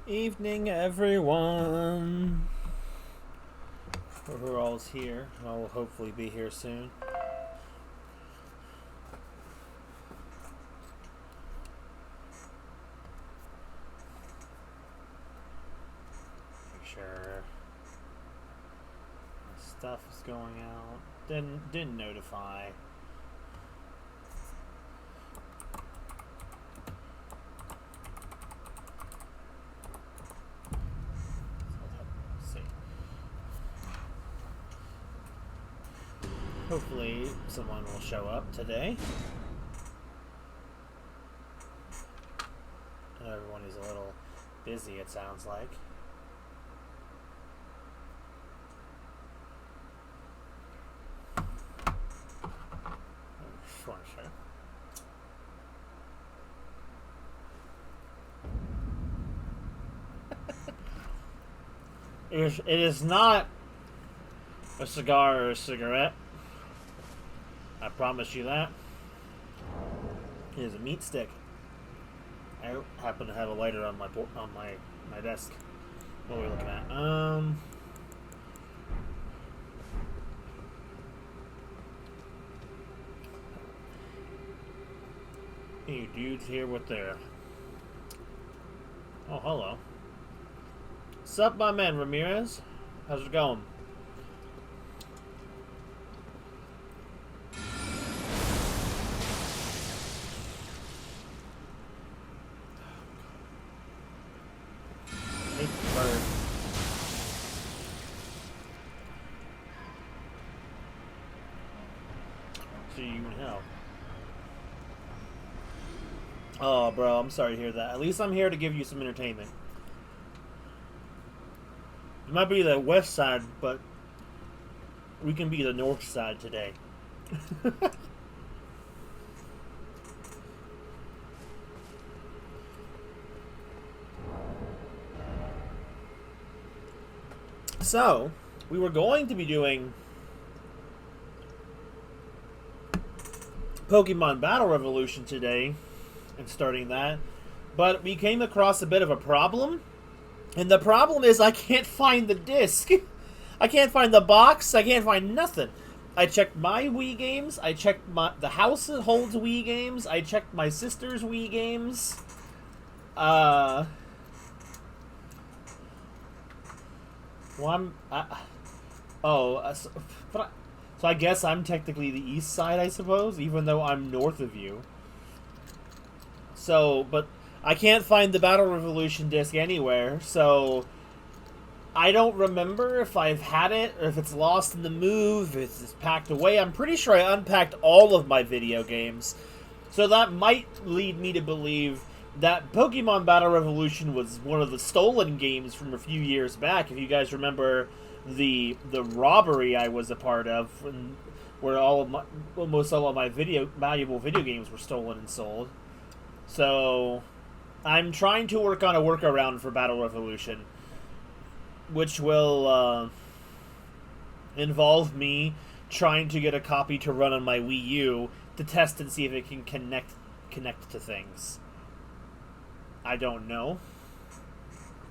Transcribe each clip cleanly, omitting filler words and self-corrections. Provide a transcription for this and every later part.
Evening, everyone. We're all here. I will hopefully be here soon. Make sure my stuff is going out. Didn't notify. Let's see. Hopefully someone will show up today. I know everyone is a little busy, it sounds like. Sure. It is not a cigar or a cigarette. I promise you that. It is a meat stick. I happen to have a lighter on my desk. What are we looking at? You dudes here with their... Oh, hello. Sup, my man, Ramirez? How's it going? See you in hell. Oh, bro, I'm sorry to hear that. At least I'm here to give you some entertainment. It might be the west side, but we can be the north side today. So, we were going to be doing Pokemon Battle Revolution today and starting that, but we came across a bit of a problem, and the problem is I can't find the disc. I can't find the box. I can't find nothing. I checked my Wii games. I checked the house that holds Wii games. I checked my sister's Wii games. Well, so I guess I'm technically the east side, I suppose, even though I'm north of you. So, but I can't find the Battle Revolution disc anywhere, so I don't remember if I've had it, or if it's lost in the move, if it's packed away. I'm pretty sure I unpacked all of my video games, so that might lead me to believe that Pokemon Battle Revolution was one of the stolen games from a few years back. If you guys remember the robbery I was a part of, where almost all of my valuable video games were stolen and sold. So I'm trying to work on a workaround for Battle Revolution, which will involve me trying to get a copy to run on my Wii U to test and see if it can connect to things. I don't know.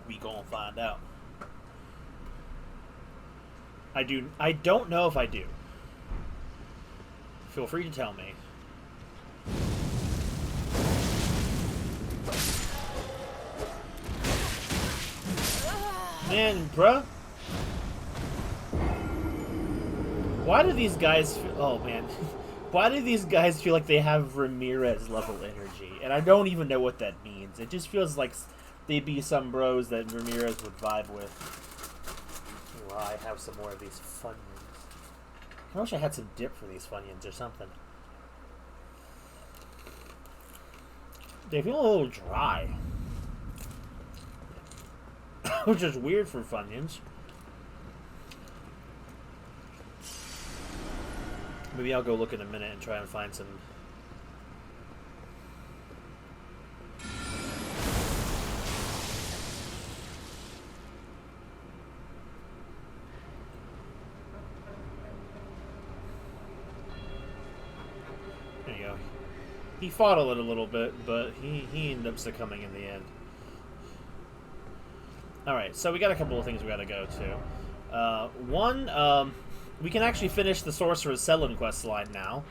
We gonna find out. I don't know if I do. Feel free to tell me. Man, bruh. Why do these guys feel... Oh, man. Why do these guys feel like they have Ramirez level energy? And I don't even know what that means. It just feels like they'd be some bros that Ramirez would vibe with. Well, I have some more of these Funyuns. I wish I had some dip for these Funyuns or something. They feel a little dry. Which is weird for Funyuns. Maybe I'll go look in a minute and try and find some. There you go. He fought a little bit, but he ended up succumbing in the end. Alright, so we got a couple of things we gotta go to. One, we can actually finish the Sorcerer's Selin quest line now.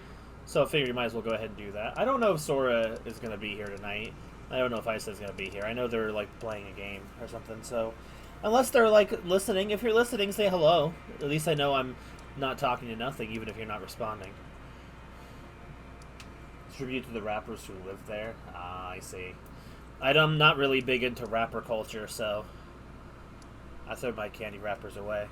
So I figure you might as well go ahead and do that. I don't know if Sora is going to be here tonight. I don't know if Isa's going to be here. I know they're, like, playing a game or something, so... Unless they're, like, listening. If you're listening, say hello. At least I know I'm not talking to nothing, even if you're not responding. Tribute to the rappers who live there. Ah, I see. I'm not really big into rapper culture, so... I throw my candy wrappers away.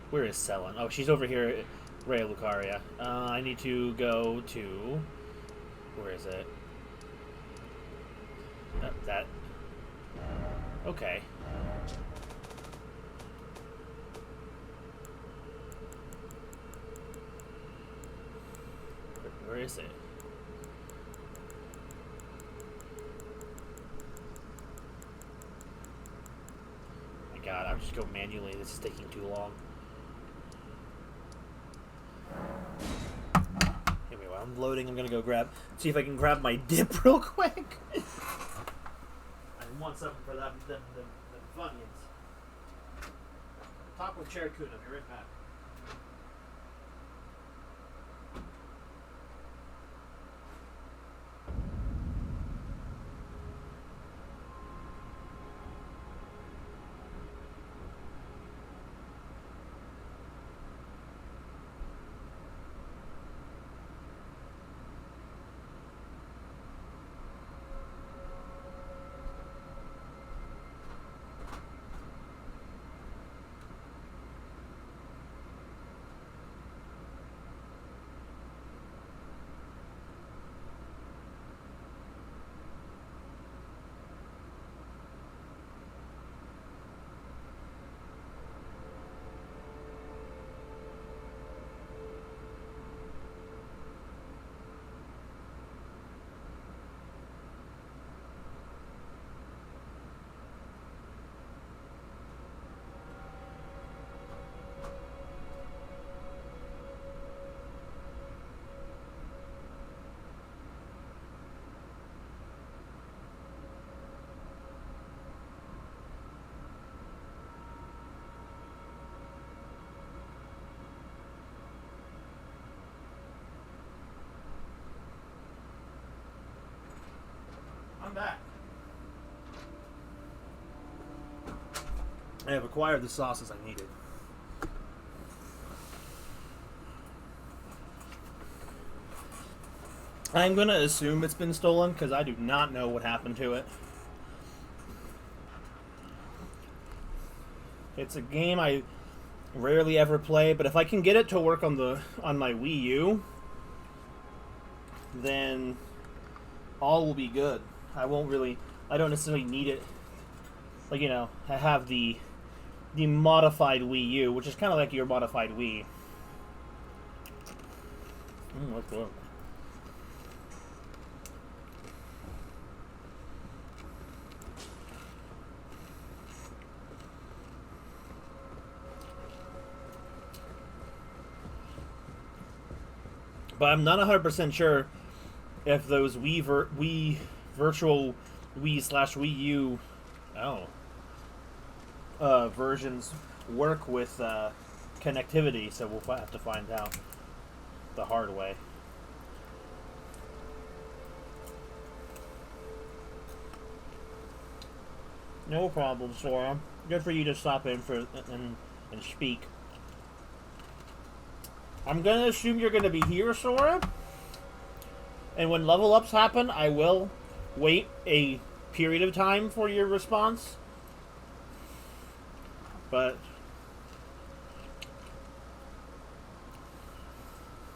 Where is Selin? Oh, she's over here at Raya Lucaria. I need to go to... Where is it? That... Okay. Where is it? Oh my god, I'll just go manually. This is taking too long. Anyway, while I'm loading, I'm gonna go see if I can grab my dip real quick. I want something for them Funyuns. Talk with Chair Kun, I'll be right back. I'm back. I have acquired the sauces I needed. I'm gonna assume it's been stolen because I do not know what happened to it. It's a game I rarely ever play, but if I can get it to work on my Wii U, then all will be good. I don't necessarily need it. Like, you know, I have the modified Wii U, which is kind of like your modified Wii. That's good. But I'm not 100% sure if those Wii virtual Wii/Wii U versions work with connectivity, so we'll have to find out the hard way. No problem, Sora. Good for you to stop in and speak. I'm gonna assume you're gonna be here, Sora. And when level ups happen, I will wait a period of time for your response. But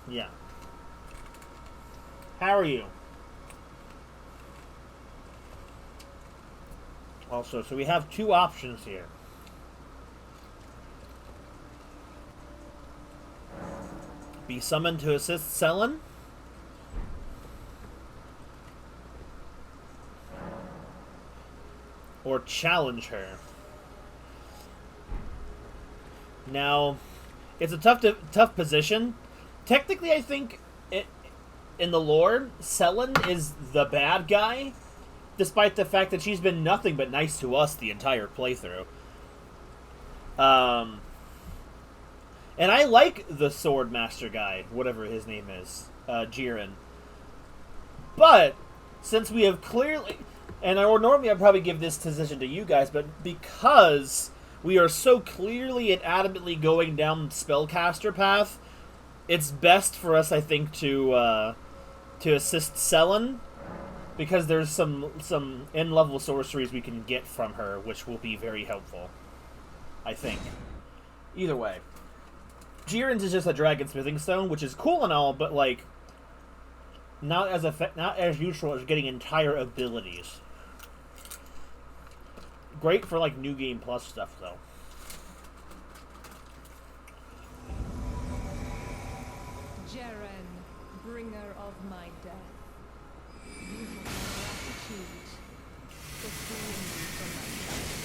yeah. How are you? Also, so we have two options here. Be summoned to assist Selin, or challenge her. Now, it's a tough position. Technically, I think in the lore, Selin is the bad guy, despite the fact that she's been nothing but nice to us the entire playthrough. And I like the Sword Master guy, whatever his name is, Jiren. But since we have clearly, and normally I'd probably give this decision to you guys, but because we are so clearly and adamantly going down the spellcaster path, it's best for us, I think, to assist Selen, because there's some end-level sorceries we can get from her, which will be very helpful, I think. Either way. Jiren's is just a dragon smithing stone, which is cool and all, but, like, not as useful as getting entire abilities. Great for, like, New Game Plus stuff, though. Jaren, bringer of my death. You have my gratitude for freeing me from my life.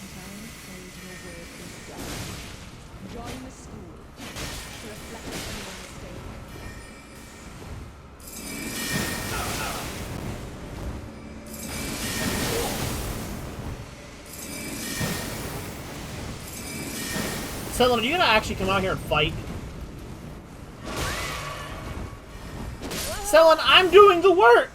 And I am afraid your word is done. Join the school to reflect on your mistake. Selen, are you gonna actually come out here and fight? Selen, I'm doing the work!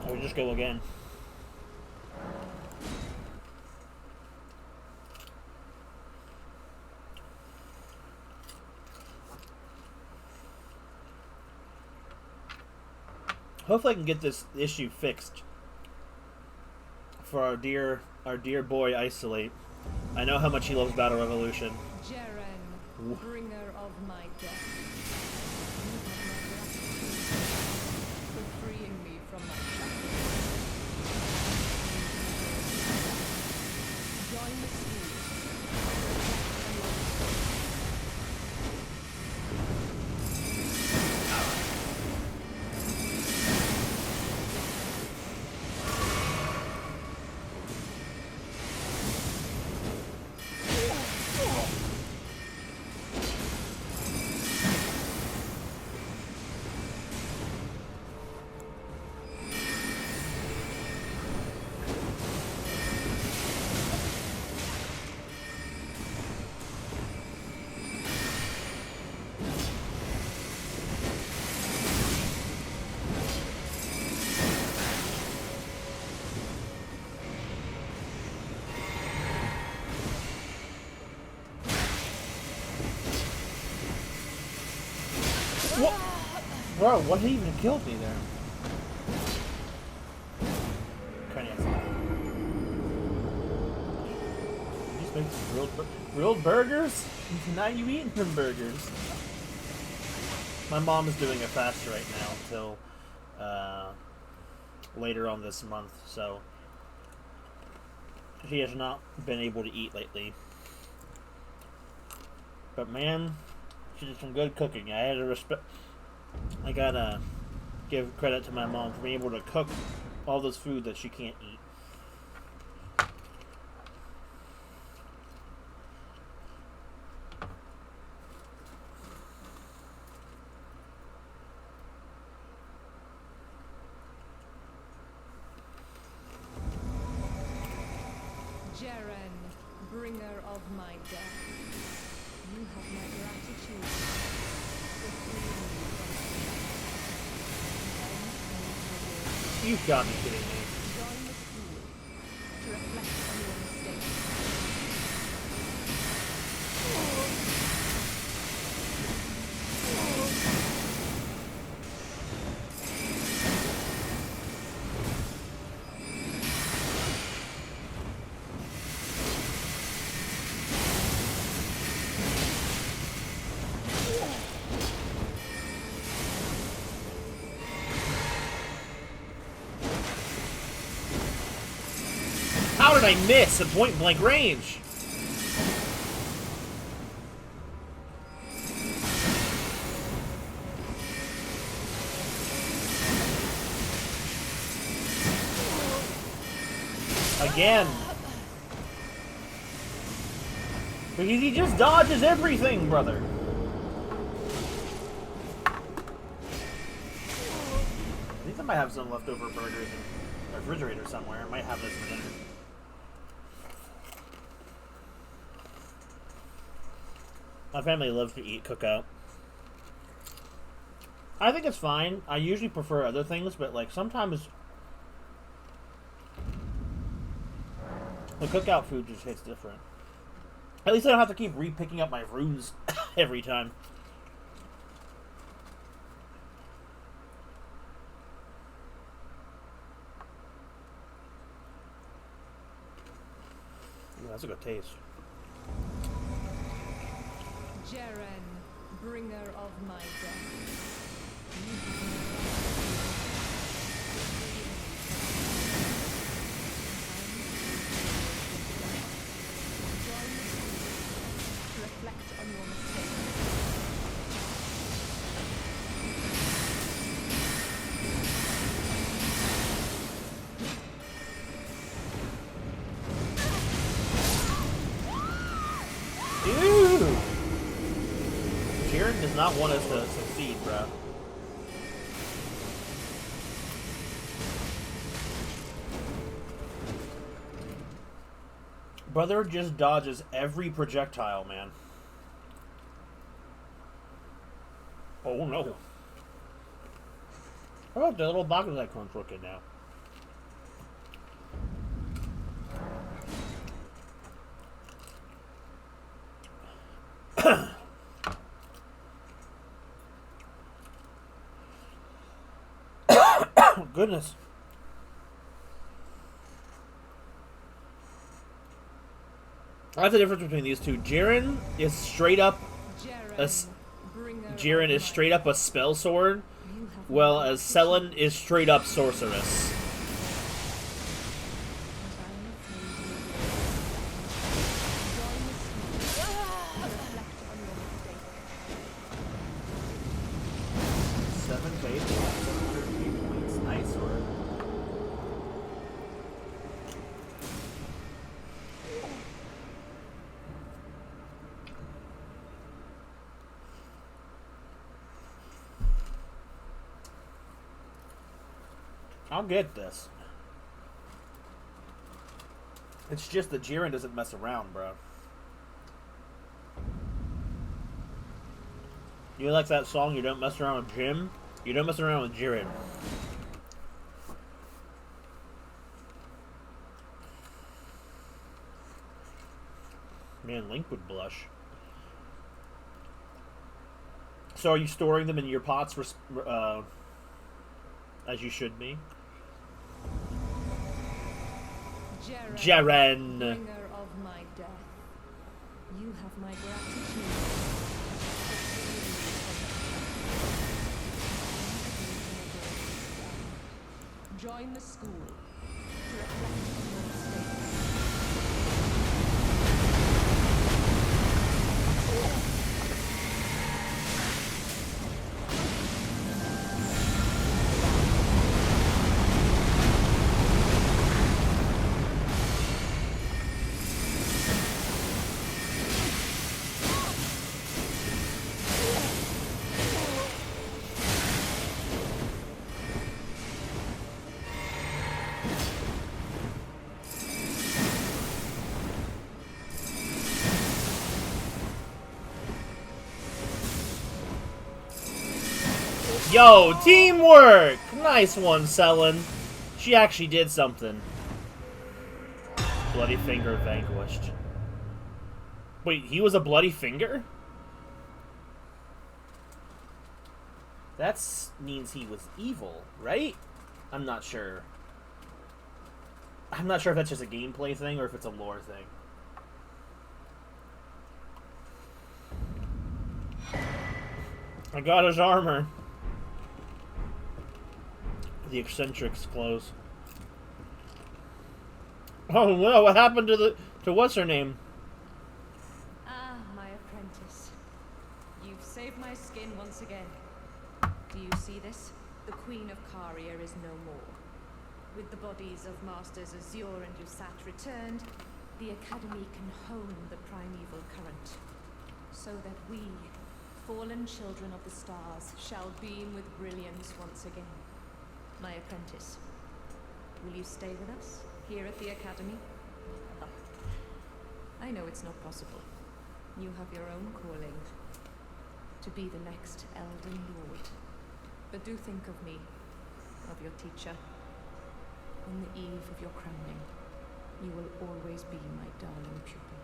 Or just go again. Hopefully I can get this issue fixed for our dear boy Isolate. I know how much he loves Battle Revolution. Jaren, bringer of my death. You have my gratitude for freeing me from my shackles. Join the school. What? Bro, what even killed me there? You just make some grilled burgers? Now you eating some burgers. My mom is doing a fast right now till later on this month, so she has not been able to eat lately. But man, she did some good cooking. I gotta give credit to my mom for being able to cook all this food that she can't eat. Jaren, bringer of my death. You have my gratitude for freeing me from my shackles. You've got to be kidding me. Join the school to reflect on your mistakes. and I miss at point blank range. Again. Because he just dodges everything, brother. I think I might have some leftover burgers in the refrigerator somewhere. I might have this for dinner. My family loves to eat cookout. I think it's fine. I usually prefer other things, but like sometimes the cookout food just hits different. At least I don't have to keep re-picking up my runes every time. Ooh, that's a good taste. Jaren, bringer of my death. Reflect on your mistakes. Ew! Jiren does not want us to succeed, bro. Brother just dodges every projectile, man. Oh no. How about the little box that crunch looking now? Goodness. That's the difference between these two. Jiren is straight up Jiren is straight up a spell sword, well as Selen is straight up sorceress. I'll get this. It's just that Jiren doesn't mess around, bro. You like that song, You Don't Mess Around with Jim? You don't mess around with Jiren. Man, Link would blush. So are you storing them in your pots as you should be? Jaren, bringer of my death. You have my gratitude. Join the school to reflect on your mistakes. Yo, teamwork! Nice one, Selen. She actually did something. Bloody Finger vanquished. Wait, he was a Bloody Finger? That means he was evil, right? I'm not sure. I'm not sure if that's just a gameplay thing or if it's a lore thing. I got his armor. The eccentrics close. Oh no! What happened to what's her name? Ah, my apprentice. You've saved my skin once again. Do you see this? The Queen of Caria is no more. With the bodies of Masters Azure and Lusat returned, the Academy can hone the primeval current, so that we, fallen children of the stars, shall beam with brilliance once again. My apprentice, will you stay with us, here at the Academy? Oh, I know it's not possible. You have your own calling, to be the next Elden Lord. But do think of me, of your teacher. On the eve of your crowning, you will always be my darling pupil.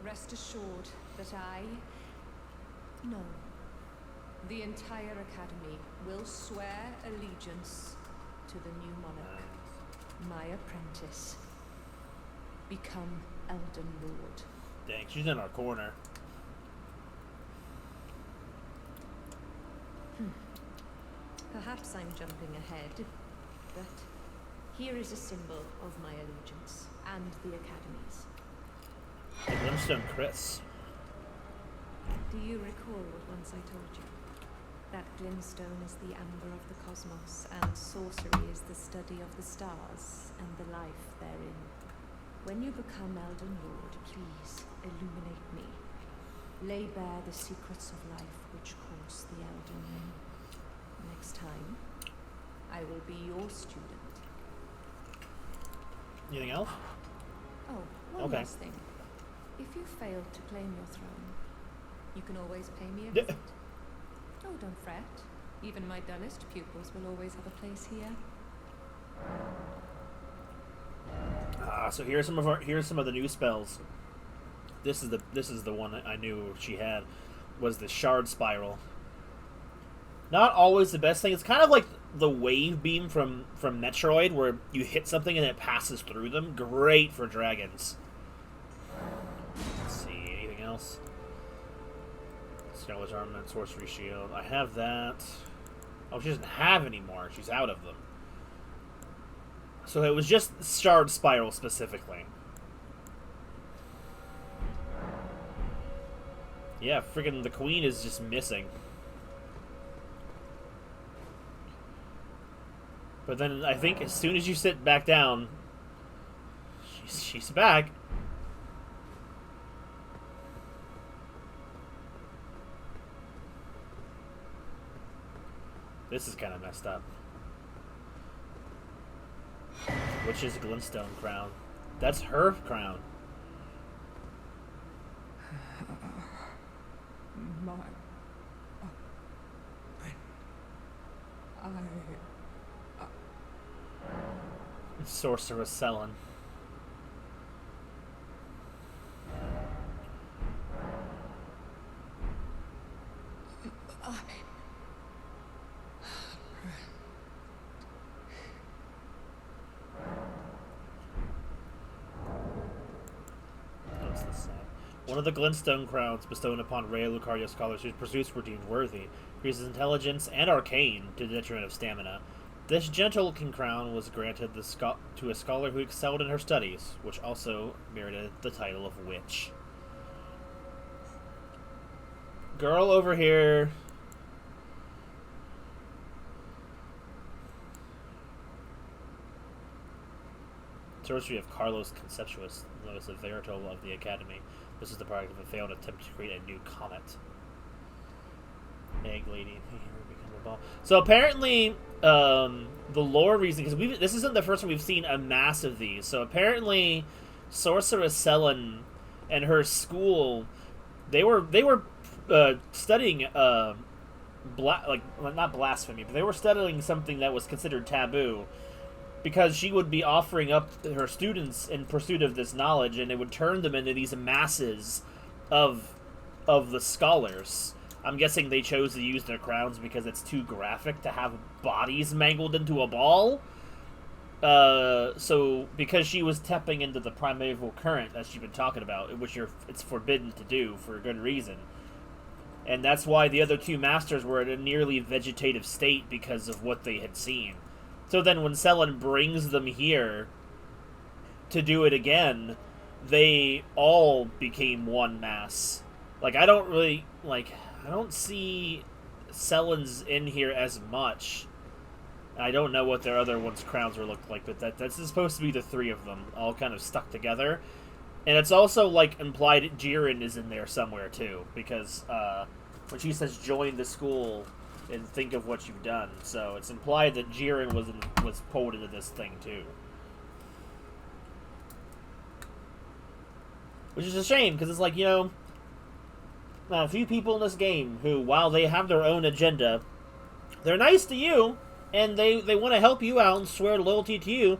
Rest assured that no, the entire Academy will swear allegiance to the new monarch, my apprentice. Become Elden Lord. Dang, she's in our corner. Perhaps I'm jumping ahead, but here is a symbol of my allegiance and the Academy's. Glintstone Chris. Do you recall what once I told you? That glintstone is the amber of the cosmos, and sorcery is the study of the stars and the life therein. When you become Elden Lord, please illuminate me. Lay bare the secrets of life which course the Elden Ring. Next time, I will be your student. Anything else? Oh, one last thing. If you fail to claim your throne, you can always pay me a visit. Oh, don't fret. Even my dullest pupils will always have a place here. So here's some of the new spells. This is the one I knew she had, was the Shard Spiral. Not always the best thing. It's kind of like the wave beam from Metroid, where you hit something and it passes through them. Great for dragons. Let's see, anything else? Scholar's Armament, Sorcery Shield. I have that. Oh, she doesn't have any more. She's out of them. So it was just Shard Spiral specifically. Yeah, freaking the Queen is just missing. But then I think as soon as you sit back down, she's back. This is kind of messed up. Which is Glintstone crown. That's her crown. Sorceress Selene. What's this say? One of the Glintstone crowns bestowed upon rare Lucaria scholars whose pursuits were deemed worthy increases intelligence and arcane to the detriment of stamina. This gentle-looking crown was granted to a scholar who excelled in her studies, which also merited the title of witch. Girl over here. Sorcery of Carlos Conceptuous, Lois of Verito of the Academy. This is the product of a failed attempt to create a new comet. Egg Lady. So apparently, the lore reason, because this isn't the first time we've seen a mass of these. So apparently, Sorceress Selene and her school, they were studying not blasphemy, but they were studying something that was considered taboo, because she would be offering up her students in pursuit of this knowledge, and it would turn them into these masses of the scholars. I'm guessing they chose to use their crowns because it's too graphic to have bodies mangled into a ball. So because she was tapping into the primeval current that she's been talking about, which it's forbidden to do for a good reason. And that's why the other two masters were in a nearly vegetative state because of what they had seen. So then when Selene brings them here, to do it again, they all became one mass. Like, I don't really, like, I don't see Sellen's in here as much. I don't know what their other ones' crowns will look like, but that's supposed to be the three of them, all kind of stuck together. And it's also, like, implied Jiren is in there somewhere, too, because, when she says join the school and think of what you've done, so it's implied that Jiren was pulled into this thing, too. Which is a shame, because it's like, you know, a few people in this game who, while they have their own agenda, they're nice to you, and they want to help you out and swear loyalty to you,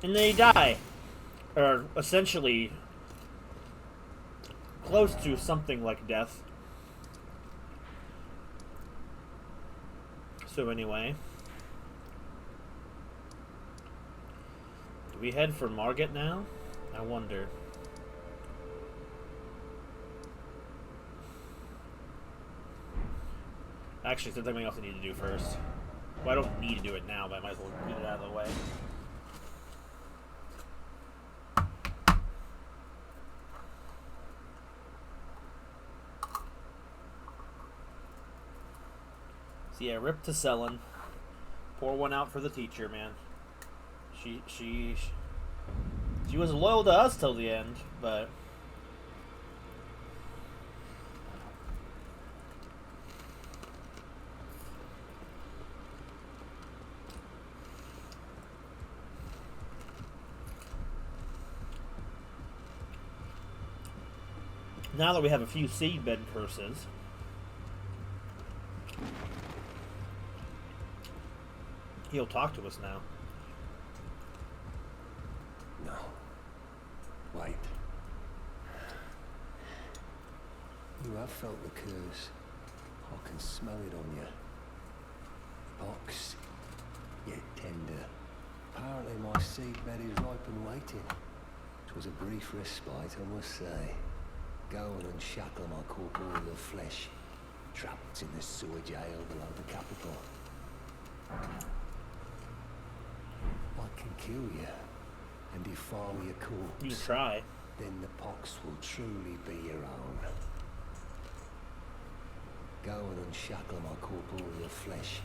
and they die. Or, essentially, close to something like death. So anyway. Do we head for Morgot now? I wonder. Actually, there's something else I need to do first. Well, I don't need to do it now, but I might as well get it out of the way. So yeah, rip to Sellen. Pour one out for the teacher, man. She was loyal to us till the end, but now that we have a few seedbed curses, he'll talk to us now. No. Wait. You have felt the curse. I can smell it on you. Box, yet tender. Apparently my seedbed is ripe and waiting. 'Twas a brief respite, I must say. Go and unshackle my corporeal flesh, trapped in the sewer jail below the capital. I can kill you and defile your corpse. You can try. Then the pox will truly be your own. Go and unshackle my corporeal flesh,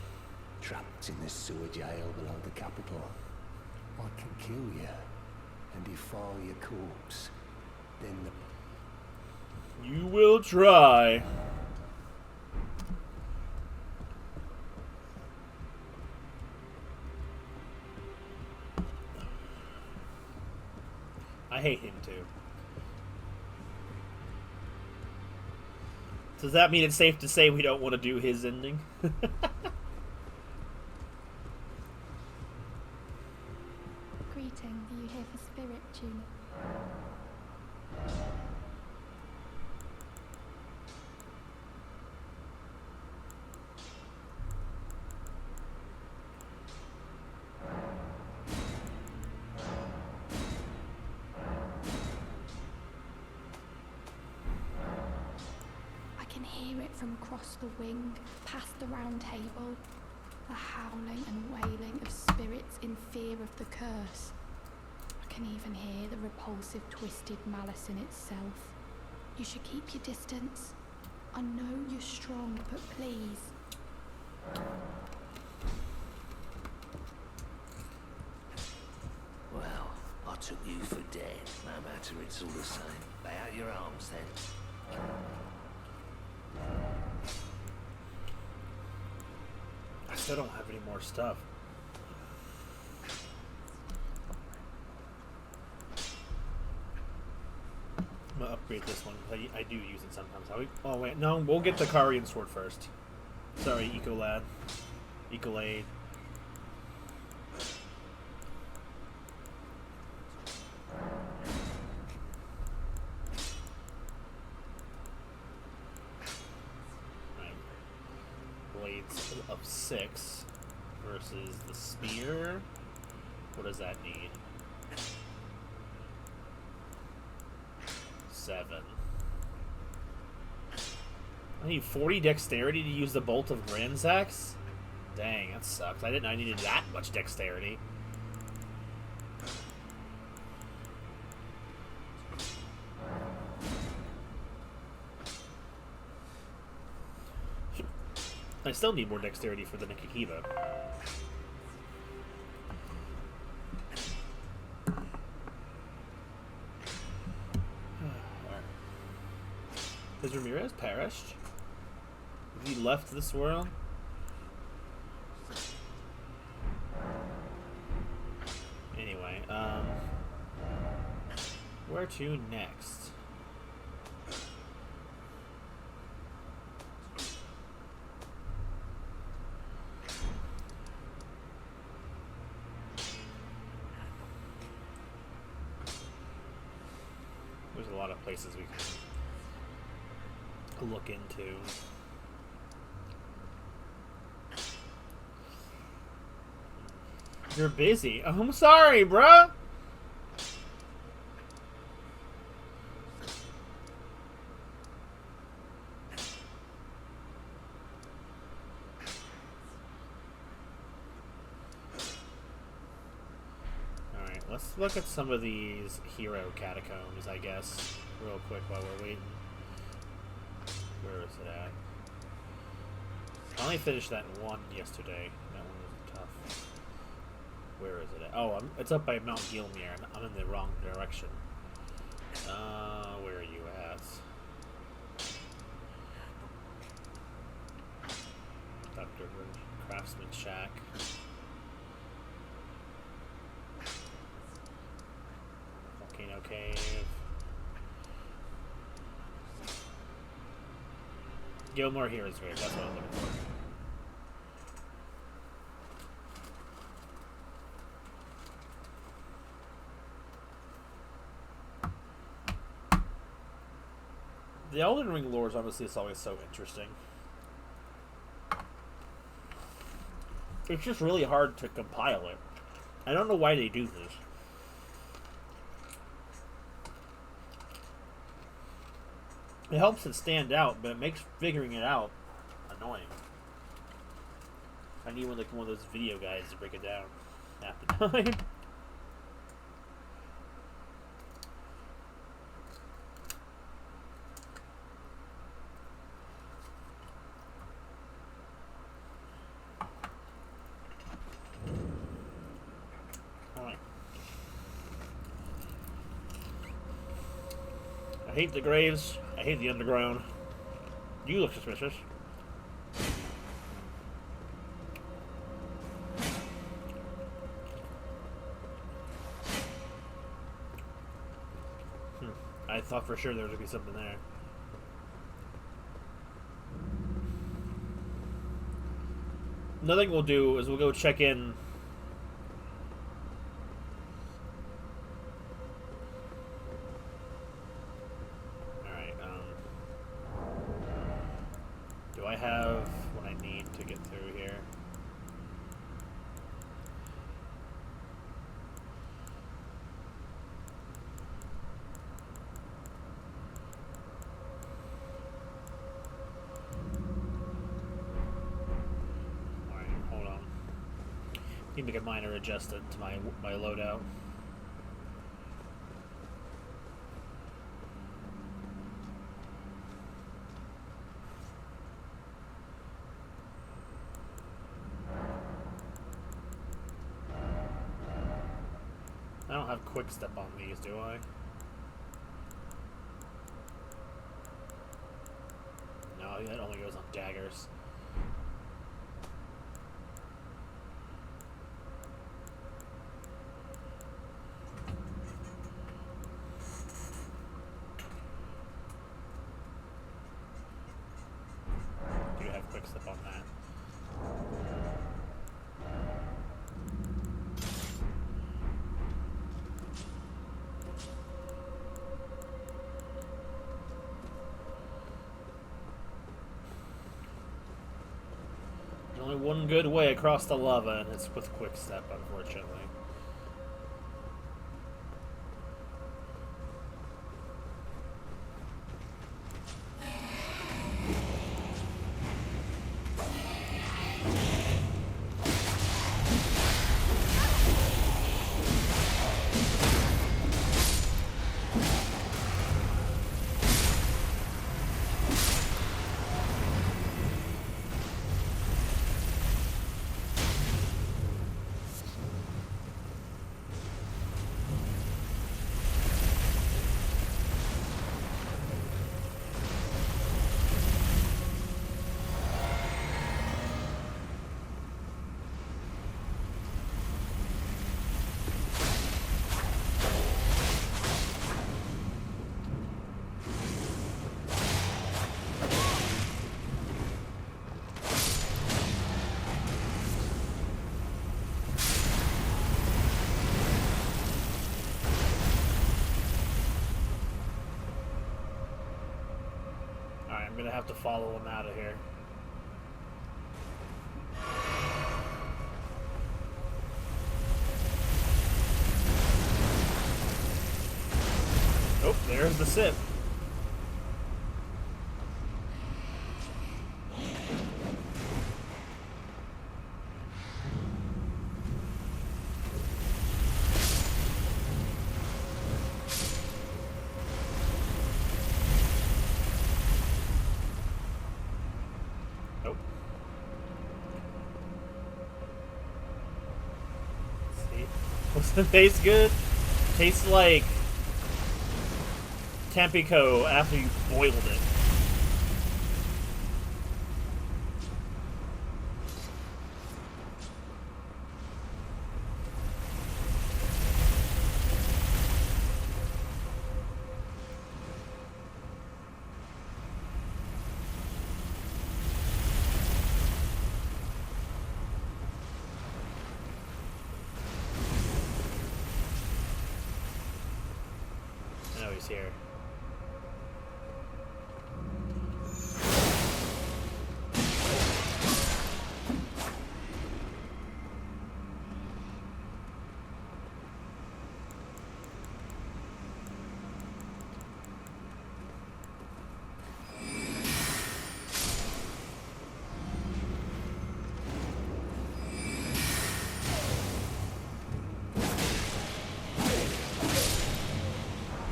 trapped in the sewer jail below the capital. I can kill you and defile your corpse. Then the... You will try. I hate him too. Does that mean it's safe to say we don't want to do his ending? Greeting, are you here for spirit tuning? I can hear it from across the wing, past the round table. The howling and wailing of spirits in fear of the curse. I can even hear the repulsive, twisted malice in itself. You should keep your distance. I know you're strong, but please. Well, I took you for dead. No matter, it's all the same. Lay out your arms then. I still don't have any more stuff. I'm gonna upgrade this one. I do use it sometimes. Oh wait, no, we'll get the Karian sword first. Sorry, Ecolad. Ecolade. Blades of 6 versus the spear. What does that need? 7. I need 40 dexterity to use the Bolt of Granzax? Dang, that sucks. I needed that much dexterity. I still need more dexterity for the Nikakiba. Has Ramirez perished? Have he left this world? Anyway, where to next? There's a lot of places we can look into. You're busy. Oh, I'm sorry, bruh. Alright, let's look at some of these hero catacombs, I guess, real quick while we're waiting. Where is it at? I only finished that one yesterday. That one was tough. Where is it at? Oh, it's up by Mount Gilmere, and I'm in the wrong direction. Where are you at? Dr. Craftsman Shack. Volcano Cave. Gilmore Heroes Grave, that's what I was looking for. The Elden Ring lore is obviously always so interesting. It's just really hard to compile it. I don't know why they do this. It helps it stand out, but it makes figuring it out annoying. I need one of those video guys to break it down half the time. I hate the graves. I hate the underground. You look suspicious. I thought for sure there would be something there. Another thing we'll do is we'll go check in. Do I have what I need to get through here? Alright, hold on. Need to make a minor adjustment to my loadout. I don't have quick step on these, do I? No, that only goes on daggers. Do you have quick step on that? Only one good way across the lava, and it's with quick step, unfortunately. gonna have to follow him out of here. Oh, there's the sip. Nope. See? Does it taste good? Tastes like Tampico after you boiled it. I know he's here.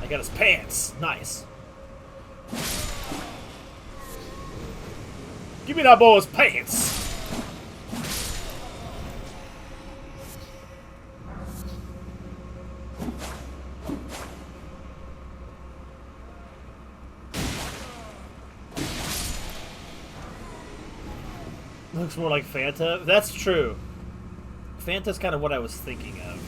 I got his pants. Nice. Give me that boy's pants. Looks more like Fanta. That's true. Fanta's kind of what I was thinking of.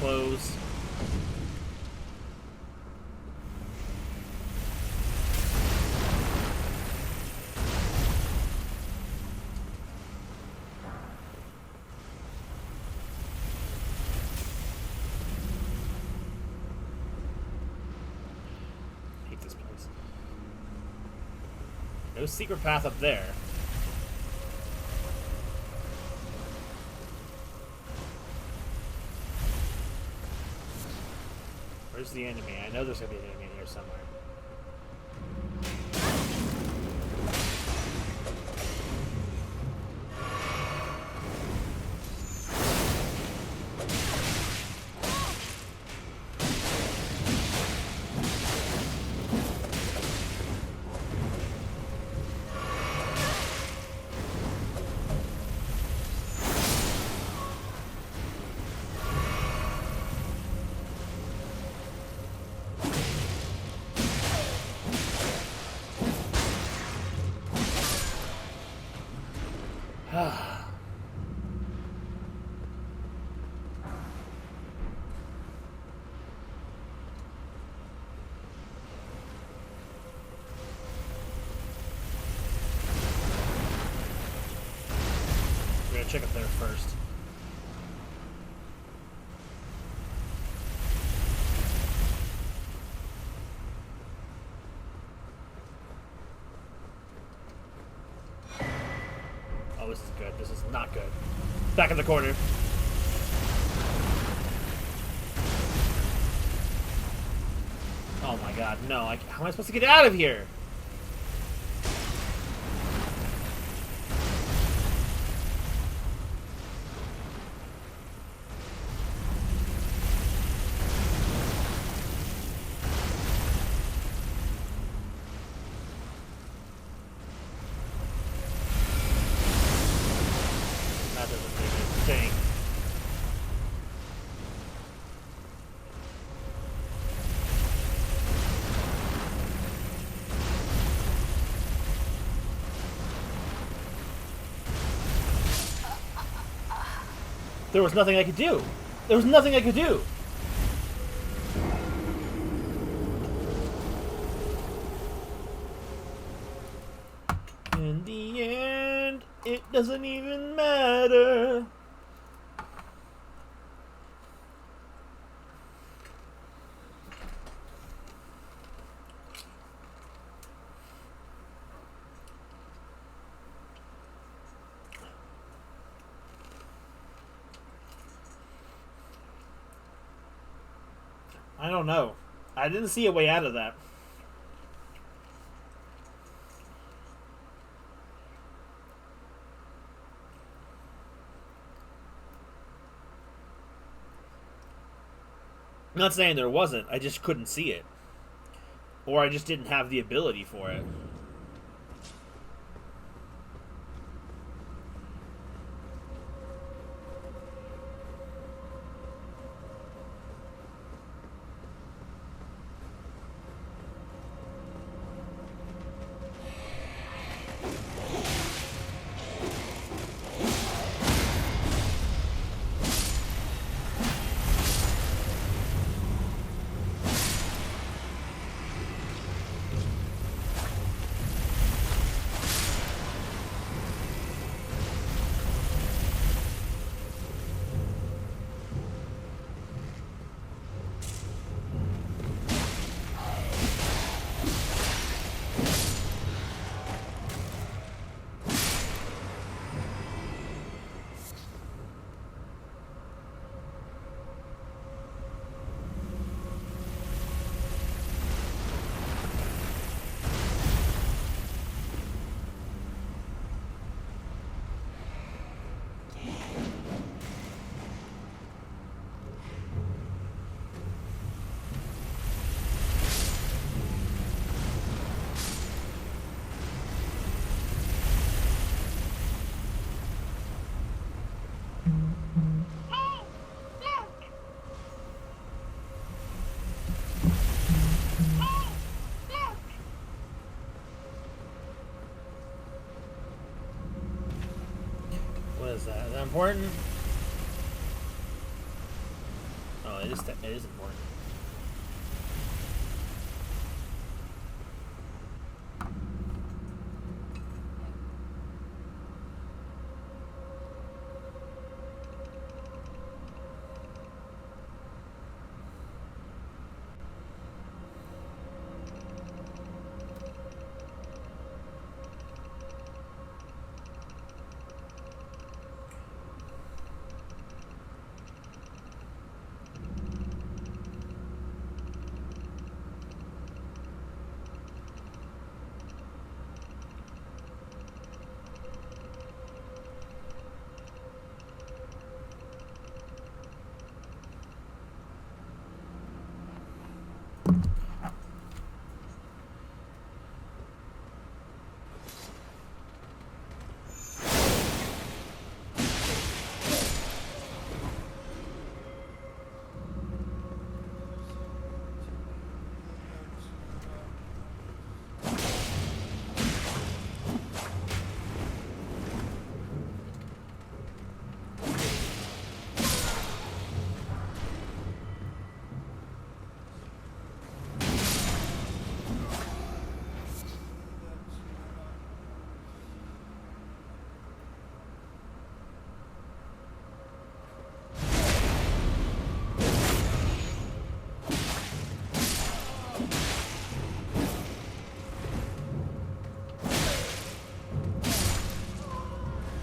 Close. Hate this place. No secret path up there. Where's the enemy? I know there's gonna be an enemy here somewhere. We're gonna check up there first. Oh, this is good. This is not good. Back in the corner. Oh my god, no. How am I supposed to get out of here? There was nothing I could do. There was nothing I could do. In the end, it doesn't even matter. I don't know. I didn't see a way out of that. I'm not saying there wasn't. I just couldn't see it. Or I just didn't have the ability for it. What is that? Is that important? Oh, it is important.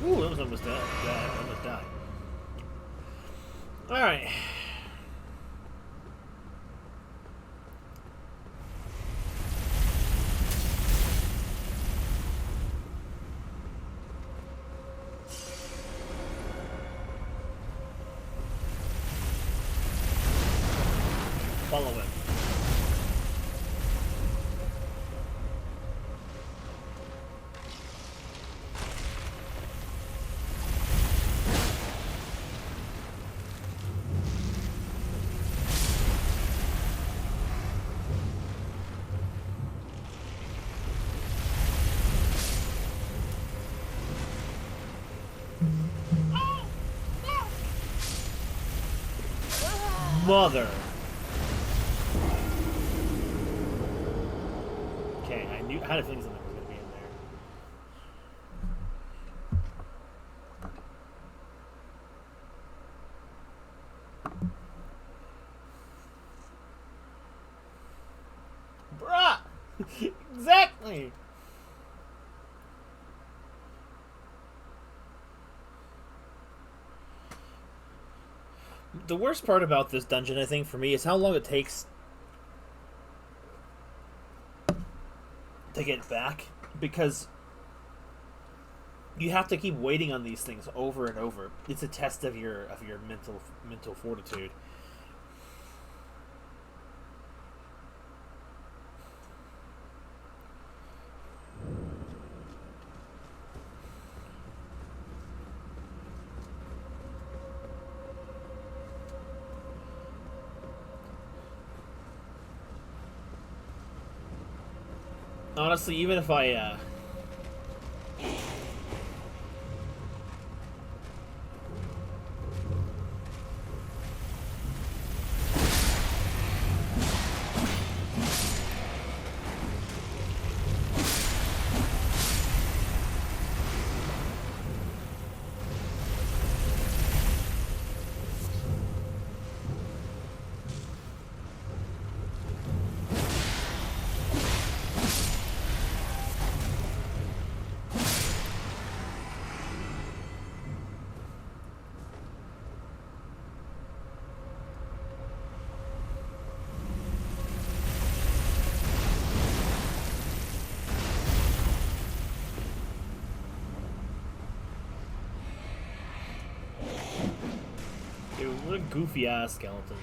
Ooh, that was almost dead. I almost died. Alright. Follow him. Mother. Okay, I had a feeling something was gonna be in there. Bruh! Exactly! The worst part about this dungeon, I think, for me, is how long it takes to get back. Because you have to keep waiting on these things over and over. It's a test of your mental fortitude. Honestly, even if I, dude, what a goofy ass skeleton.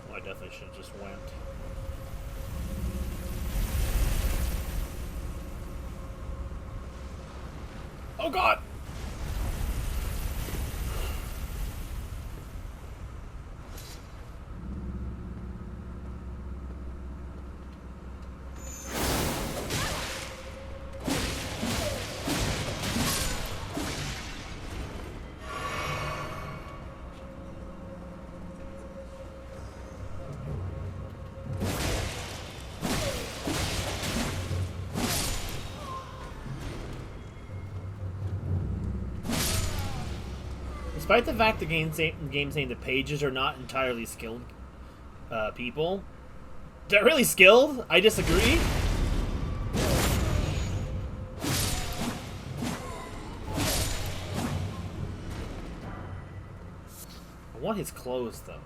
Well, I definitely should have just went. Oh god! Despite the fact the game saying the pages are not entirely skilled people, they're really skilled. I disagree. I want his clothes though.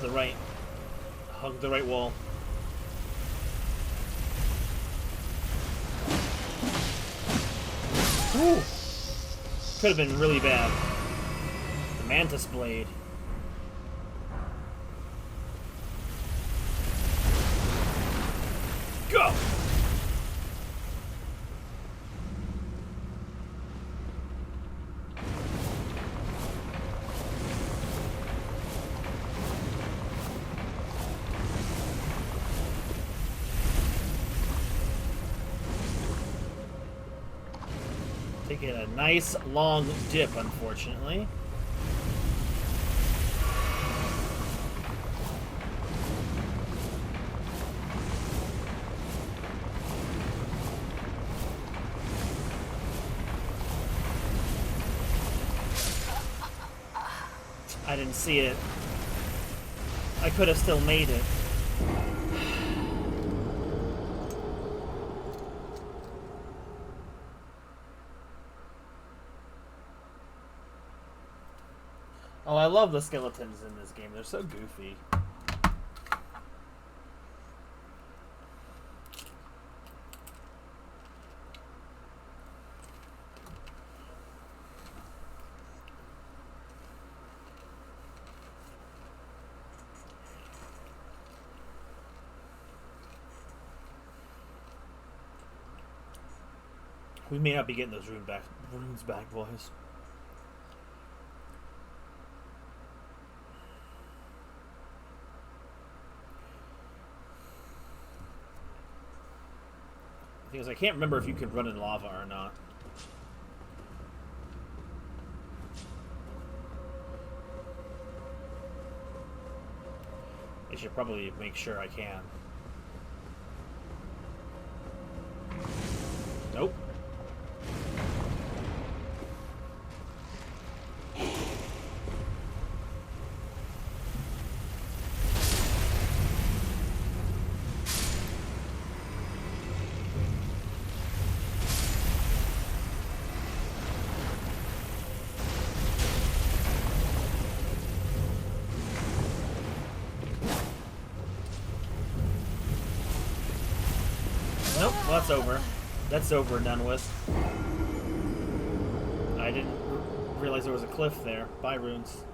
The right, hug the right wall. Ooh. Could have been really bad. The Mantis Blade. Go! Taking a nice long dip, unfortunately. I didn't see it. I could have still made it. Oh, I love the skeletons in this game. They're so goofy. We may not be getting those runes back, boys. Because I can't remember if you could run in lava or not. I should probably make sure I can. Nope. Nope, well, that's over. That's over and done with. I didn't realize there was a cliff there. Bye, runes.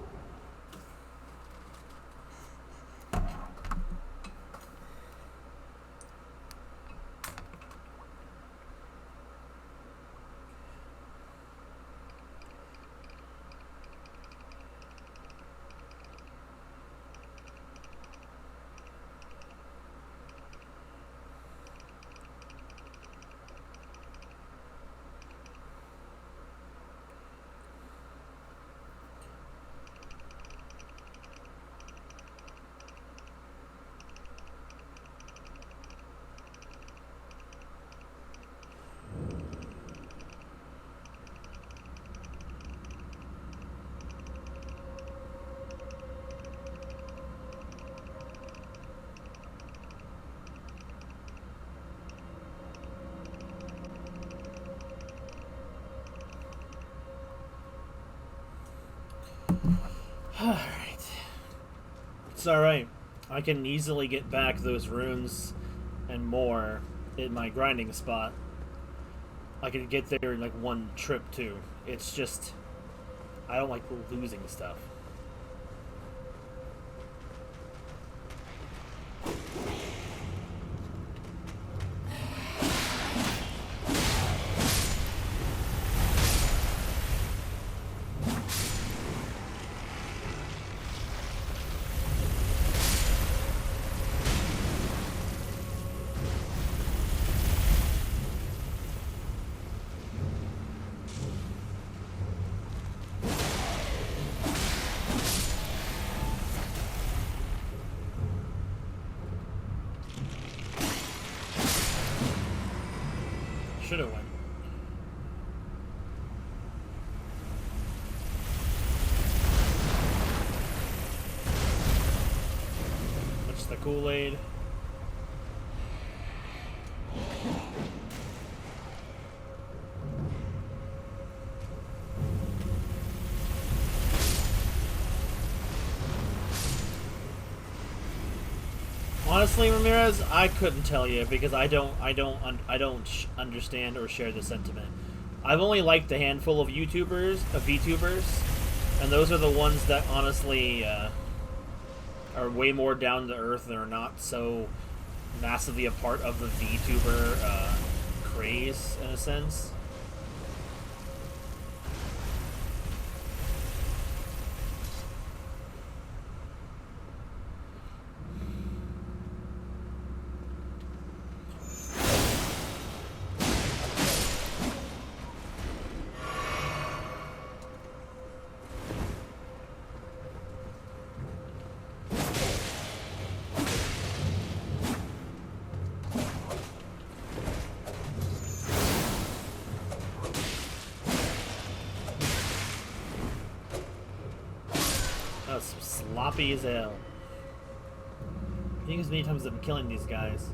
Alright. It's alright. I can easily get back those runes and more in my grinding spot. I can get there in like one trip too. It's just I don't like losing stuff. Should have went. What's the Kool-Aid? Honestly, Ramirez, I couldn't tell you because I don't understand or share the sentiment. I've only liked a handful of VTubers, and those are the ones that honestly are way more down to earth and are not so massively a part of the VTuber craze in a sense. Sloppy as hell. think as many times as I'm killing these guys.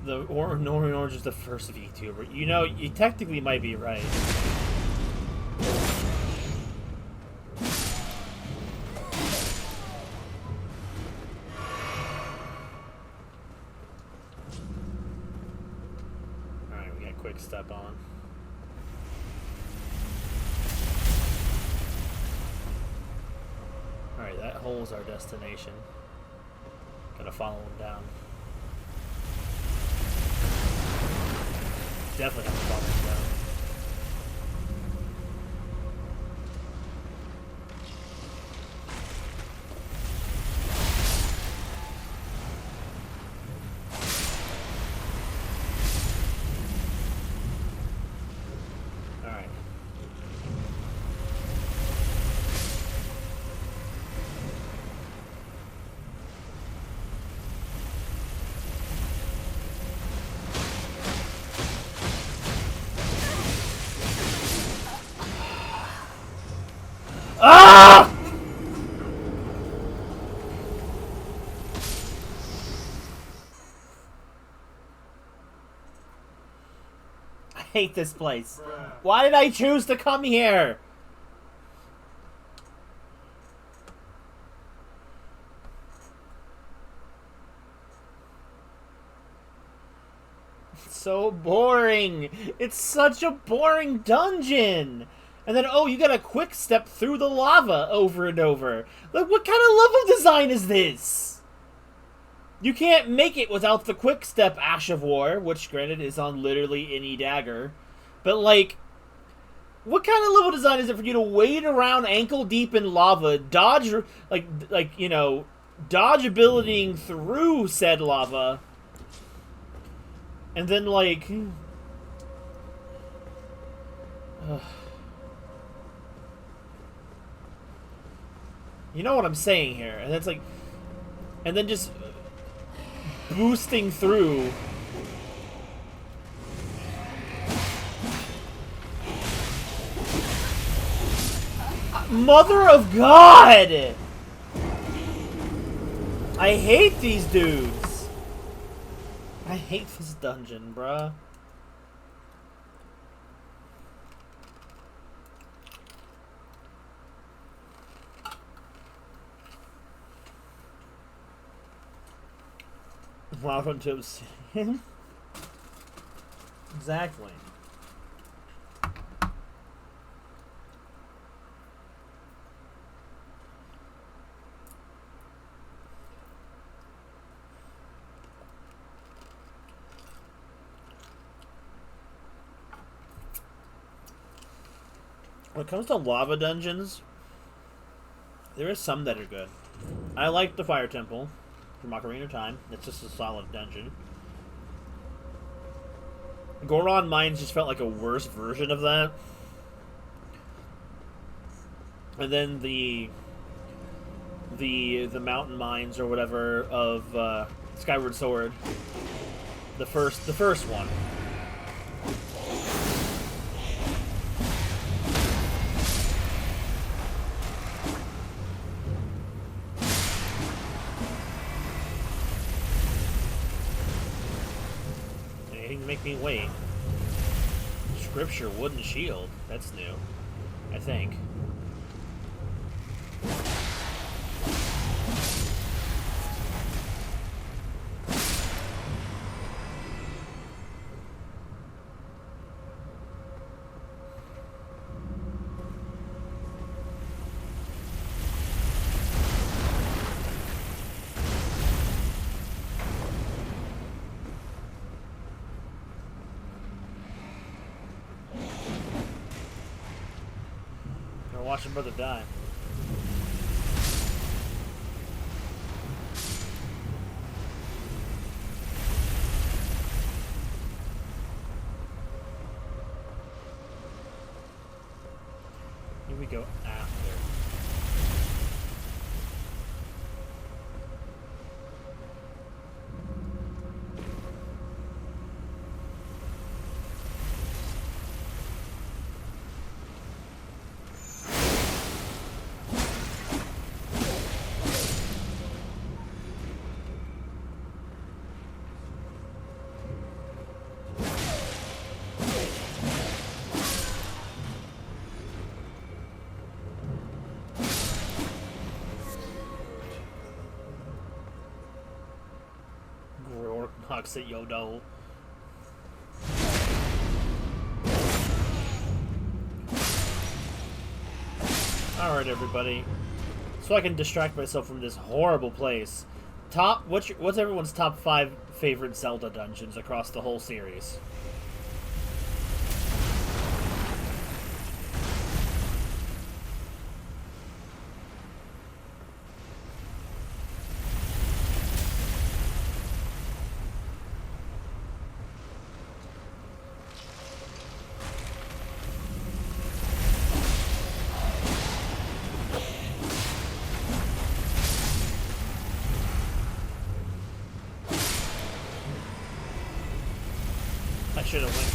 The Norman Orange is the first VTuber. You know, you technically might be right. Alright, we got quick step on. Alright, that hole's our destination. Gotta follow him down. Definitely have to follow him down. Alright. Ah! I hate this place. Why did I choose to come here? It's so boring. It's such a boring dungeon. And then, oh, you gotta quick step through the lava over and over. Like, what kind of level design is this? You can't make it without the quick step Ash of War, which, granted, is on literally any dagger. But, like, what kind of level design is it for you to wade around ankle deep in lava, dodge, like you know, dodge abilitying through said lava, and then, like... You know what I'm saying here. And that's like... And then just... boosting through. Mother of God! I hate these dudes. I hate this dungeon, bruh. Welcome to Obsidian. Exactly. When it comes to lava dungeons, there are some that are good. I like the Fire Temple from Ocarina of Time. It's just a solid dungeon. Goron Mines just felt like a worse version of that. And then the mountain mines or whatever of Skyward Sword. The first one. Make me wait. Scripture wooden shield. That's new. I think. Watch your brother die. Here we go after. Toxic Yodo. Alright, everybody. So I can distract myself from this horrible place. What's everyone's top 5 favorite Zelda dungeons across the whole series? I should have went.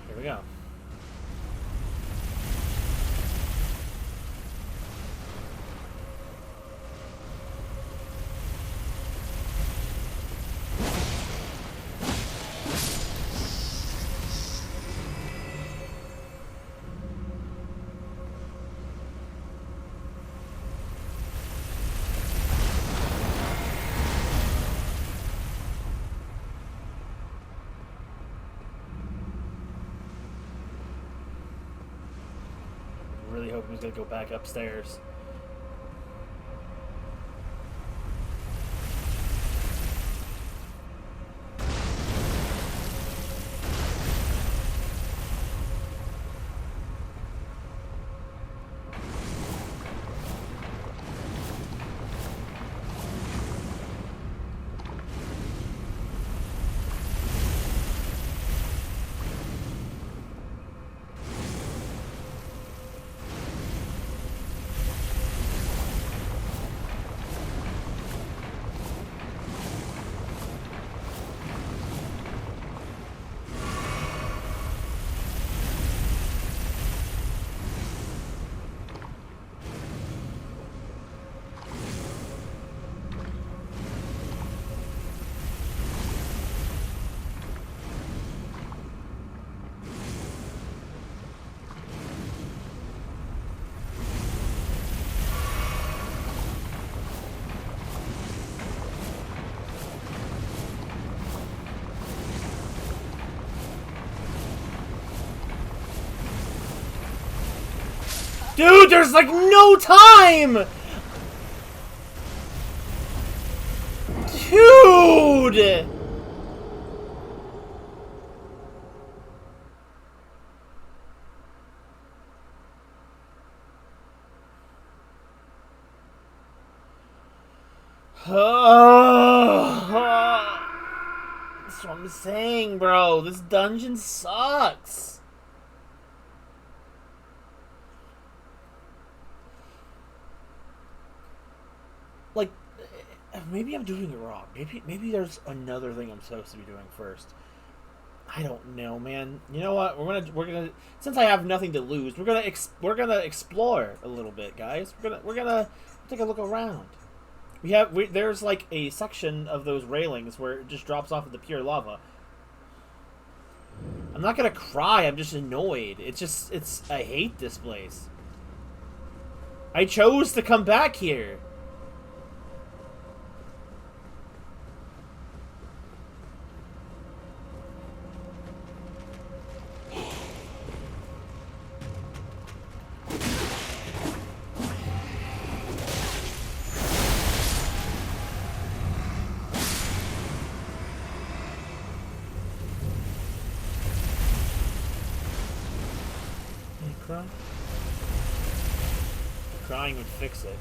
Here we go. Really hoping he's gonna go back upstairs. Dude, there's like no time! Dude! That's what I'm saying, bro. This dungeon sucks. Like, maybe I'm doing it wrong. Maybe there's another thing I'm supposed to be doing first. I don't know, man. You know what? We're gonna since I have nothing to lose, we're gonna explore a little bit, guys. We're gonna take a look around. There's like a section of those railings where it just drops off of the pure lava. I'm not gonna cry. I'm just annoyed. I hate this place. I chose to come back here. Crying would fix it.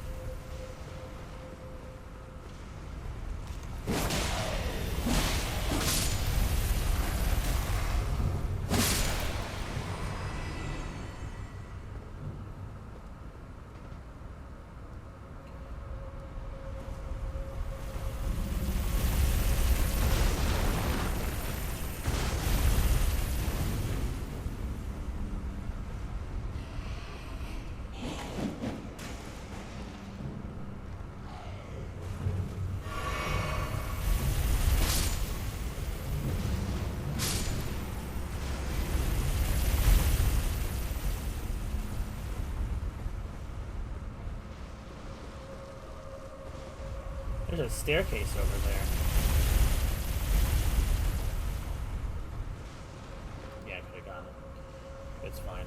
There's a staircase over there. Yeah, I could have gotten it. It's fine.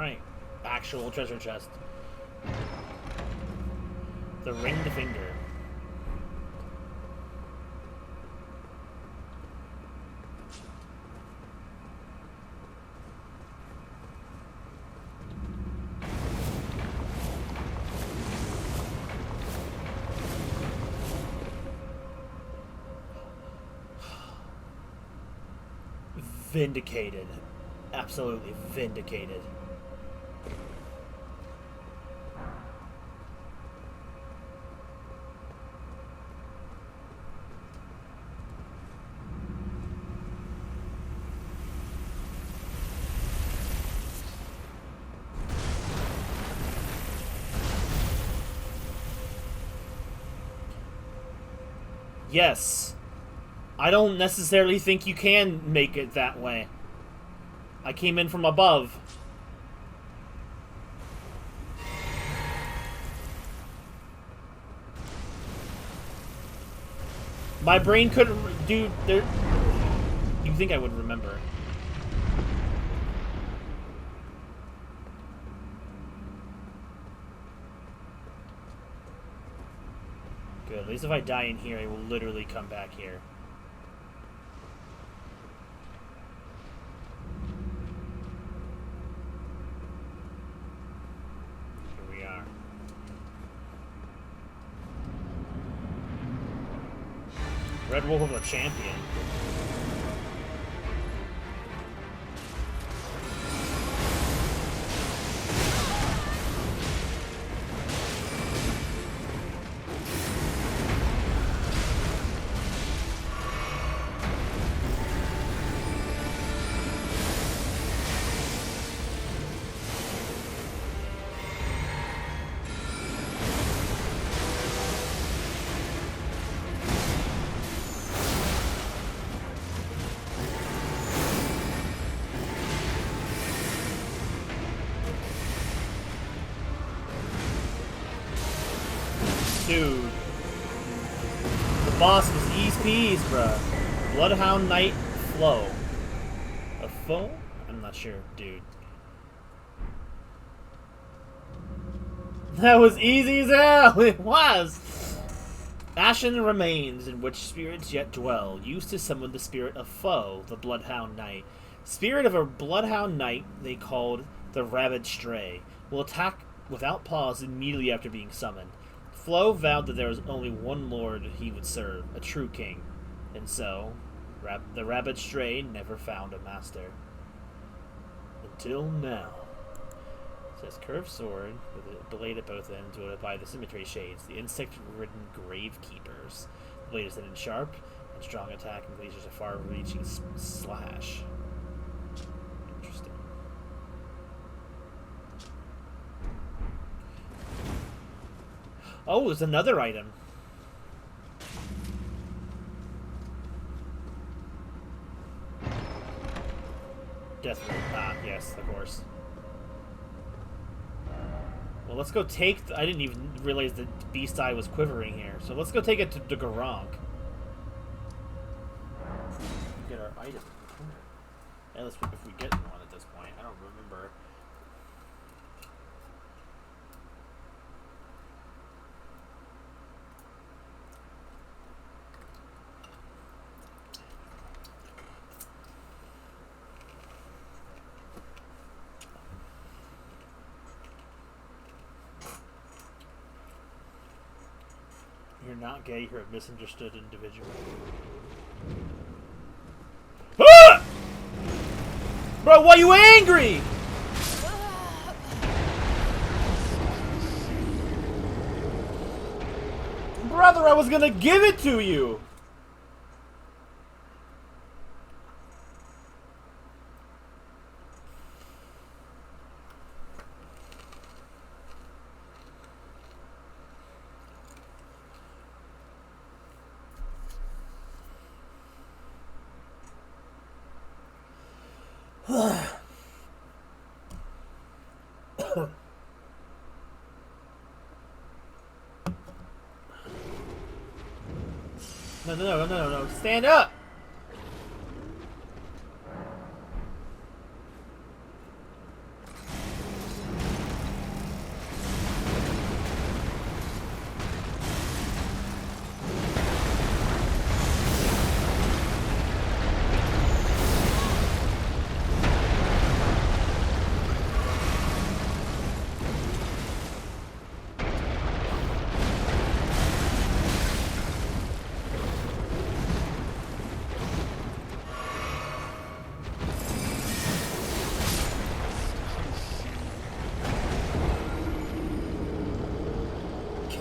Alright. Actual treasure chest. The ringed finger. Vindicated. Absolutely vindicated. Yes. I don't necessarily think you can make it that way. I came in from above. My brain couldn't do there. You think I would remember? Good. At least if I die in here, I will literally come back here. Red Wolf of a champion. Dude. The boss was ease peas, bruh. Bloodhound Knight Flow. A foe? I'm not sure, dude. That was easy as hell! It was! Ashen remains in which spirits yet dwell, used to summon the spirit of foe, the Bloodhound Knight. Spirit of a Bloodhound Knight they called the Rabid Stray will attack without pause immediately after being summoned. Flo vowed that there was only one lord he would serve, a true king, and so the Rabid Stray never found a master. Until now. It says curved sword with a blade at both ends, wielded by the Symmetry Shades, the insect-ridden Gravekeepers. The blade is thin and sharp, Strong attack unleashes a far-reaching slash. Interesting. Oh, there's another item. Death root. Ah, yes, of course. Well, let's go take... I didn't even realize the beast eye was quivering here. So let's go take it to Garronk. Get our item. At least if we get one at this point. I don't remember. You're not gay, you're a misunderstood individual. Ah! Bro, why are you angry? Brother, I was gonna give it to you! No. Stand up!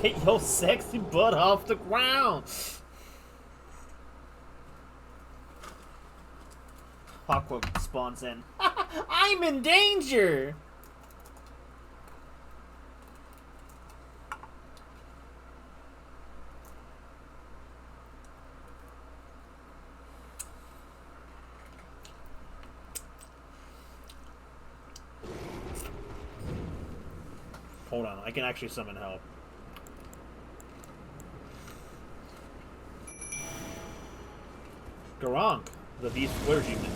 Get your sexy butt off the ground! Aqua spawns in. I'm in danger! Hold on, I can actually summon help. Garronk, the beast clergyman.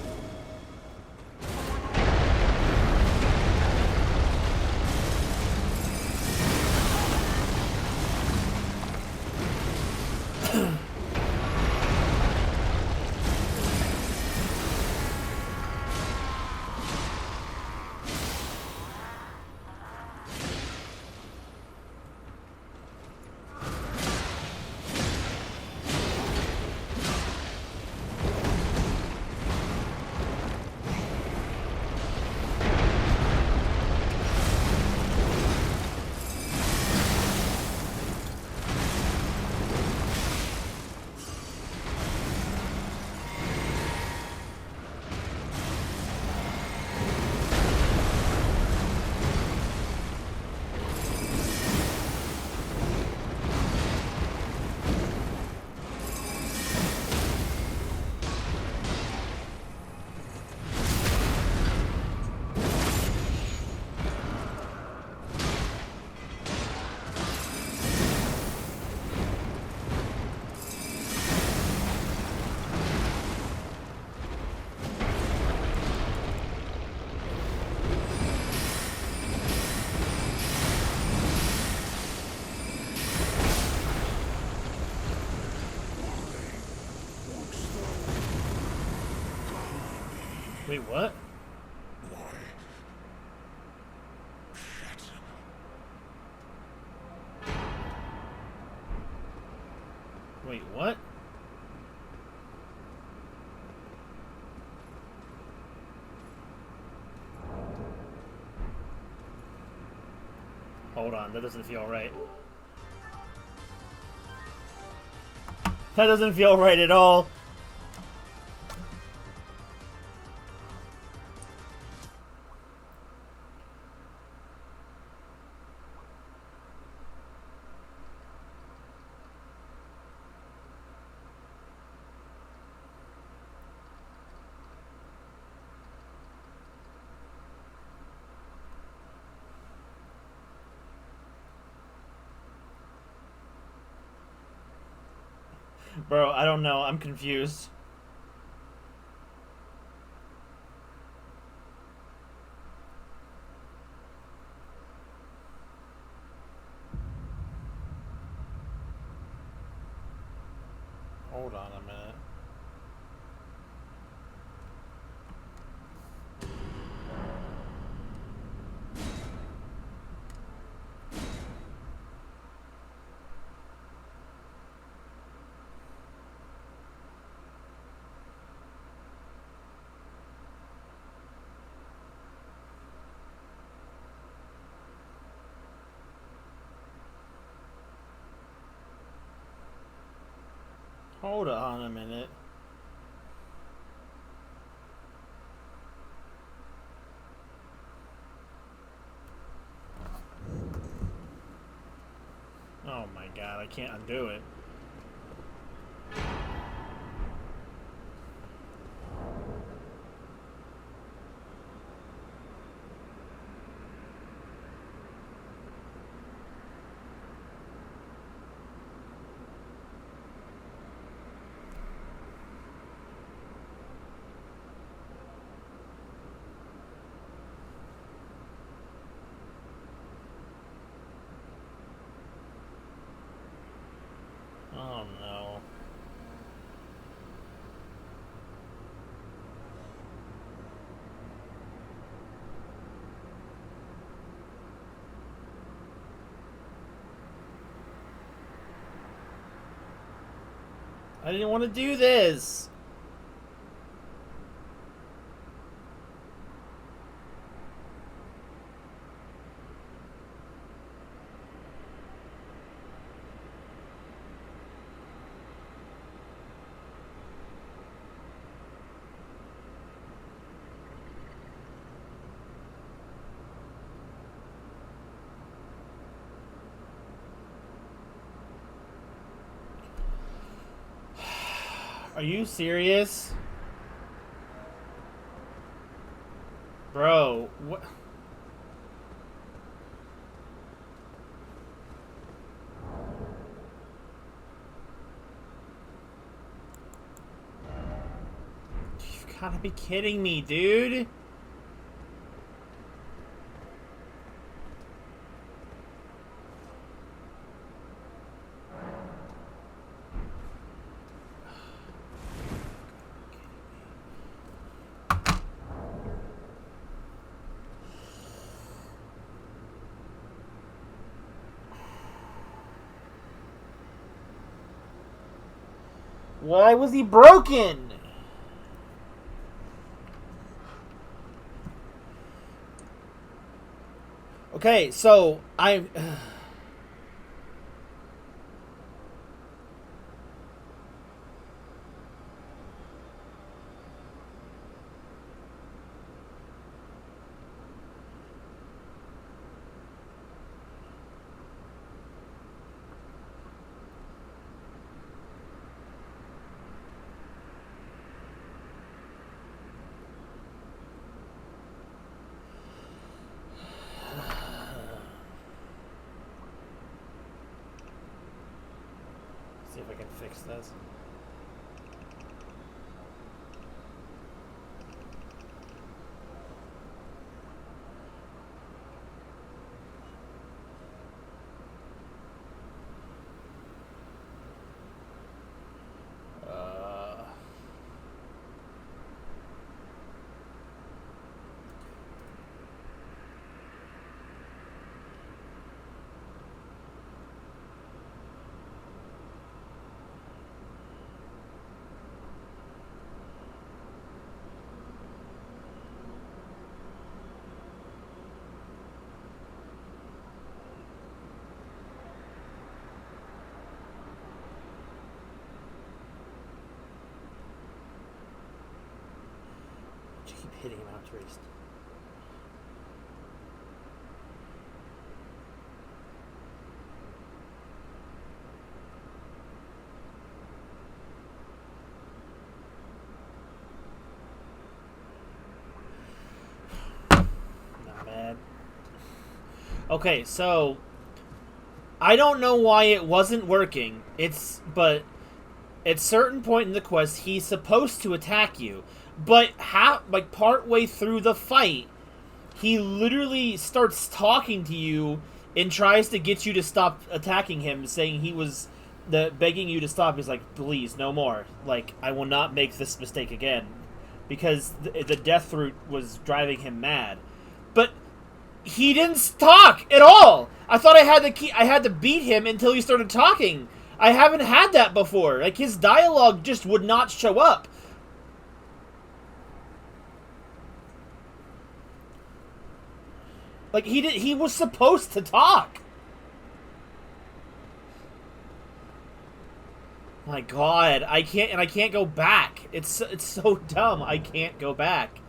Wait, what? Wait, what? Hold on, that doesn't feel right. That doesn't feel right at all. Bro, I don't know. I'm confused. Hold on a minute. Hold on a minute. Oh my god, I can't undo it. Oh no. I didn't want to do this. Are you serious? Bro, what? You've gotta be kidding me, dude. Why was he broken? Okay, so I see if I can fix this. hitting him out, Priest. Not bad. Okay, so I don't know why it wasn't working. But at certain point in the quest, he's supposed to attack you, but like part way through the fight, he literally starts talking to you and tries to get you to stop attacking him, saying begging you to stop. He's like, please, no more. Like, I will not make this mistake again, because the death route was driving him mad. But he didn't talk at all. I thought I had to beat him until he started talking. I haven't had that before. Like, his dialogue just would not show up. Like, he was supposed to talk. My God, I can't go back. It's so dumb. I can't go back.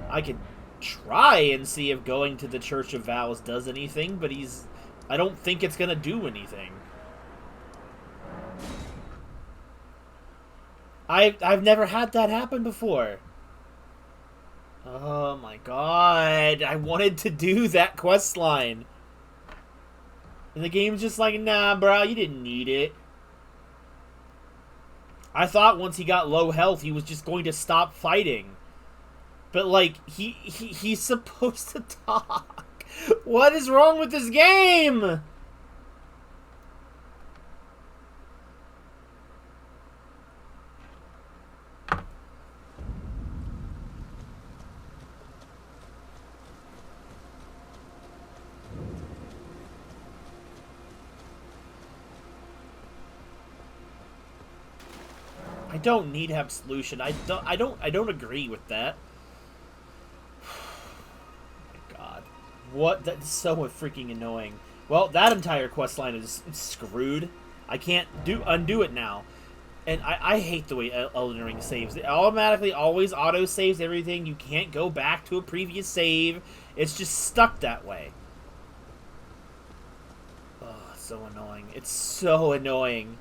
I could try and see if going to the Church of Vows does anything, but I don't think it's gonna do anything. I've never had that happen before. Oh my God, I wanted to do that quest line. And the game's just like, nah, bro, you didn't need it. I thought once he got low health, he was just going to stop fighting. But, like, he's supposed to talk. What is wrong with this game? I don't need absolution. I don't agree with that. What? That's so freaking annoying. Well, that entire quest line is screwed. I can't undo it now. And I hate the way Elden Ring saves. It automatically always auto-saves everything. You can't go back to a previous save. It's just stuck that way. Oh, it's so annoying. It's so annoying.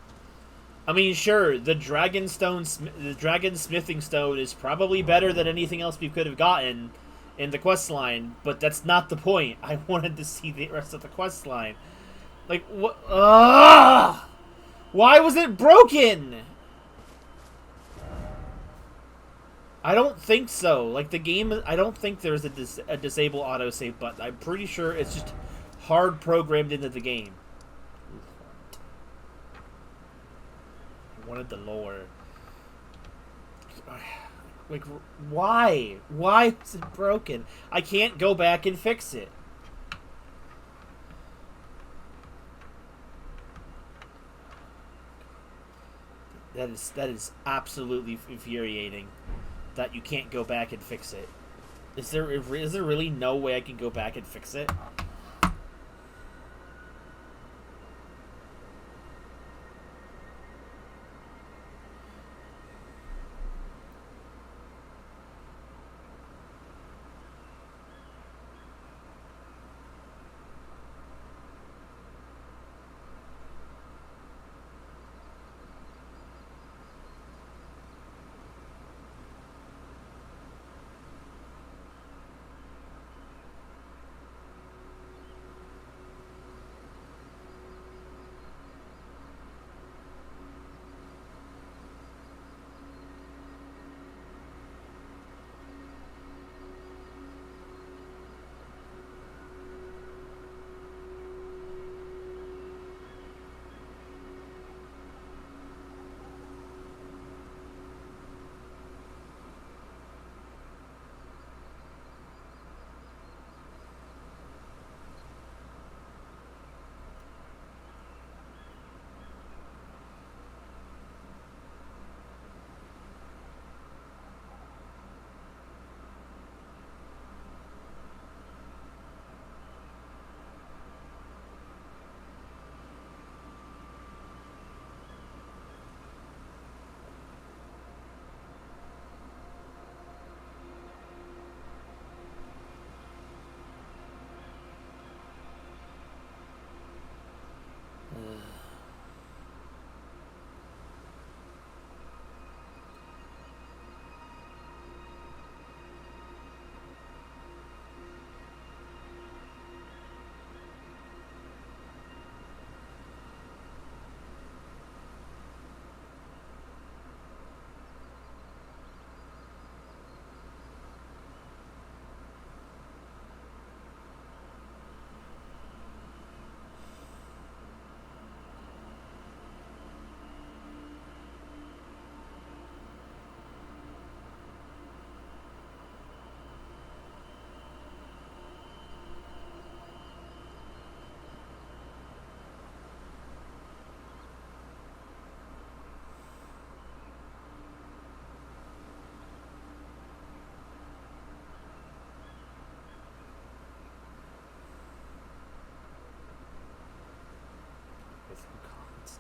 I mean, sure, the dragon smithing stone is probably better than anything else we could have gotten in the quest line, but that's not the point. I wanted to see the rest of the quest line. Like, what? Why was it broken? I don't think so. Like, the game, I don't think there's a disable autosave button. I'm pretty sure it's just hard programmed into the game. I wanted the lore. Like, why? Why is it broken? I can't go back and fix it. That is absolutely infuriating. That you can't go back and fix it. Is there really no way I can go back and fix it?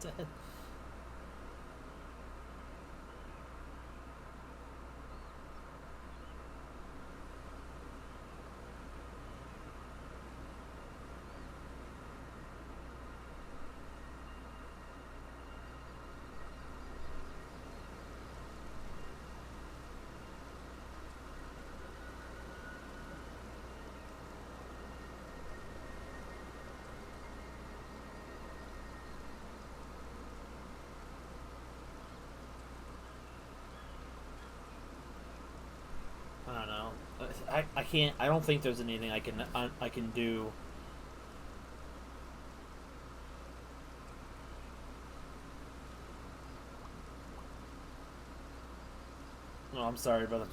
instead. I don't know. I can't. I don't think there's anything I can do. Oh, I'm sorry, brother.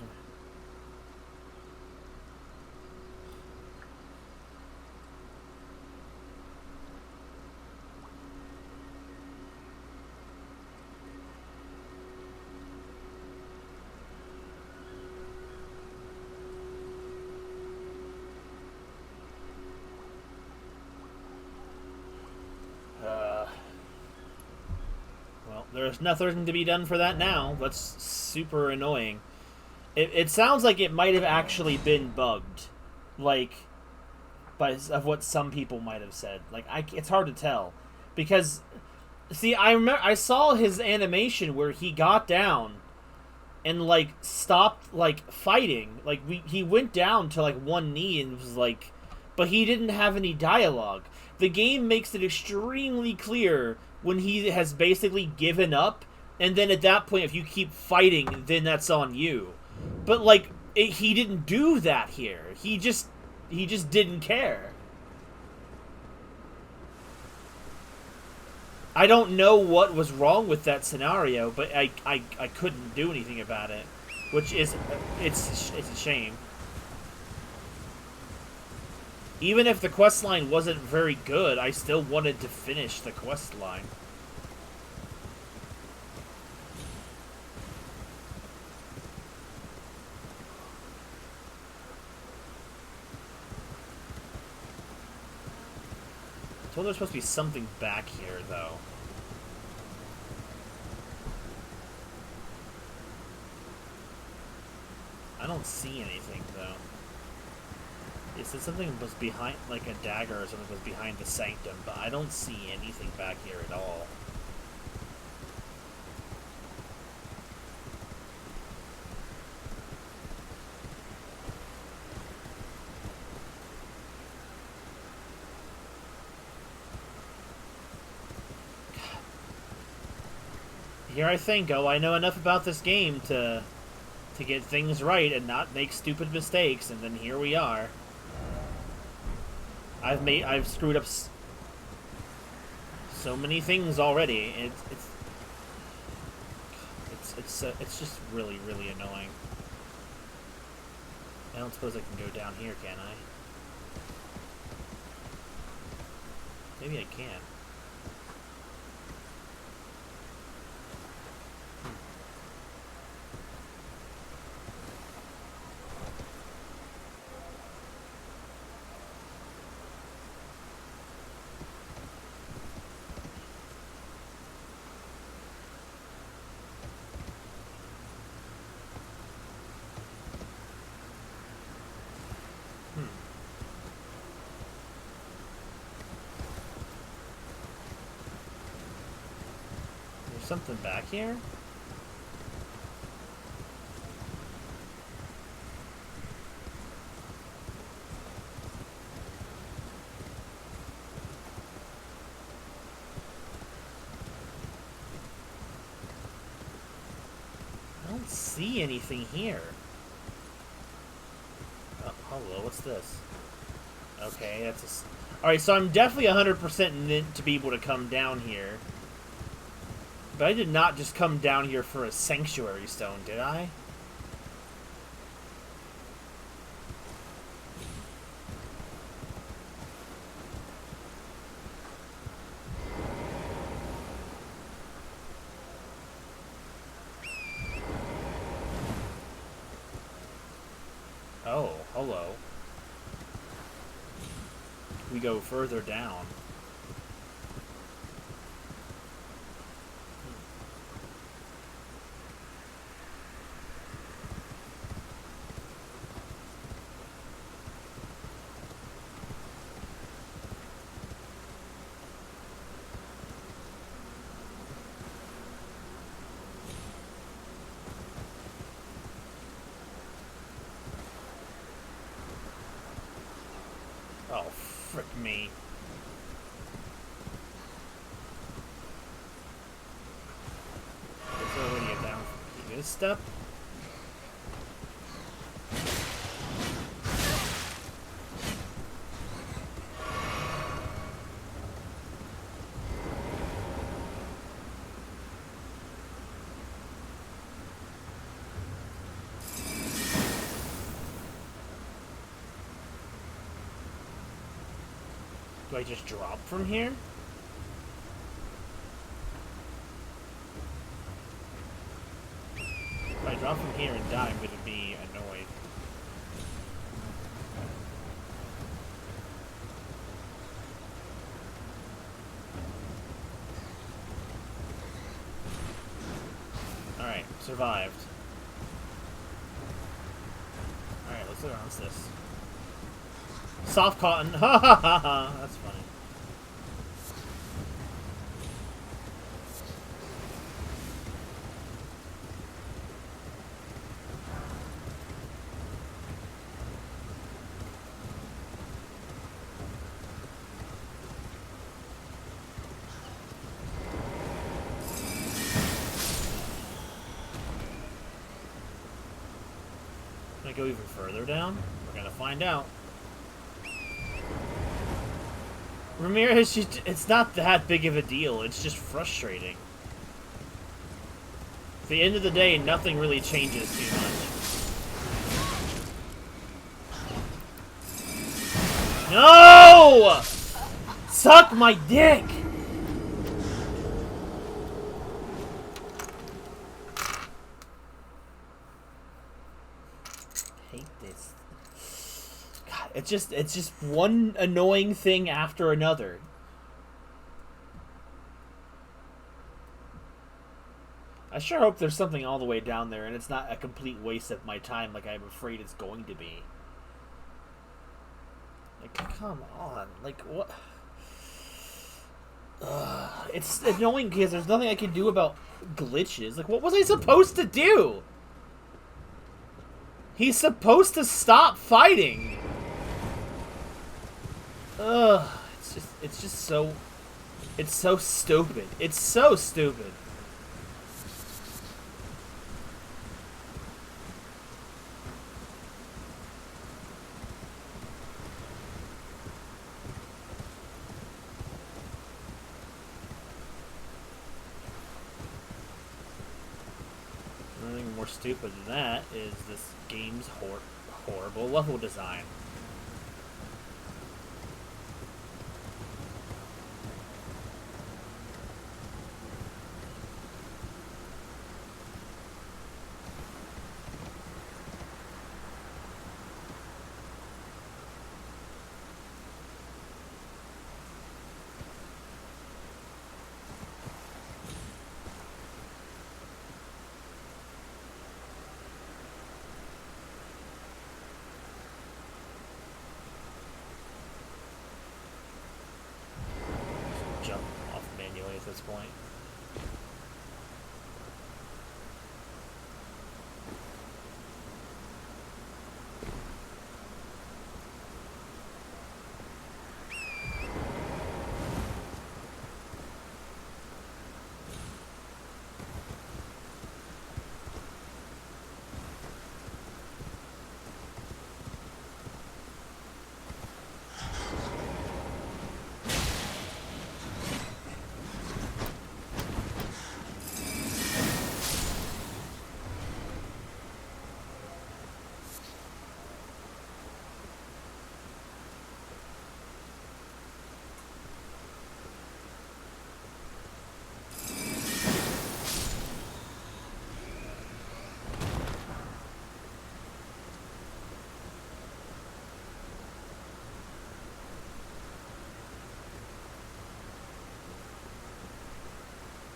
Well, there's nothing to be done for that now. That's super annoying. It sounds like it might have actually been bugged, like, of what some people might have said. Like, it's hard to tell, because, see, I remember I saw his animation where he got down, and like stopped like fighting. Like he went down to like one knee and was like, but he didn't have any dialogue. The game makes it extremely clear when he has basically given up, and then at that point, if you keep fighting, then that's on you. But like he didn't do that here. He just didn't care. I don't know what was wrong with that scenario, but I couldn't do anything about it, which is it's a shame. Even if the quest line wasn't very good, I still wanted to finish the quest line. I told there's supposed to be something back here, though. I don't see anything, though. It said something was behind, like a dagger or something was behind the sanctum, but I don't see anything back here at all. Here I think, oh, I know enough about this game to get things right and not make stupid mistakes, and then here we are. I've screwed up so many things already. It's just really, really annoying. I don't suppose I can go down here, can I? Maybe I can. Something back here? I don't see anything here. Oh, hello, what's this? Okay, that's a... Alright, so I'm definitely 100% meant to be able to come down here. But I did not just come down here for a sanctuary stone, did I? Oh, hello. We go further down. Frick me. Is there a way to get down from this step? Do I just drop from here? If I drop from here and die, I'm gonna be annoyed. Alright, survived. Alright, let's look around this. Soft cotton. Ha ha ha ha. That's funny. Can I go even further down? We're gonna find out. Ramirez, it's not that big of a deal. It's just frustrating. At the end of the day, nothing really changes too much. No! Suck my dick! Hate this. God, it's just one annoying thing after another. I sure hope there's something all the way down there and it's not a complete waste of my time like I'm afraid it's going to be. Like, come on. Like, what? It's annoying because there's nothing I can do about glitches. Like, what was I supposed to do? He's supposed to stop fighting. Ugh. It's just so... It's so stupid. It's so stupid. More stupid than that is this game's horrible level design. Jump off manually at this point.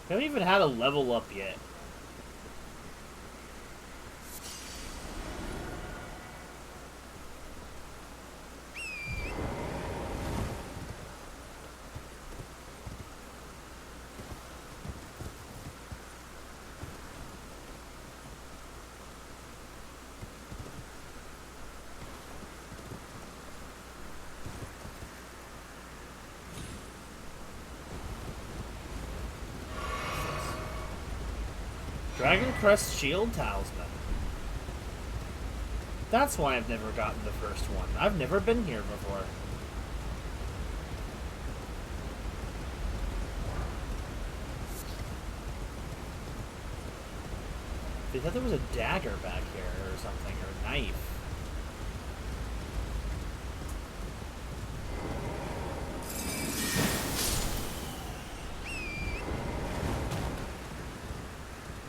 I haven't even had a level up yet. Dragon Crest Shield Talisman. That's why I've never gotten the first one. I've never been here before. They thought there was a dagger back here or something, or a knife.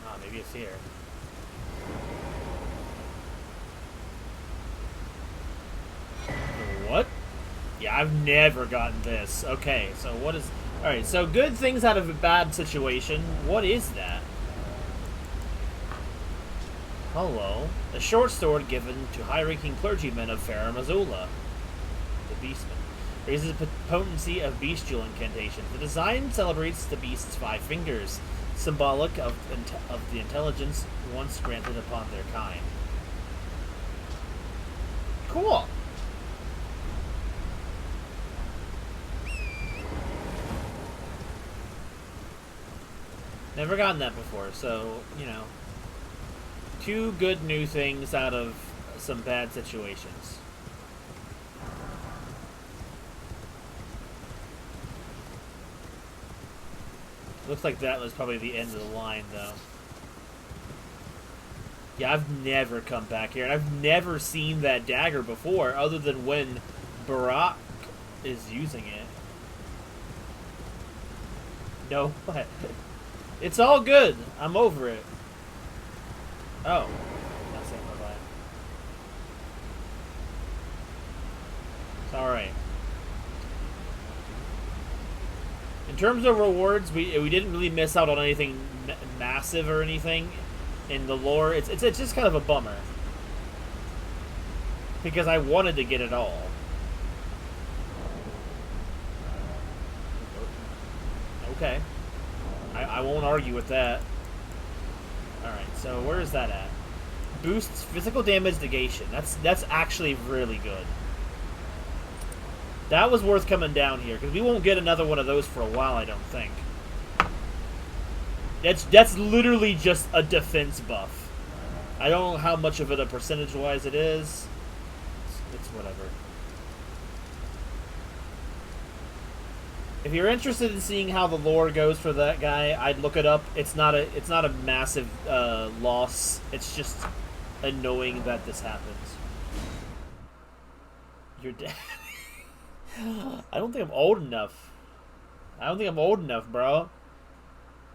Ah, maybe it's here. What? Yeah, I've never gotten this. Okay, so what is... Alright, so good things out of a bad situation. What is that? Hello. A short sword given to high-ranking clergymen of Farum Azula. The Beastman. Raises the potency of bestial incantations. The design celebrates the beast's 5 fingers, symbolic of the intelligence once granted upon their kind. Cool. Never gotten that before, so, you know. 2 good new things out of some bad situations. Looks like that was probably the end of the line, though. Yeah, I've never come back here, and I've never seen that dagger before, other than when Barack is using it. No, what? It's all good. I'm over it. Oh. Not saying bye-bye. It's alright. In terms of rewards, we didn't really miss out on anything massive or anything in the lore. It's just kind of a bummer. Because I wanted to get it all. Okay. I won't argue with that. Alright, so where is that at? Boosts physical damage negation. That's actually really good. That was worth coming down here, because we won't get another one of those for a while, I don't think. That's literally just a defense buff. I don't know how much of it a percentage-wise it is. It's whatever. If you're interested in seeing how the lore goes for that guy, I'd look it up. It's not a massive loss. It's just annoying that this happens. You're dead. I don't think I'm old enough. I don't think I'm old enough, bro.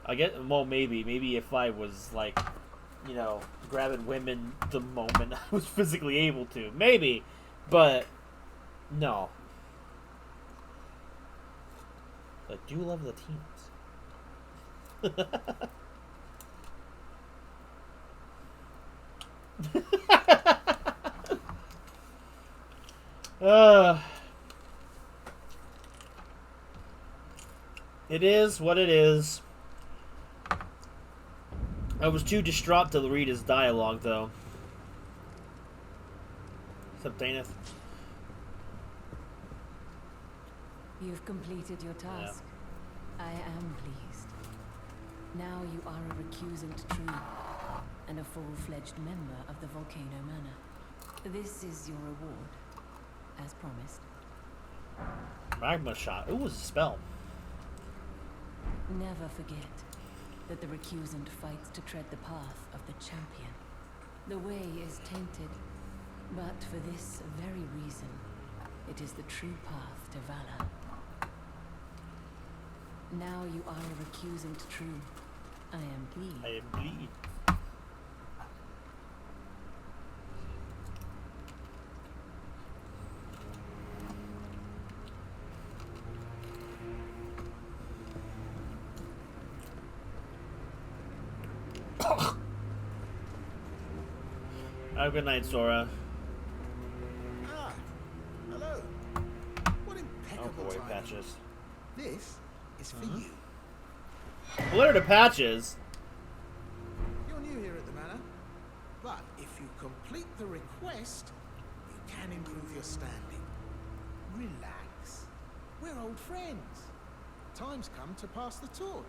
I get, well, maybe if I was like, you know, grabbing women the moment I was physically able to, maybe, but no. I do love the teams. It is what it is. I was too distraught to read his dialogue, though. What's up, Daneth? You've completed your task. Yeah. I am pleased. Now you are a recusant true, and a full-fledged member of the Volcano Manor. This is your reward, as promised. Magma shot. Ooh, it was a spell. Never forget that the recusant fights to tread the path of the champion. The way is tainted, but for this very reason, it is the true path to valor. Now you are a recusant true. I am pleased. I am pleased. Have a good night, Sora. Ah, hello. What impeccable Oh boy, timing. Patches. This is for you. Flare to Patches. You're new here at the manor, but if you complete the request, you can improve your standing. Relax. We're old friends. Time's come to pass the torch,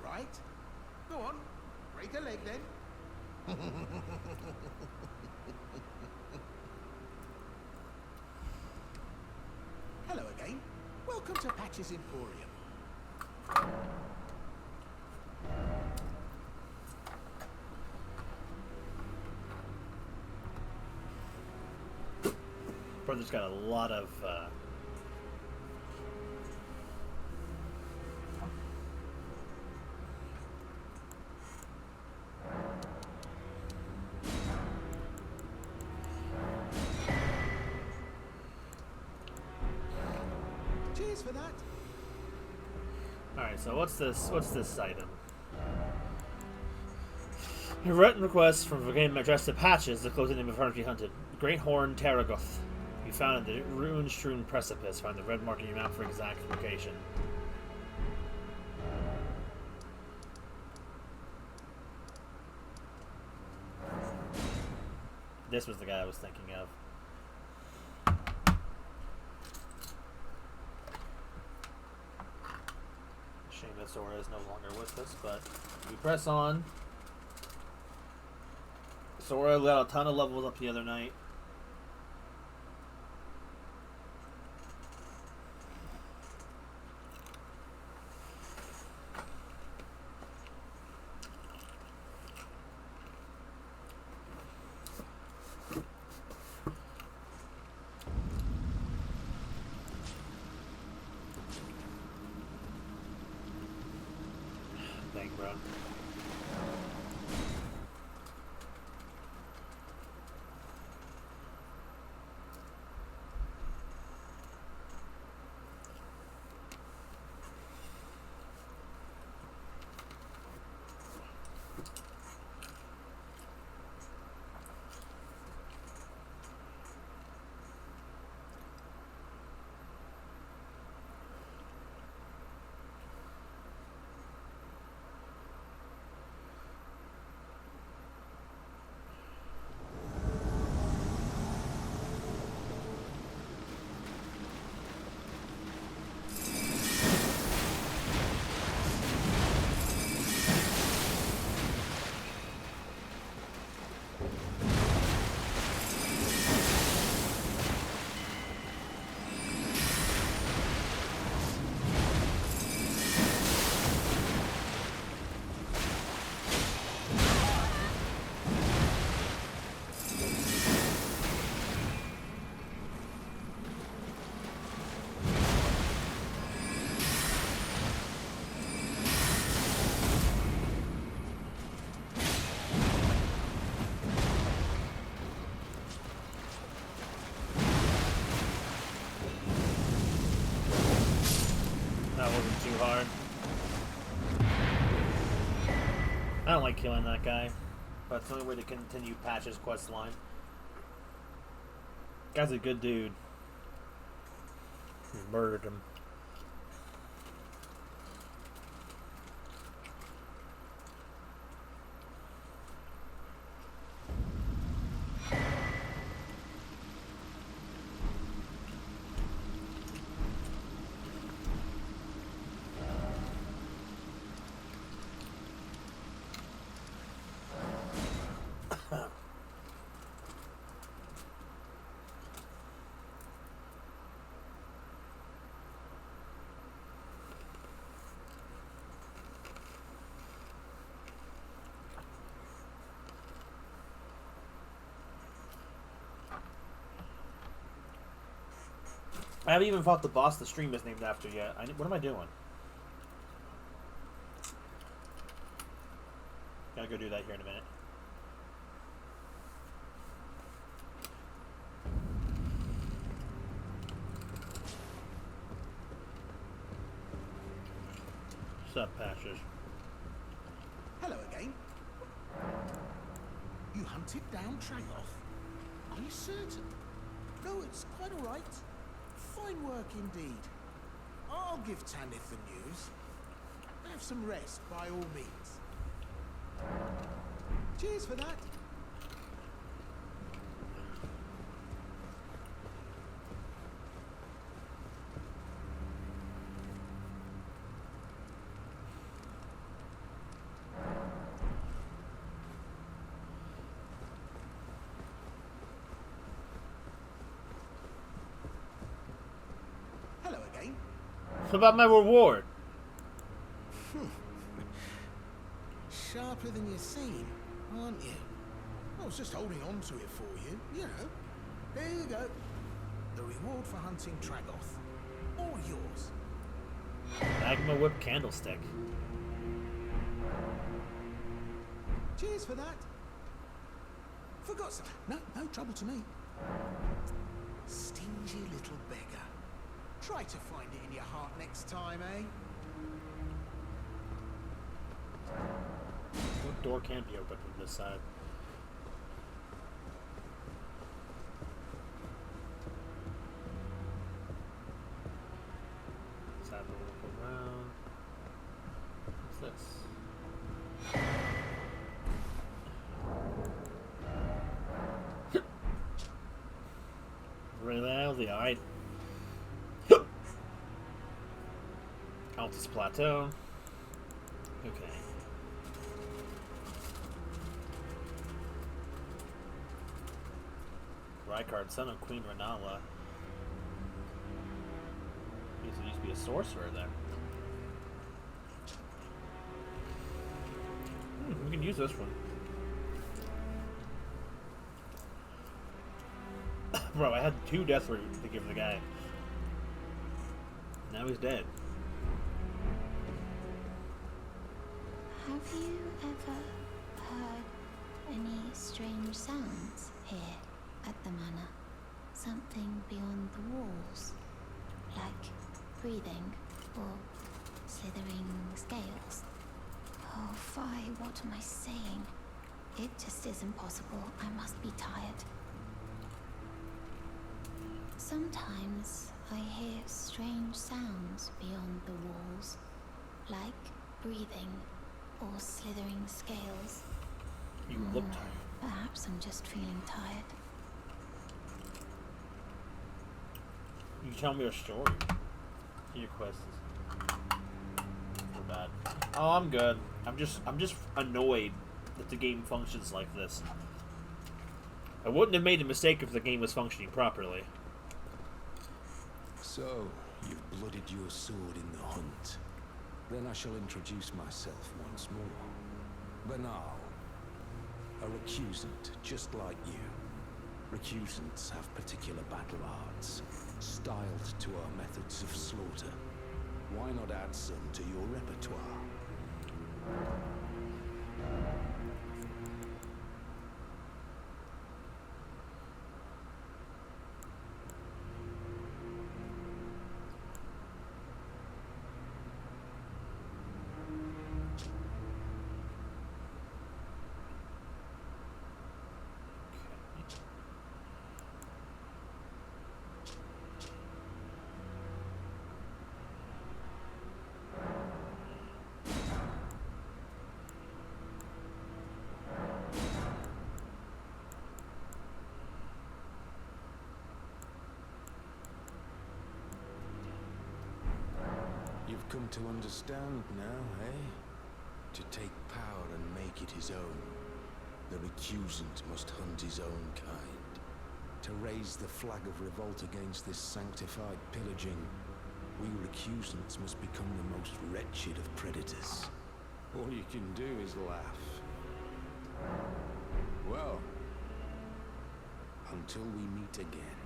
right? Go on, break a leg then. Hello again. Welcome to Patch's Emporium. Brother's got a lot of Cheers for that. Alright, so what's this item? A written request from the game addressed to Patches, the closing name of Hunter Hunted. Great Horn Taragoth. You found in the ruin-strewn precipice. Find the red mark in your map for exact location. This was the guy I was thinking of. Shame that Sora is no longer with us, but we press on. Sora got a ton of levels up the other night. Dang, bro. That wasn't too hard. I don't like killing that guy, but it's the only way to continue Patch's quest line. Guy's a good dude. He murdered him. I haven't even fought the boss the stream is named after yet. What am I doing? Gotta go do that here in a minute. What's up, Patches? Hello again. You hunted down Tragoth? Are you certain? No, it's quite all right. Fine work indeed. I'll give Tanith the news. Have some rest by all means. Cheers for that. What about my reward? Sharper than you seem, aren't you? I was just holding on to it for you, you know. There you go. The reward for hunting Tragoth. All yours. Magma Whip Candlestick. Cheers for that. Forgot something. No trouble to me. Stingy little beggar. Try to find it in your heart next time, eh? What door can't be opened from this side? Let's have a look around. What's this? Really? Alright. Altus Plateau. Okay. Rykard, son of Queen Renala. He used to be a sorcerer there. We can use this one. Bro, I had 2 death root to give the guy. Now he's dead. Have you ever heard any strange sounds here at the manor? Something beyond the walls? Like breathing or slithering scales? Oh, Fi, what am I saying? It just isn't possible. I must be tired. Sometimes I hear strange sounds beyond the walls, like breathing or slithering scales. You look tired. Perhaps I'm just feeling tired. You tell me a story. Your quest is bad. Oh, I'm good. I'm just annoyed that the game functions like this. I wouldn't have made the mistake if the game was functioning properly. So, you've blooded your sword in the hunt. Then I shall introduce myself once more. Banal. A recusant, just like you. Recusants have particular battle arts, styled to our methods of slaughter. Why not add some to your repertoire? You've come to understand now, eh? To take power and make it his own, the recusant must hunt his own kind. To raise the flag of revolt against this sanctified pillaging, we recusants must become the most wretched of predators. All you can do is laugh. Well, until we meet again.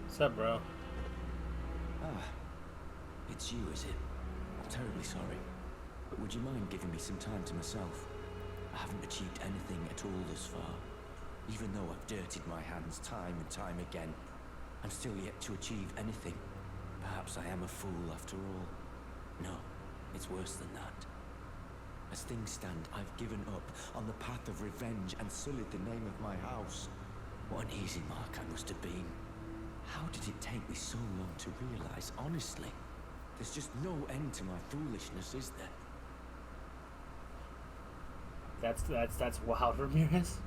What's up, bro? Ah, it's you, is it? I'm terribly sorry. But would you mind giving me some time to myself? I haven't achieved anything at all thus far. Even though I've dirtied my hands time and time again, I'm still yet to achieve anything. Perhaps I am a fool after all. No, it's worse than that. As things stand, I've given up on the path of revenge and sullied the name of my house. What an easy mark I must have been. How did it take me so long to realize, honestly? There's just no end to my foolishness, is there? That's wild, Ramirez.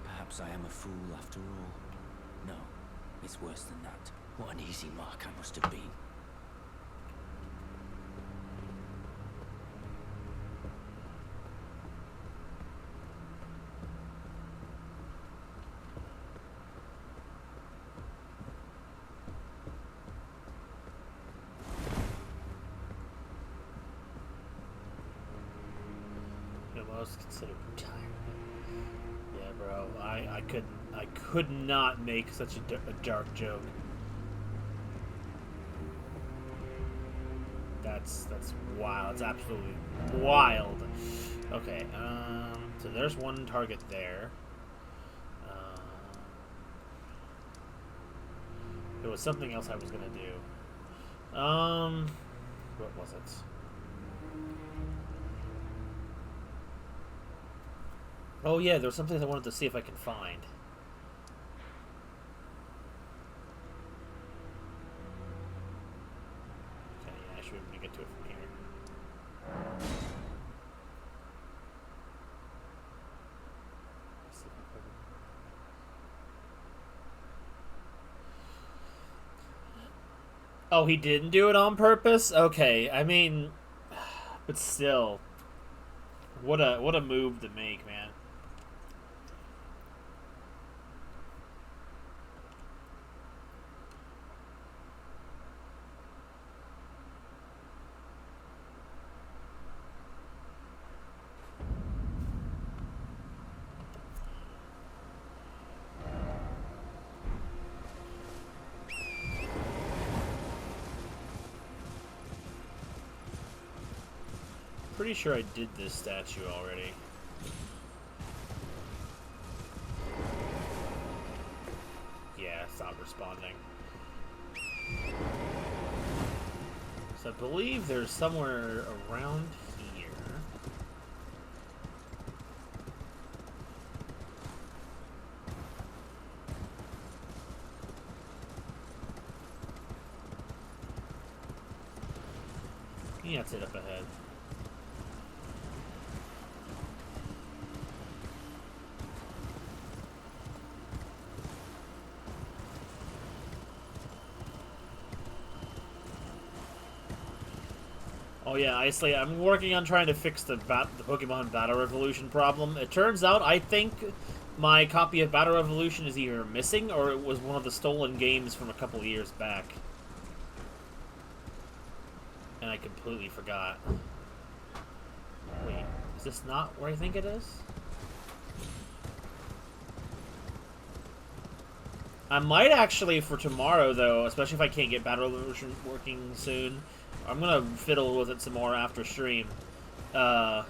Perhaps I am a fool after all. No, it's worse than that. What an easy mark I must have been. most considered retirement. Yeah, bro. I could not make such a dark joke. That's wild. It's absolutely wild. Okay, so there's one target there. There was something else I was gonna do. What was it? Oh yeah, there was something I wanted to see if I can find. Okay, yeah, I should be able to get to it from here. Oh, he didn't do it on purpose? Okay, I mean, but still, what a move to make, man. Pretty sure I did this statue already. Yeah, stop responding. So I believe there's somewhere around here. Yeah, that's it up ahead. Oh yeah, Isley, I'm working on trying to fix the Pokemon Battle Revolution problem. It turns out I think my copy of Battle Revolution is either missing or it was one of the stolen games from a couple of years back. And I completely forgot. Wait, is this not where I think it is? I might actually, for tomorrow though, especially if I can't get Battle Revolution working soon, I'm gonna fiddle with it some more after stream. Yeah,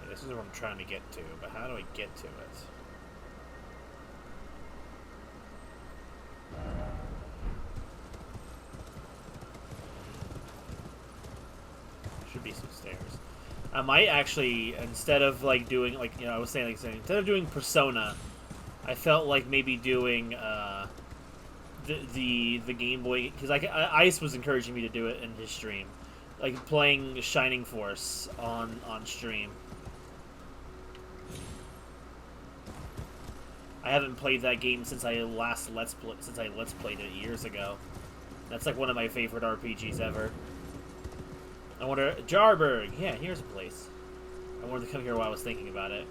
this is what I'm trying to get to, but how do I get to it? Should be some stairs. I might actually, instead of like doing like, you know, I was saying like instead of doing Persona, I felt like maybe doing the Game Boy, because Ice was encouraging me to do it in his stream, like playing Shining Force on stream. I haven't played that game since I let's played it years ago. That's like one of my favorite RPGs ever. I wonder, Jarburg. Yeah, here's a place. I wanted to come here while I was thinking about it.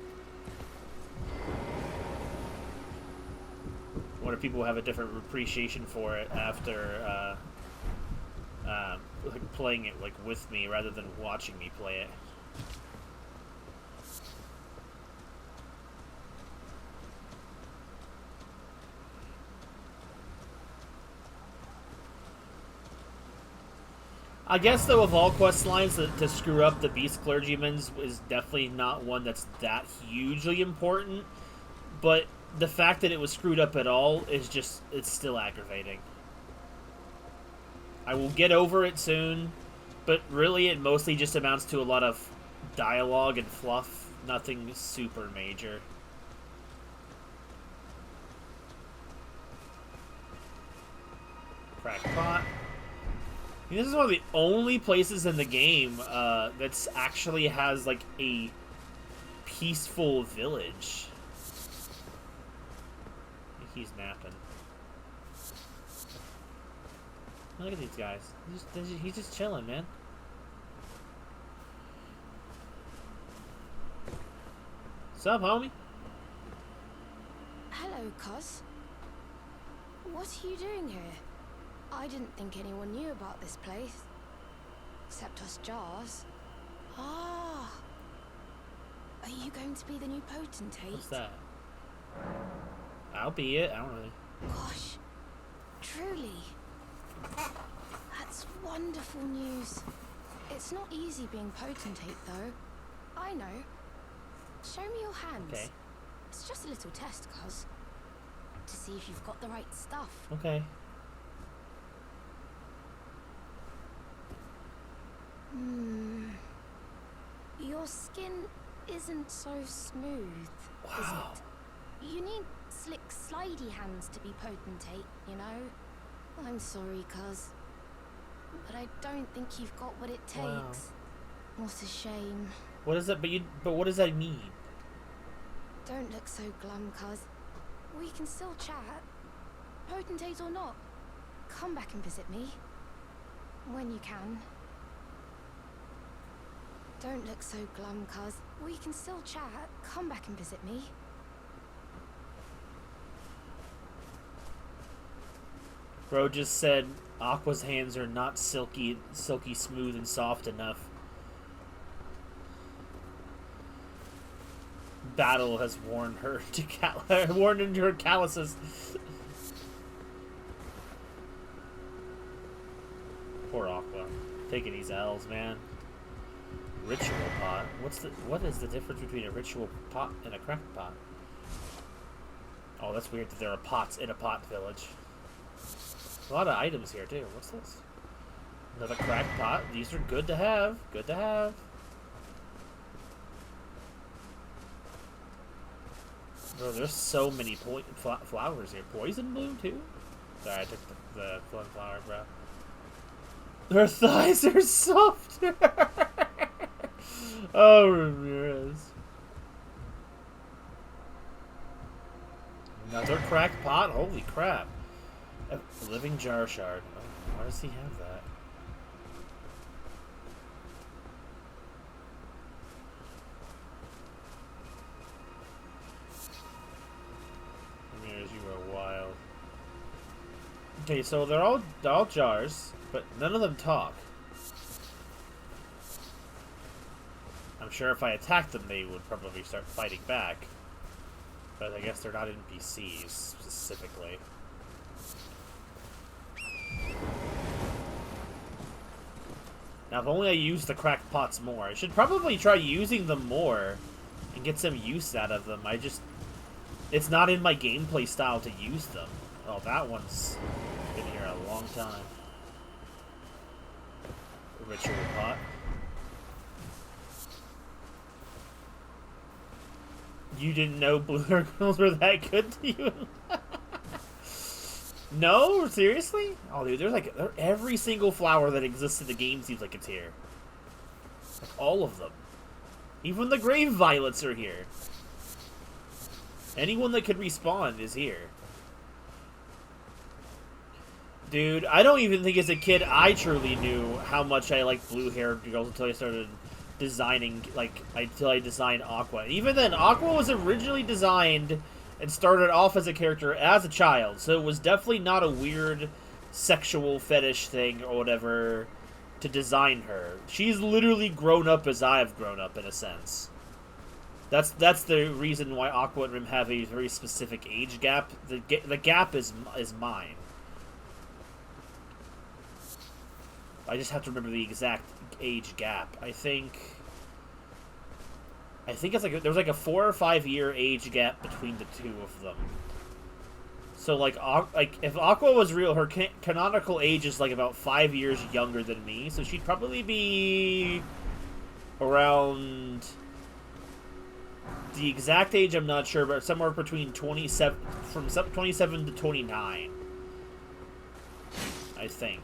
I wonder if people have a different appreciation for it after like playing it like with me rather than watching me play it. I guess, though, of all quest lines, to screw up the Beast Clergyman's is definitely not one that's that hugely important. But the fact that it was screwed up at all is just, it's still aggravating. I will get over it soon, but really it mostly just amounts to a lot of dialogue and fluff. Nothing super major. Crackpot. This is one of the only places in the game that's actually has like a peaceful village. I think he's napping. Look at these guys. He's just chilling, man. What's up, homie? Hello, Cos. What are you doing here? I didn't think anyone knew about this place. Except us jars. Ah. Are you going to be the new potentate? What's that? I'll be it. I don't really. Gosh. Truly. That's wonderful news. It's not easy being potentate, though. I know. Show me your hands. Okay. It's just a little test, cuz. To see if you've got the right stuff. Okay. Your skin isn't so smooth, Wow. is it? You need slick, slidey hands to be potentate, you know? I'm sorry, cuz. But I don't think you've got what it takes. Wow. What a shame. What is that? But what does that mean? Don't look so glum, cuz. We can still chat. Potentate or not, come back and visit me. When you can. Don't look so glum, cuz. We can still chat. Come back and visit me. Bro just said Aqua's hands are not silky, smooth, and soft enough. Battle has worn her to worn into her calluses. Poor Aqua, taking these L's, man. Ritual pot. What is the difference between a ritual pot and a cracked pot? Oh, that's weird that there are pots in a pot village. A lot of items here too. What's this? Another cracked pot. These are good to have. Good to have. Bro, there's so many flowers here. Poison bloom too? Sorry, I took the flower, bro. Their thighs are softer. Oh, Ramirez. Another cracked pot? Holy crap. A living jar shard. Oh, why does he have that? Ramirez, you are wild. Okay, so they're all jars, but none of them talk. I'm sure if I attacked them, they would probably start fighting back. But I guess they're not NPCs, specifically. Now, if only I used the cracked pots more. I should probably try using them more and get some use out of them. It's not in my gameplay style to use them. Oh, that one's been here a long time. Ritual pot. You didn't know blue hair girls were that good to you? No? Seriously? Oh, dude, every single flower that exists in the game seems like it's here. Like, all of them. Even the grave violets are here. Anyone that could respawn is here. Dude, I don't even think as a kid I truly knew how much I liked blue-haired girls until I started designing, until I designed Aqua. Even then, Aqua was originally designed and started off as a character as a child, so it was definitely not a weird sexual fetish thing or whatever to design her. She's literally grown up as I've grown up, in a sense. That's the reason why Aqua and Rim have a very specific age gap. The gap is mine. I just have to remember the exact age gap. I think it's like there's like a 4 or 5 year age gap between the two of them. So like if Aqua was real, her canonical age is like about 5 years younger than me. So she'd probably be around the exact age. I'm not sure, but somewhere between 27 to 29. I think.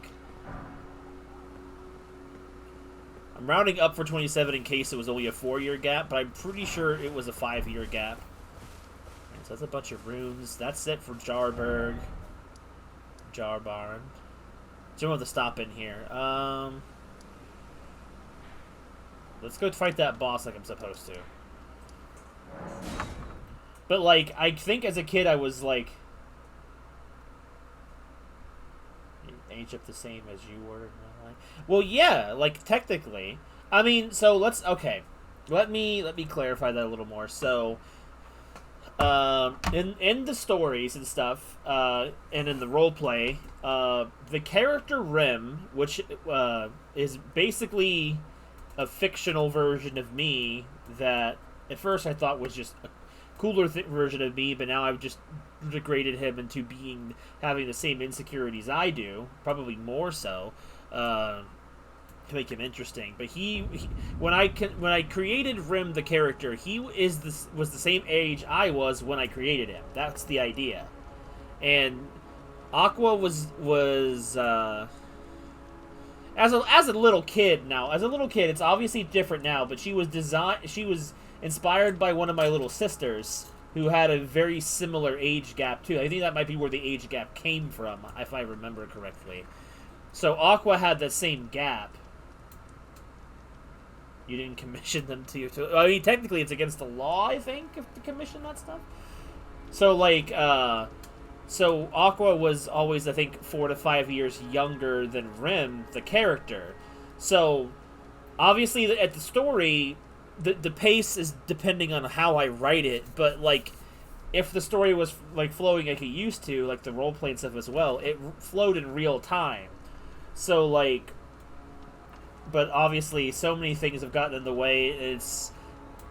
I'm rounding up for 27 in case it was only a 4-year gap, but I'm pretty sure it was a 5-year gap. Right, so that's a bunch of rooms. That's it for Jarburg. Jarbarn. So I'm going to stop in here. Let's go fight that boss like I'm supposed to. But, like, I think as a kid I was, like... age up the same as you were in real life. Well, yeah, like technically. I mean, so okay. Let me clarify that a little more. So, in the stories and stuff, and in the role play, the character Rim, which is basically a fictional version of me that at first I thought was just a cooler version of me, but now I've just degraded him into having the same insecurities I do, probably more so, to make him interesting. But he when I created Rim the character, he was the same age I was when I created him. That's the idea. And Aqua was as a little kid now. As a little kid, it's obviously different now, but she was inspired by one of my little sisters who had a very similar age gap too. I think that might be where the age gap came from, if I remember correctly. So Aqua had that same gap. You didn't commission them to I mean, technically it's against the law, I think, to commission that stuff. So, like, so Aqua was always, I think, 4 to 5 years younger than Rim, the character. So, obviously, at the story, the pace is depending on how I write it, but, like, if the story was, like, flowing like it used to, like the role-playing stuff as well, it flowed in real time. So, like, but obviously so many things have gotten in the way, it's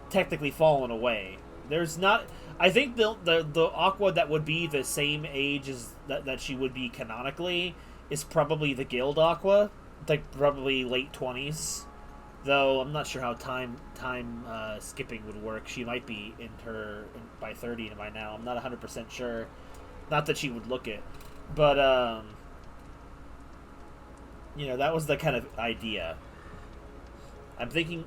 technically fallen away. There's not... I think the Aqua that would be the same age as that she would be canonically is probably the Guild Aqua, like probably late 20s. Though I'm not sure how time skipping would work. She might be by 30 by now. I'm not 100% sure. Not that she would look it, but you know, that was the kind of idea. I'm thinking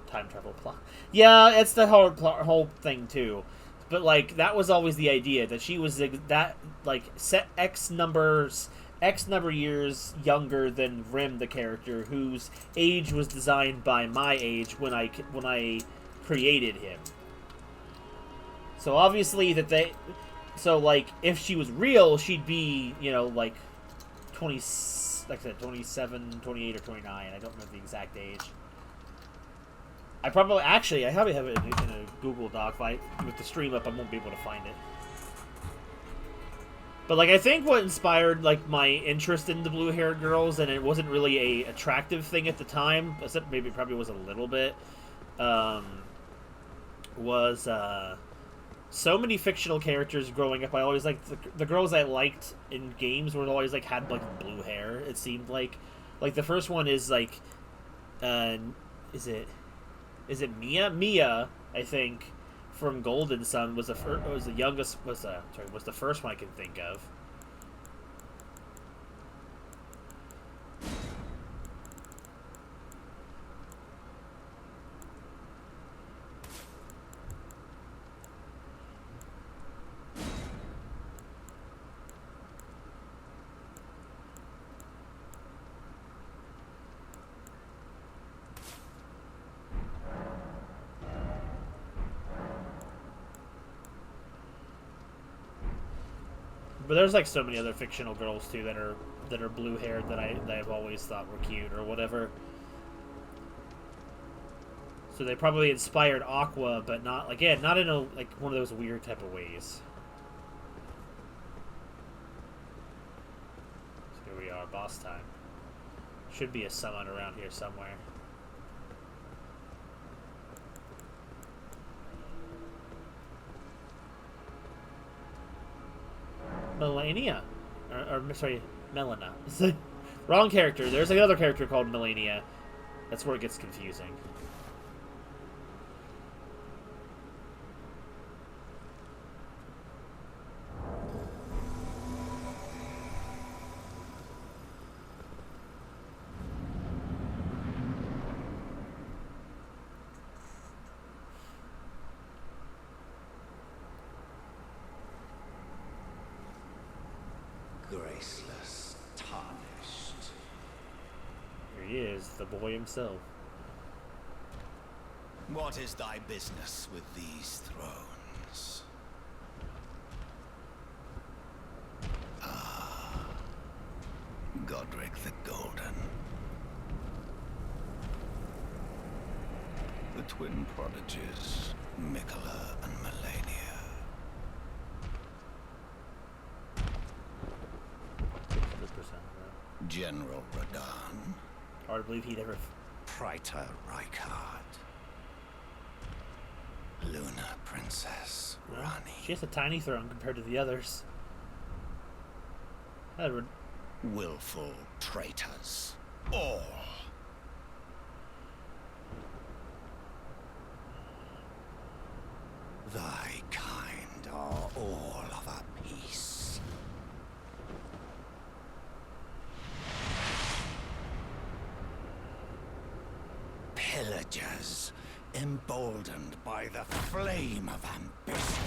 time travel plot. Yeah, it's the whole thing too. But like that was always the idea that she was that like set X number years younger than Rim, the character, whose age was designed by my age when I created him. So obviously like if she was real, she'd be, you know, like 20, like I said, 27, 28, or 29. I don't remember the exact age. I probably have it in a Google Doc. With the stream up, I won't be able to find it. But like, I think what inspired like my interest in the blue-haired girls, and it wasn't really a attractive thing at the time, except maybe it probably was a little bit, was so many fictional characters growing up. I always liked the girls I liked in games were always like had like blue hair. It seemed like the first one is like, is it Mia? Mia, I think, from Golden Sun was the first one I can think of. But there's like so many other fictional girls too that are blue haired that I've always thought were cute or whatever. So they probably inspired Aqua, but not in a like one of those weird type of ways. So here we are, boss time. Should be a summon around here somewhere. Melania. Sorry, Melina. Wrong character. There's another character called Melania. That's where it gets confusing. Graceless, tarnished. Here he is, the boy himself. What is thy business with these thrones? Ah, twin prodigies, Mikola and Melania. General Radahn. Hard to believe he'd ever. Praetor Rykard. Luna Princess Rani. She has a tiny throne compared to the others. Willful traitors. All. Thy kind are all of a piece. Pillagers, emboldened by the flame of ambition.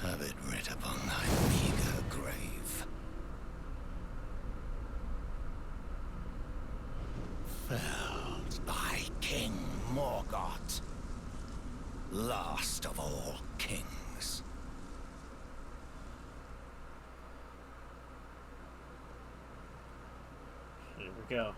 Have it writ upon thy meager grave. Felled by King Morgot, last of all kings. Here we go.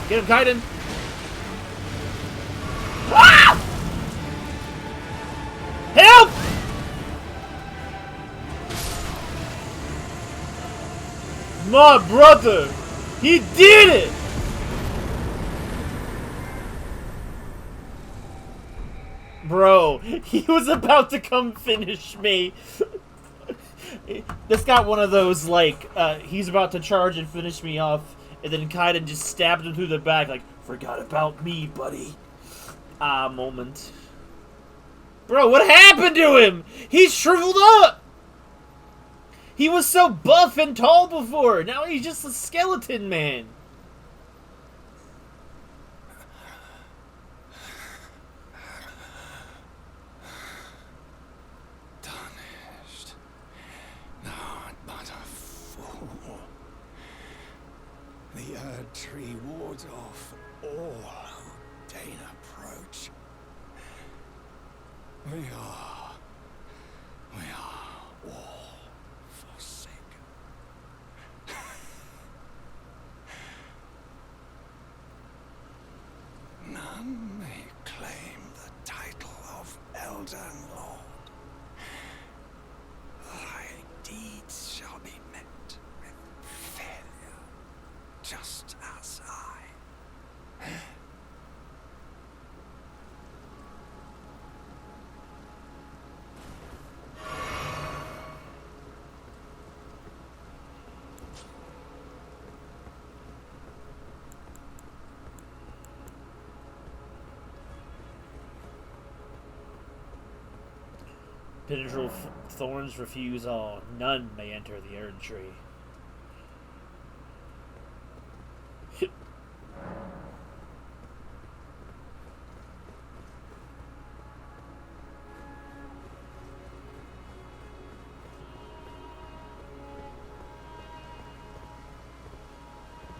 Get him, Kaiden! Ah! Help! My brother! He did it! Bro, he was about to come finish me. This got one of those, like, he's about to charge and finish me off, and then Kaiden just stabbed him through the back, like, forgot about me, buddy. Moment. Bro, what happened to him? He's shriveled up! He was so buff and tall before, now he's just a skeleton man. Tarnished. Not but a fool. The Erd Tree wards off all who deign approach. We are all forsaken. None may claim the title of Elden Lord. Thy deeds shall be met with failure, just as I. Penetrable thorns refuse all. None may enter the Erd Tree.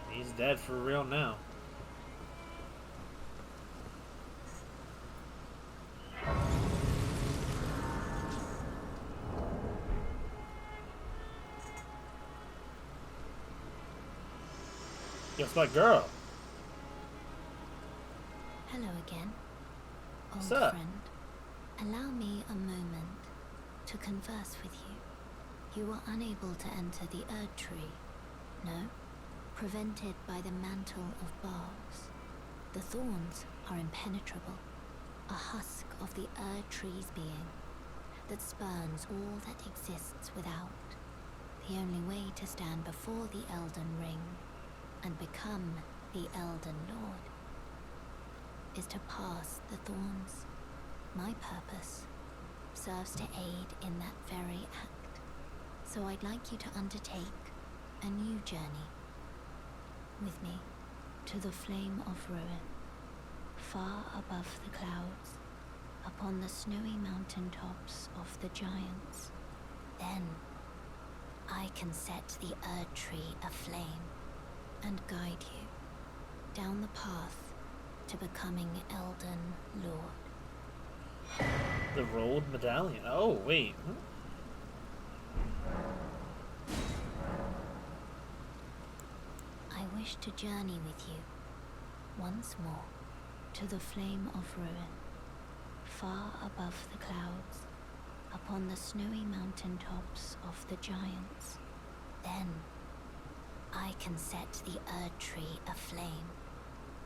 He's dead for real now. It's my girl. Hello again, old What's up? friend. Allow me a moment to converse with you. You were unable to enter the Erd Tree, no? Prevented by the mantle of barbs. The thorns are impenetrable, a husk of the Erd Tree's being that spurns all that exists without. The only way to stand before the Elden Ring and become the Elden Lord is to pass the thorns. My purpose serves to aid in that very act. So I'd like you to undertake a new journey with me to the Flame of Ruin, far above the clouds, upon the snowy mountain tops of the giants. Then I can set the Erd Tree aflame and guide you down the path to becoming Elden Lord. The rolled medallion. Oh, wait. I wish to journey with you once more to the Flame of Ruin, far above the clouds, upon the snowy mountain tops of the giants. Then I can set the Erd Tree aflame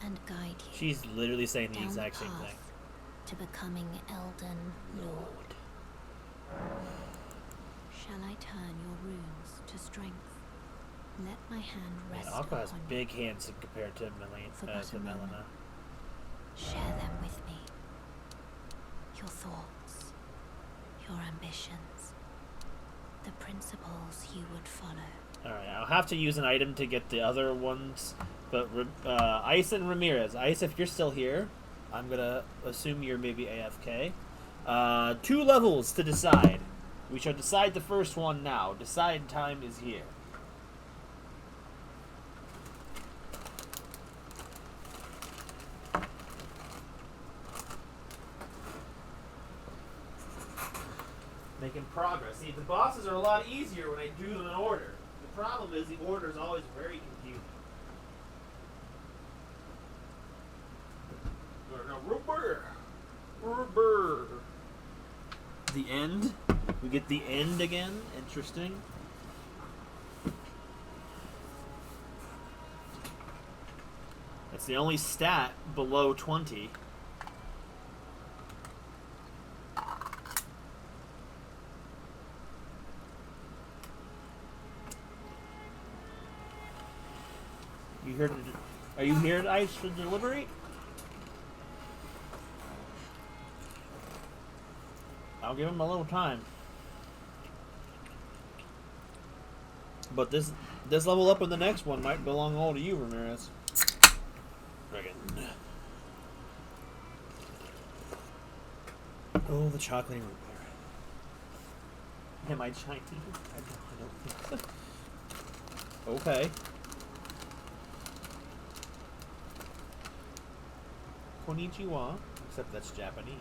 and guide you. She's literally saying the down exact the same path thing. to becoming Elden Lord. Shall I turn your runes to strength? Let my hand rest Aqua upon has you. big hands compared to For but a moment. Melina. Share them with me. Your thoughts, your ambitions, the principles you would follow. Alright, I'll have to use an item to get the other ones. But Ice and Ramirez. Ice, if you're still here, I'm gonna assume you're maybe AFK. 2 levels to decide. We shall decide the first one now. Decide time is here. Making progress. See, the bosses are a lot easier when I do them in order. The problem is the order is always very confusing. Rubber. The end. We get the end again. Interesting. That's the only stat below 20. You here to? Are you here, Ice, to deliberate? I'll give him a little time. But this level up in the next one might belong all to you, Ramirez. Friggin'. Oh, the chocolatey root beer. Am I Chinese? I don't think so. Okay. Konnichiwa. Except that's Japanese.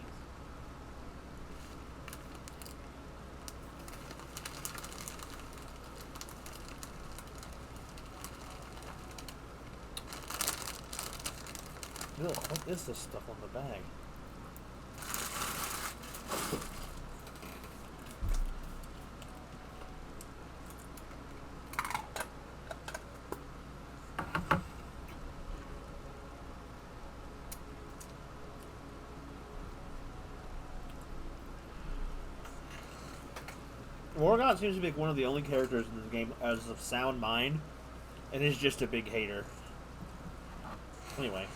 Ugh, what is this stuff on the bag? Morgot seems to be one of the only characters in this game as of sound mind, and is just a big hater. Anyway,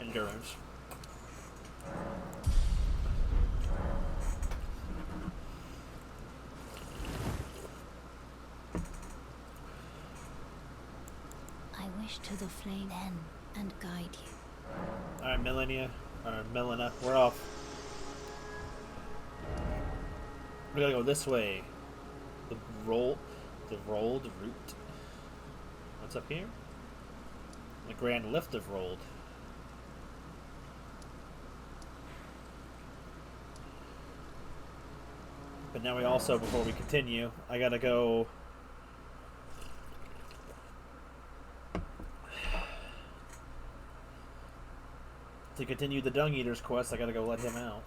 endurance. flesh to the flame then and guide you. Alright, Melina, we're off. We gotta go this way. The rolled route. What's up here? The grand lift of rolled. But now we also, before we continue, I gotta go. To continue the Dung Eater's quest, I gotta go let him out.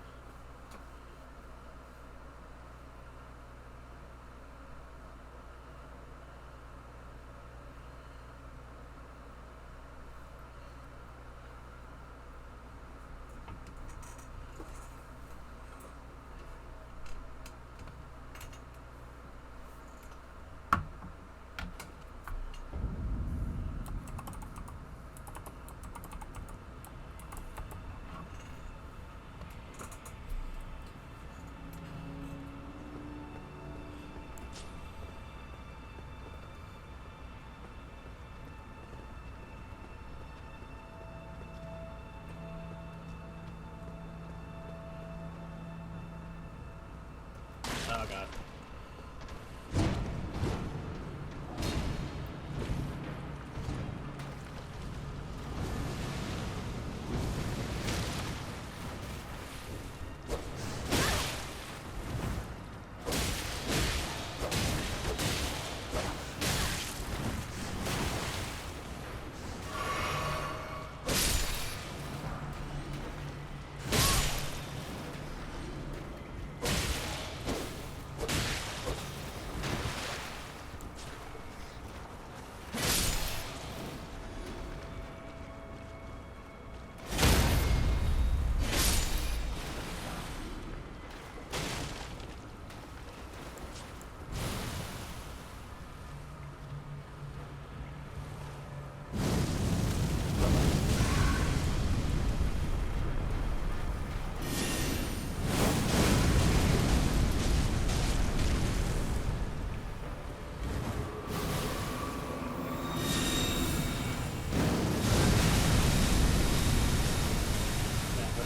Oh god.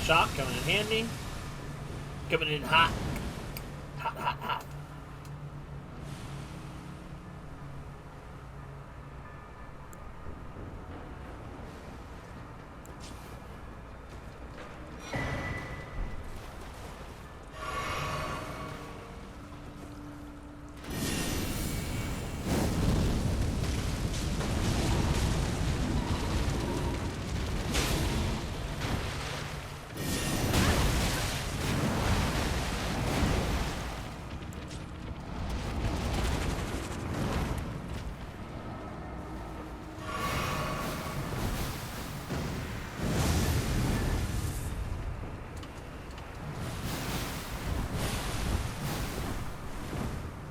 Shot coming in handy. Coming in hot. Hot, hot, hot.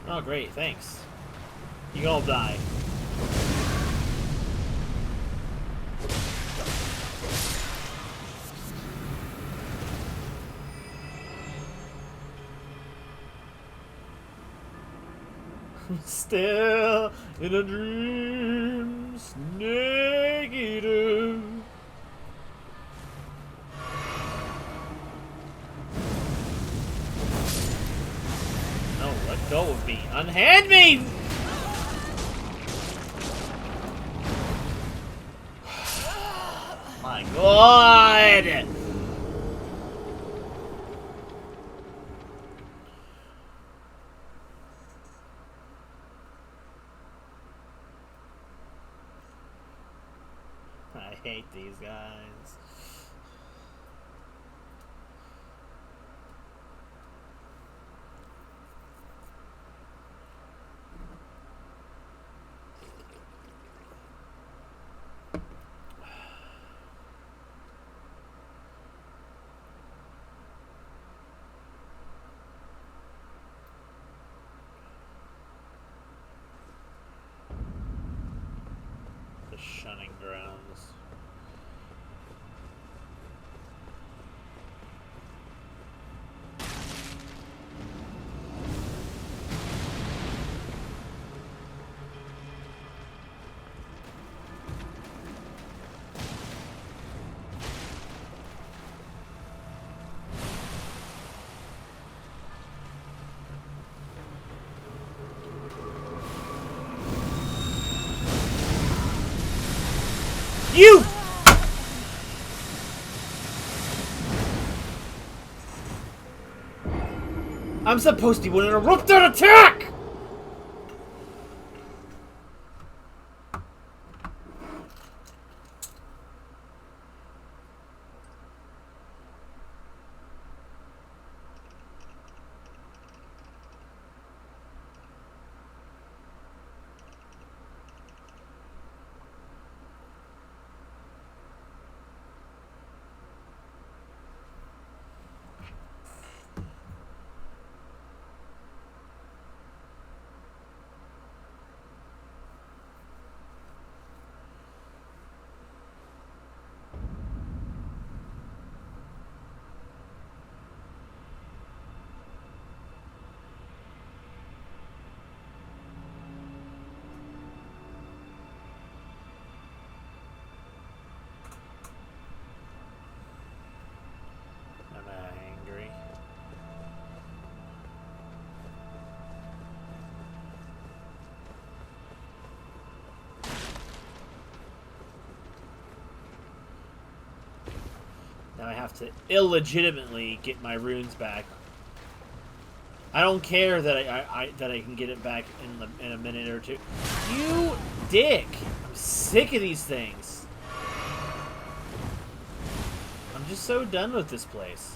Oh, great, thanks. You all die. Still in a dream, Snake Eater. No, let go of me. Unhand me! My God! I hate these guys. The shunning grounds. You! I'm supposed to interrupt that attack! Now I have to illegitimately get my runes back. I don't care that I can get it back in a minute or two. You dick! I'm sick of these things. I'm just so done with this place.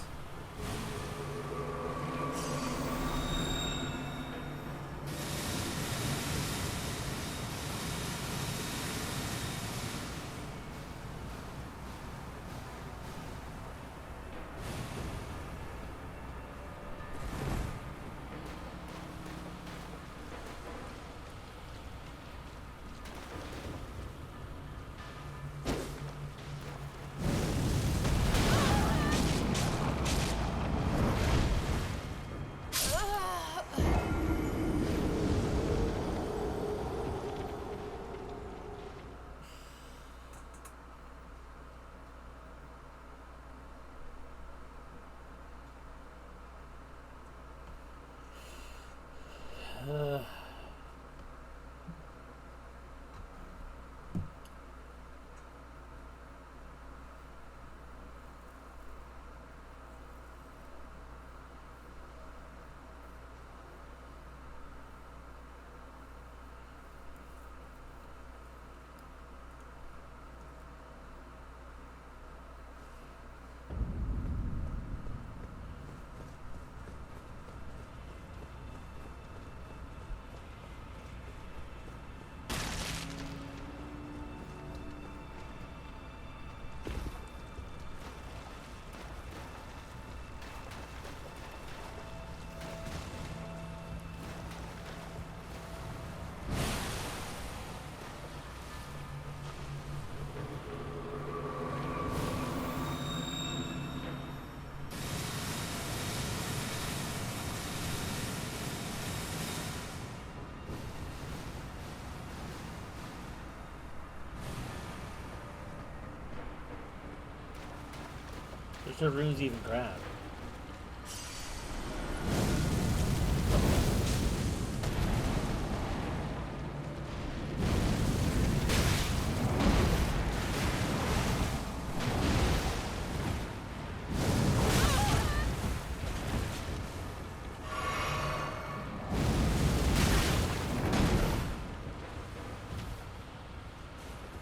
There's no runes to even grab.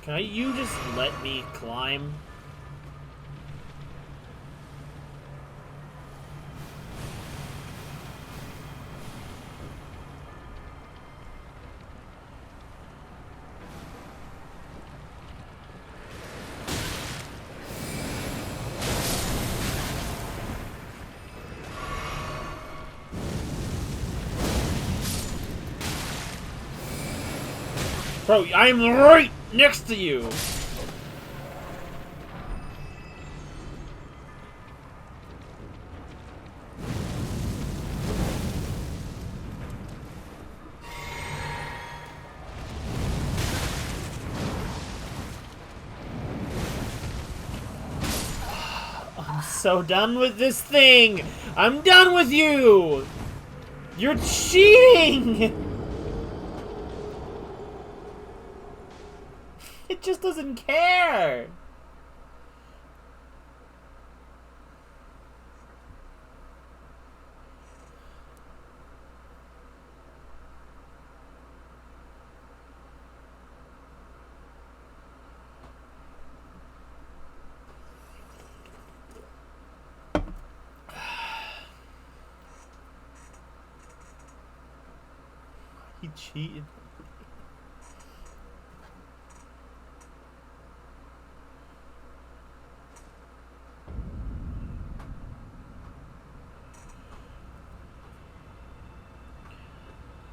Can you just let me climb? Bro, I'm right next to you! I'm so done with this thing! I'm done with you! You're cheating! It just doesn't care. He cheated.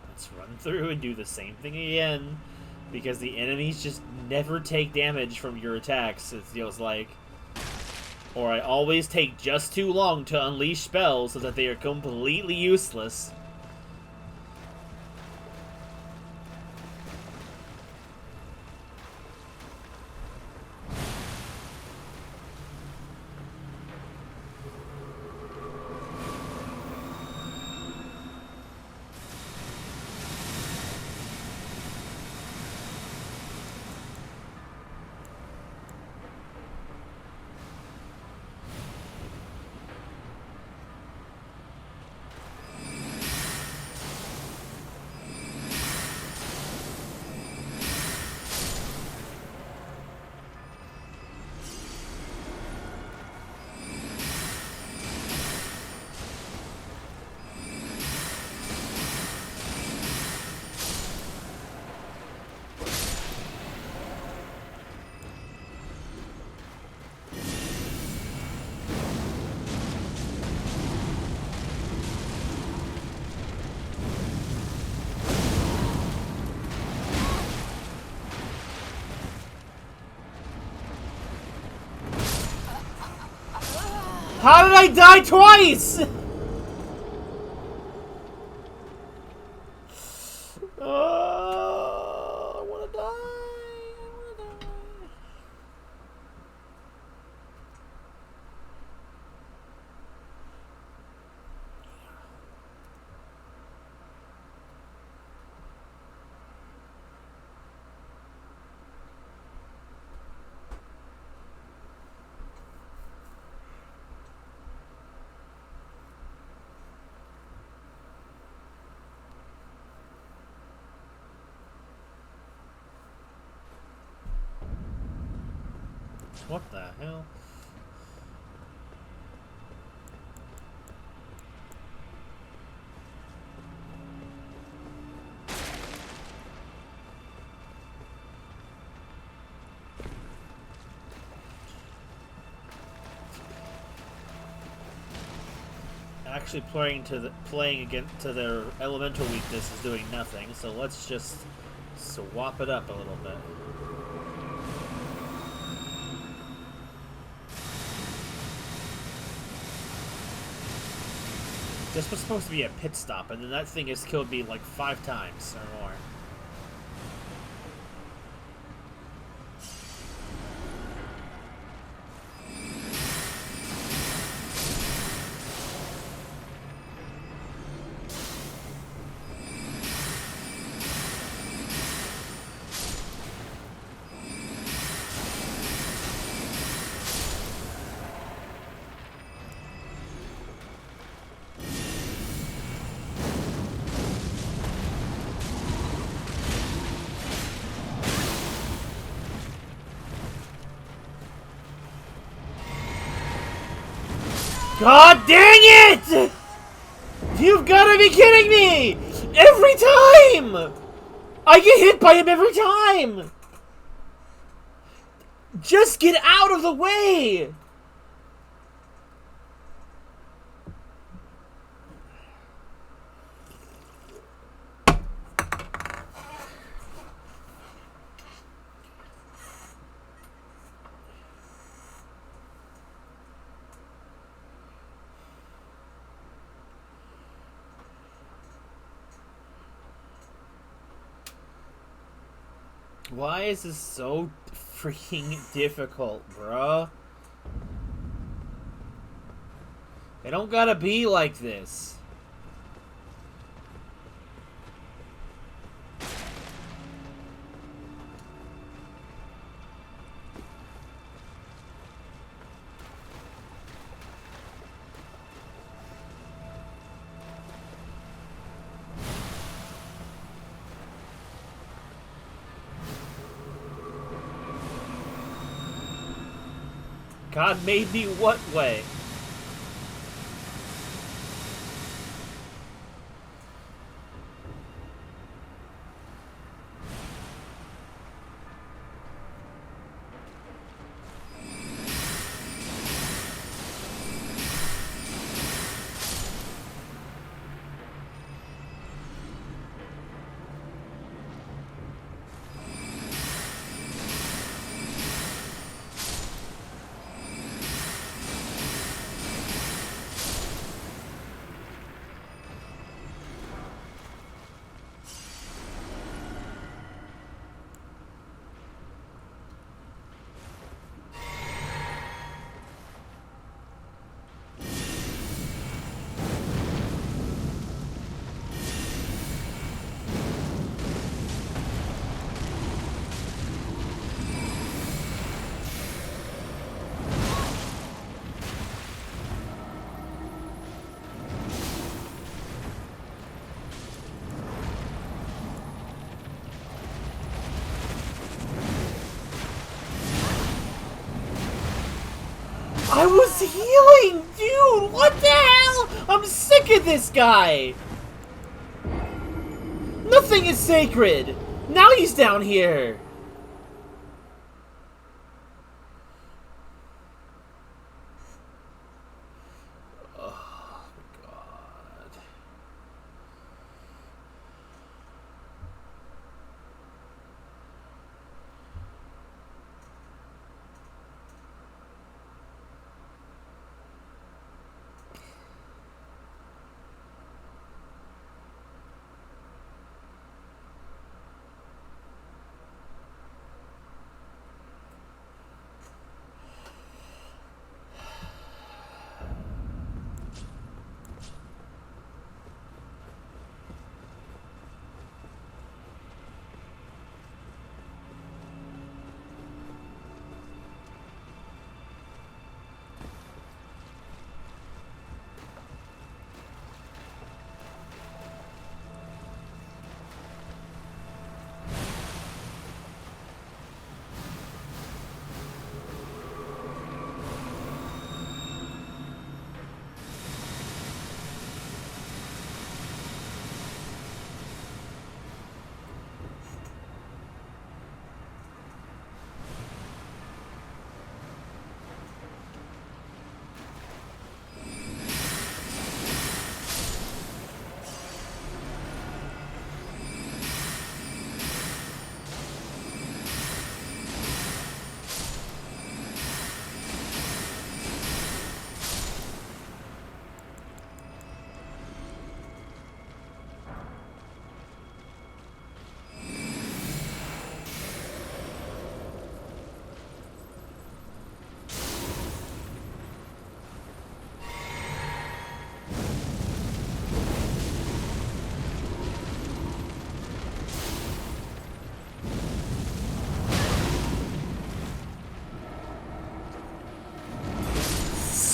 Let's run through and do the same thing again, because the enemies just never take damage from your attacks, it feels like. Or I always take just too long to unleash spells so that they are completely useless. How did I die twice? I wanna die. I wanna die. What the hell? Actually playing against to their elemental weakness is doing nothing, so let's just swap it up a little bit. This was supposed to be a pit stop, and then that thing has killed me like 5 times or more. God dang it! You've gotta be kidding me! Every time! I get hit by him every time! Just get out of the way! Why is this so freaking difficult, bruh? It don't gotta be like this. God made me what way? I was healing, dude! What the hell? I'm sick of this guy! Nothing is sacred! Now he's down here! Oh, God.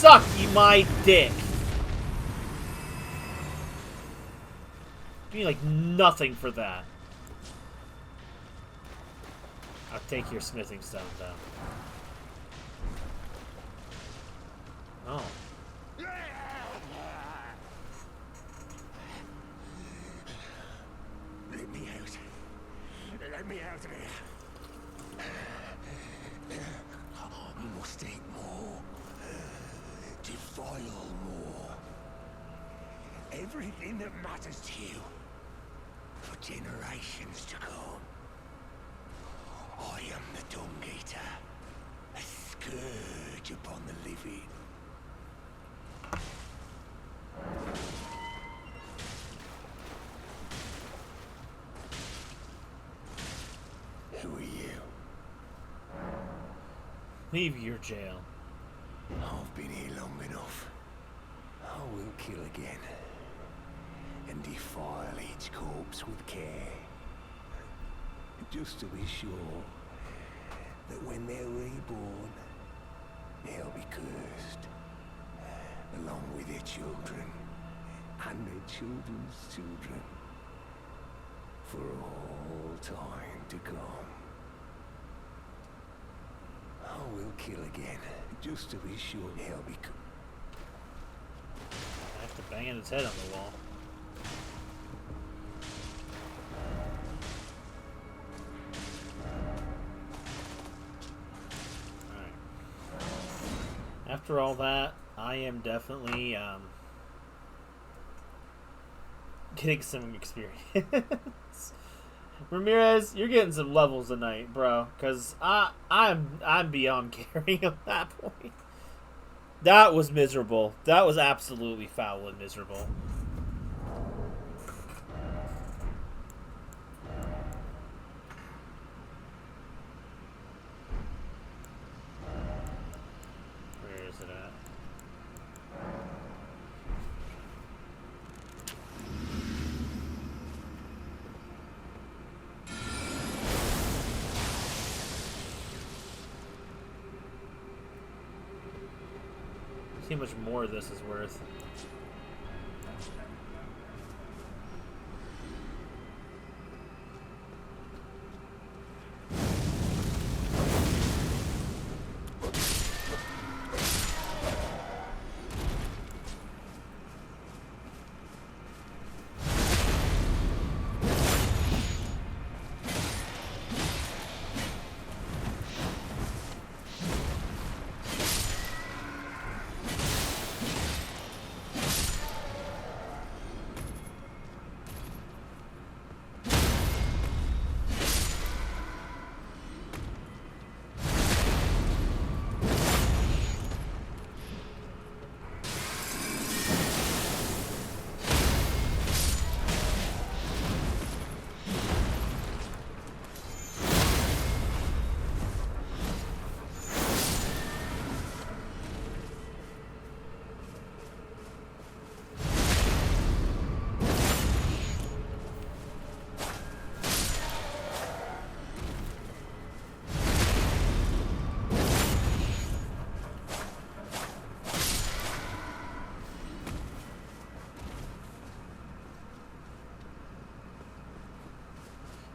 Suck my dick! Give me like nothing for that. I'll take your smithing stone though. Oh. Let me out. Let me out of here. You must eat more. Defile more. Everything that matters to you. For generations to come. I am the Dung Eater. A scourge upon the living. Who are you? Leave your jail. I've been here long enough. I will kill again. And defile each corpse with care. Just to be sure that when they're reborn, they'll be cursed. Along with their children. And their children's children. For all time to come. I will kill again, just to be sure he'll be. After banging his head on the wall. Alright. After all that, I am definitely getting some experience. Ramirez, you're getting some levels tonight, bro. Cause I'm beyond caring at that point. That was miserable. That was absolutely foul and miserable. Where is it at? See how much more this is worth.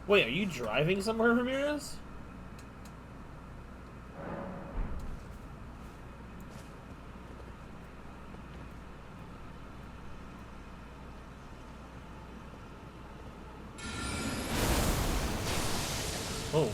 Wait, are you driving somewhere, Ramirez? Oh.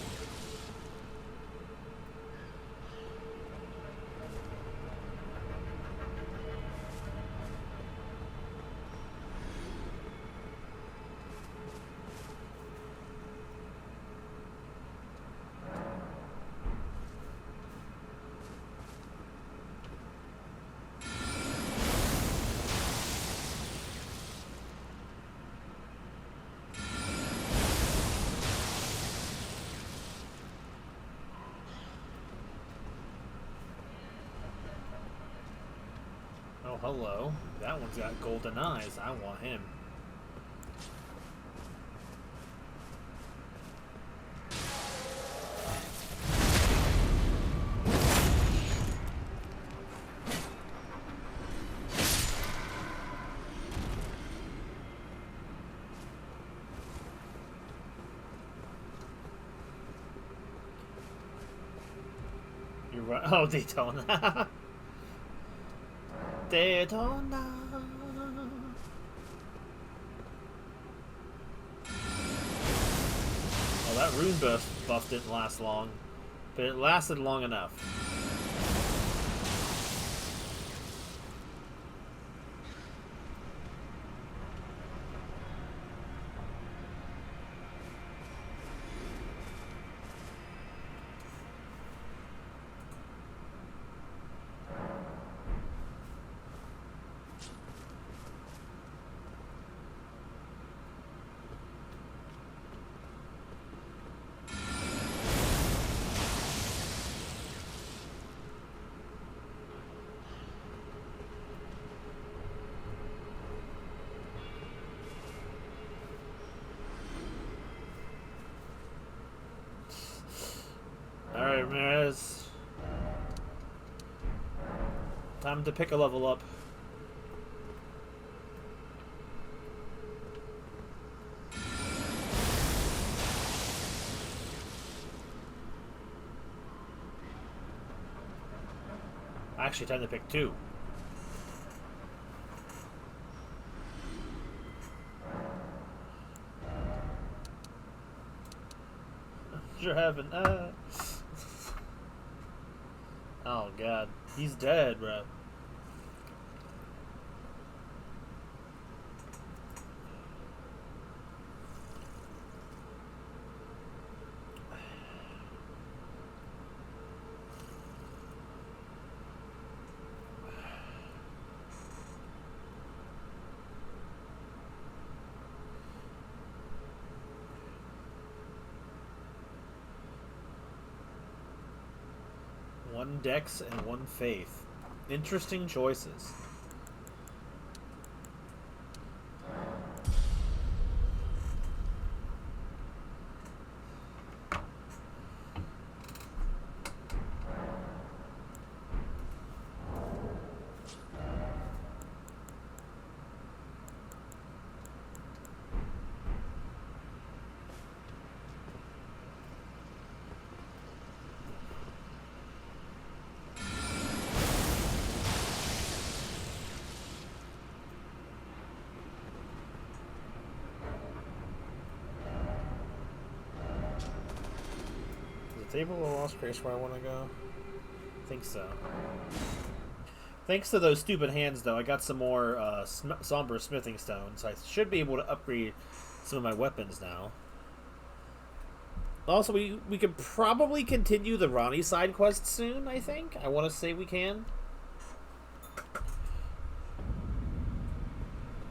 Oh, hello. That one's got golden eyes. I want him. You're right. Oh, Daytona. Daytona. Oh, that rune buff didn't last long, but it lasted long enough. Alright, Ramirez. Time to pick a level up. Actually, time to pick 2. Sure haven't. Oh god, he's dead, bro. One dex and one faith. Interesting choices. Table of Lost Grace where I want to go? I think so. Thanks to those stupid hands, though, I got some more somber smithing stones. So I should be able to upgrade some of my weapons now. Also, we could probably continue the Ronnie side quest soon, I think. I want to say we can.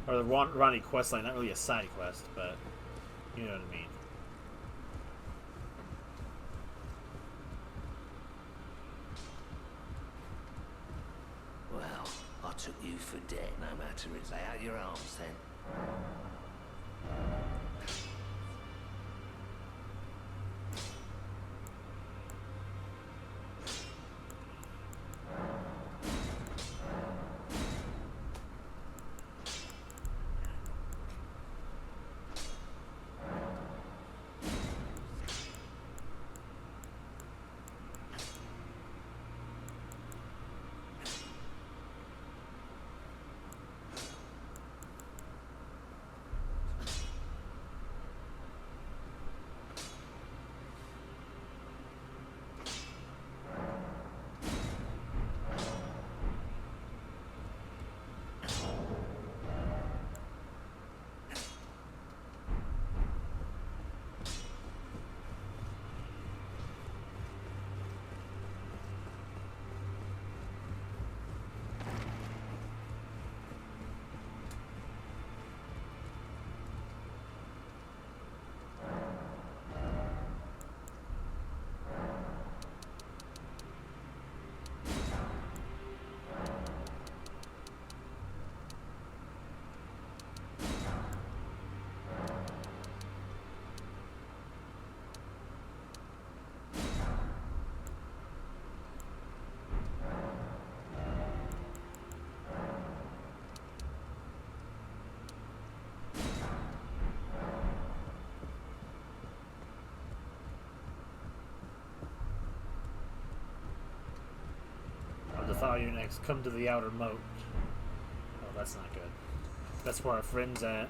Or the Ronnie quest line, not really a side quest, but you know what I mean. Well, I took you for dead, no matter it. Lay out your arms, then. Defile you next. Come to the outer moat. Oh, that's not good. That's where our friend's at.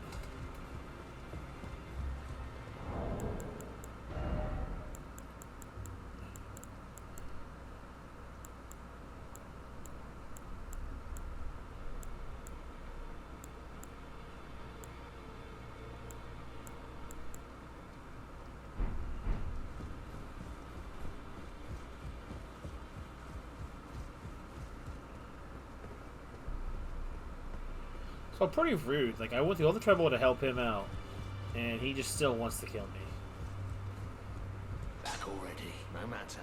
So pretty rude. Like, I went through all the trouble to help him out, and he just still wants to kill me. Back already, no matter.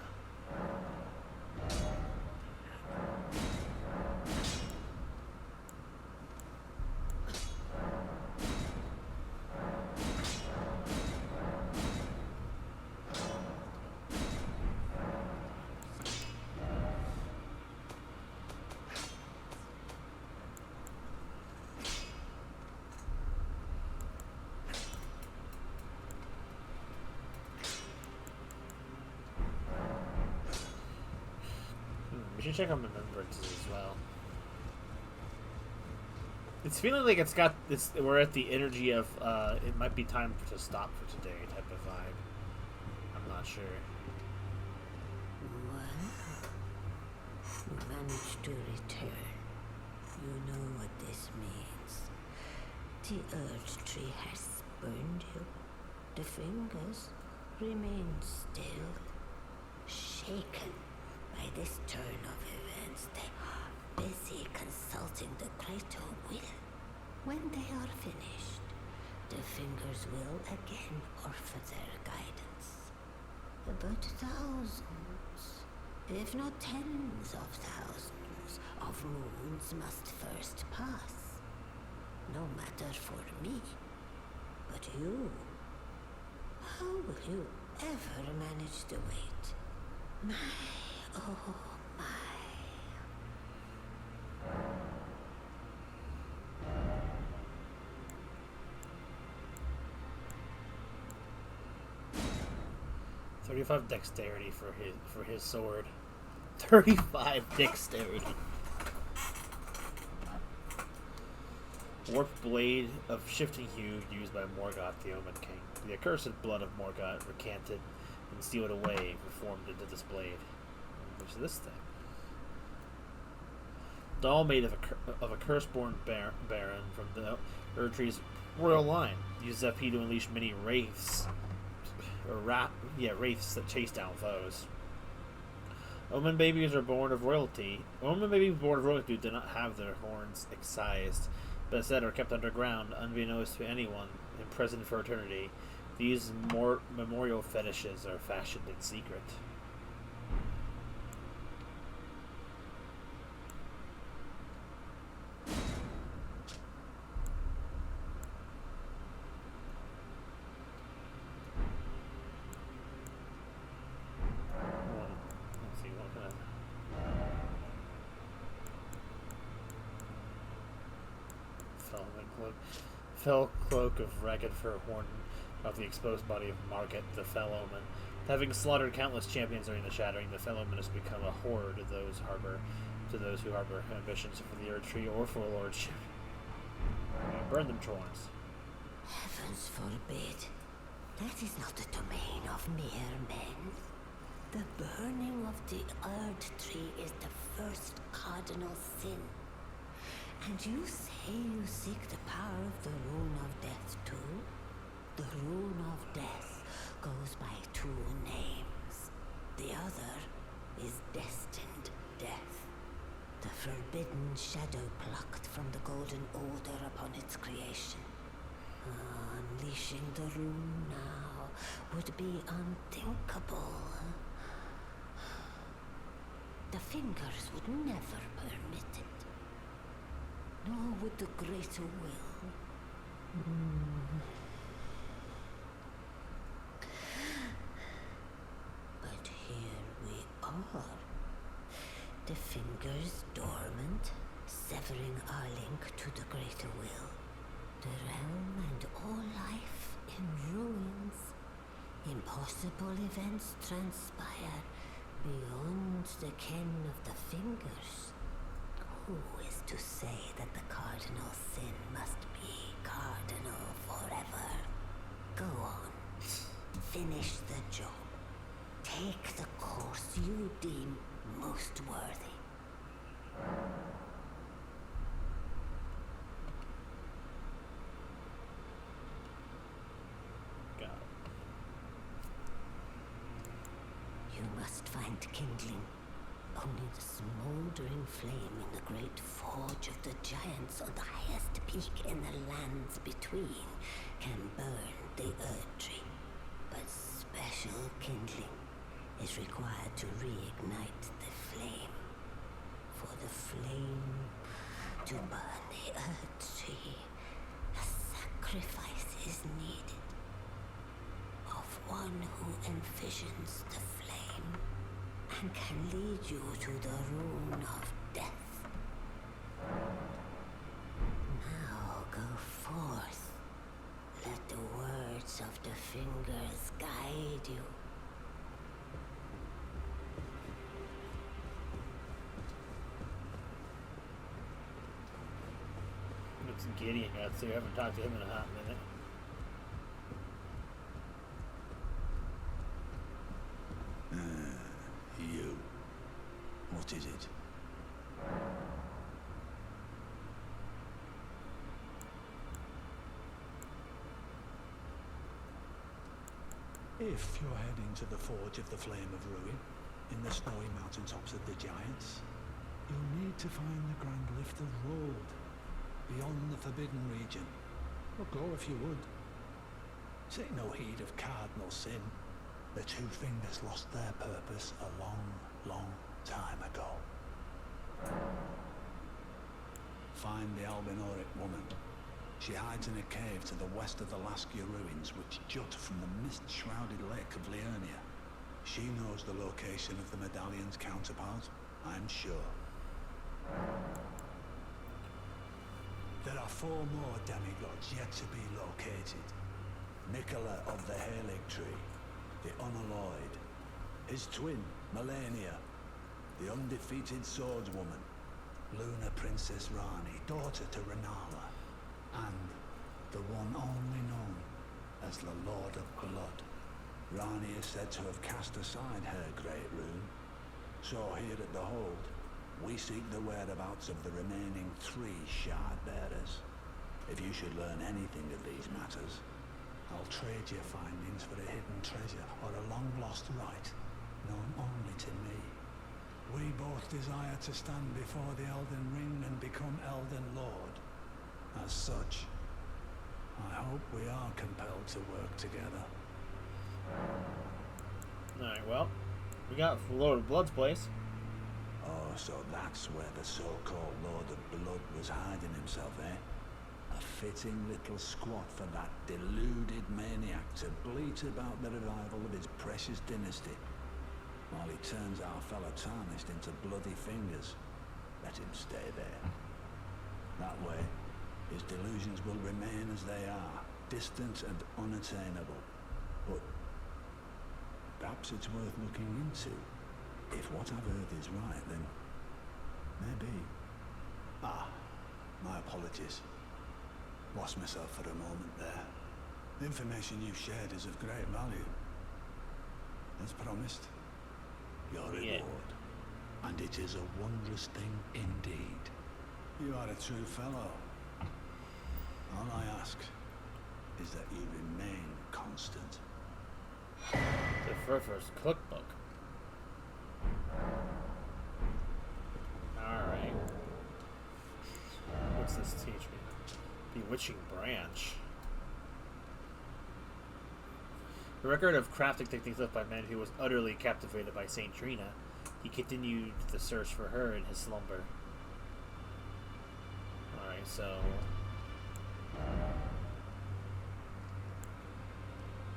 should check on remembrances as well. It's feeling like it's got this. We're at the energy of it might be time to stop for today type of vibe. I'm not sure. Well, you managed to return. You know what this means. The Earth Tree has spurned you. The fingers remain still, shaken by this turn of events. They are busy consulting the greater will. When they are finished, the fingers will again offer their guidance. But thousands, if not tens of thousands, of moons must first pass. No matter for me, but you. How will you ever manage to wait? My, oh my. $35 dexterity for his sword. 35 dexterity. Warped blade of shifting hue used by Morgot, the Omen King. The accursed blood of Morgot recanted and sealed away, reformed into this blade. Which is this thing? Doll made of a curse-born baron from the Erdtree's royal line. Used Zeppi to unleash many wraiths. Wraiths that chase down foes. Omen babies are born of royalty. Omen babies born of royalty do not have their horns excised, but instead are kept underground, unbeknownst to anyone, imprisoned for eternity. These memorial fetishes are fashioned in secret. Let's see, what can I... Fell cloak of ragged fur worn of the exposed body of Morgot, the fell Omen. Having slaughtered countless champions during the Shattering, the fell Omen has become a horror to those who harbor ambitions for the Earth Tree or for lordship. Burn them, Trorns. Heavens forbid. That is not the domain of mere men. The burning of the Earth Tree is the first cardinal sin. And you say you seek the power of the Rune of Death too? The Rune of Death goes by two names. The other is Destined Death. The forbidden shadow plucked from the Golden Order upon its creation. Unleashing the rune now would be unthinkable. The fingers would never permit it. Nor would the greater will. But here we are. The fingers dormant, severing our link to the greater will. The realm and all life in ruins. Impossible events transpire beyond the ken of the fingers. Who is to say that the cardinal sin must be cardinal forever? Go on. Finish the job. Take the course you deem most worthy. Got it. You must find kindling. Only the smoldering flame in the great forge of the giants on the highest peak in the lands between can burn the Earth Tree. But special kindling is required to reignite the flame. For the flame to burn the Earth Tree, a sacrifice is needed of one who envisions the flame and can lead you to the Rune of Death. Now go forth. Let the words of the fingers guide you. It's Gideon got too. I haven't talked to him in a hot minute. You. What is it? If you're heading to the Forge of the Flame of Ruin, in the snowy mountaintops of the Giants, you'll need to find the Grand Lift of Road, beyond the Forbidden Region. Or go if you would. Take no heed of cardinal sin. The Two Fingers lost their purpose a long, long time ago. Find the Albinoric woman. She hides in a cave to the west of the Laskia ruins, which jut from the mist-shrouded lake of Liurnia. She knows the location of the medallion's counterpart, I'm sure. There are 4 more demigods yet to be located. Nicola of the Halig Tree, the Unalloyed, his twin, Melania, the undefeated swordswoman, Luna Princess Rani, daughter to Renala, and the one only known as the Lord of Blood. Rani is said to have cast aside her great rune, so here at the Hold, we seek the whereabouts of the remaining 3 shard bearers. If you should learn anything of these matters, I'll trade your findings for a hidden treasure or a long-lost right, known only to me. We both desire to stand before the Elden Ring and become Elden Lord. As such, I hope we are compelled to work together. Alright, well, we got Lord of Blood's place. Oh, so that's where the so-called Lord of Blood was hiding himself, eh? A fitting little squat for that deluded maniac to bleat about the revival of his precious dynasty, while he turns our fellow tarnished into bloody fingers. Let him stay there. That way, his delusions will remain as they are, distant and unattainable. But perhaps it's worth looking into. If what I've heard is right, then maybe. Ah, my apologies. Lost myself for a moment there. The information you've shared is of great value. As promised, your reward. And it is a wondrous thing indeed. You are a true fellow. All I ask is that you remain constant. The Furfur's cookbook. Alright. What's this teach me? Bewitching Branch. The record of crafting techniques left by man who was utterly captivated by Saint Trina. He continued the search for her in his slumber. Alright, so...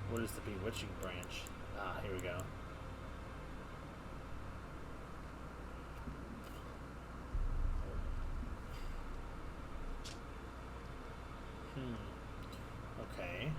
what is the Bewitching Branch? Ah, here we go. Okay.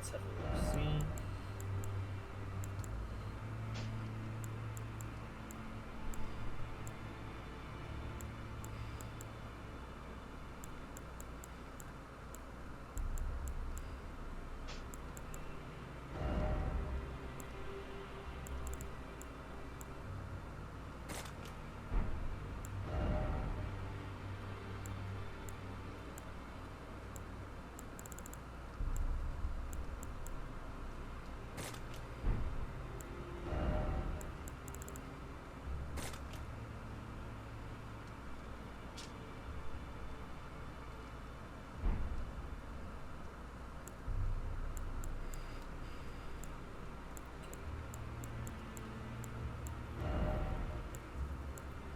let's have a look. See.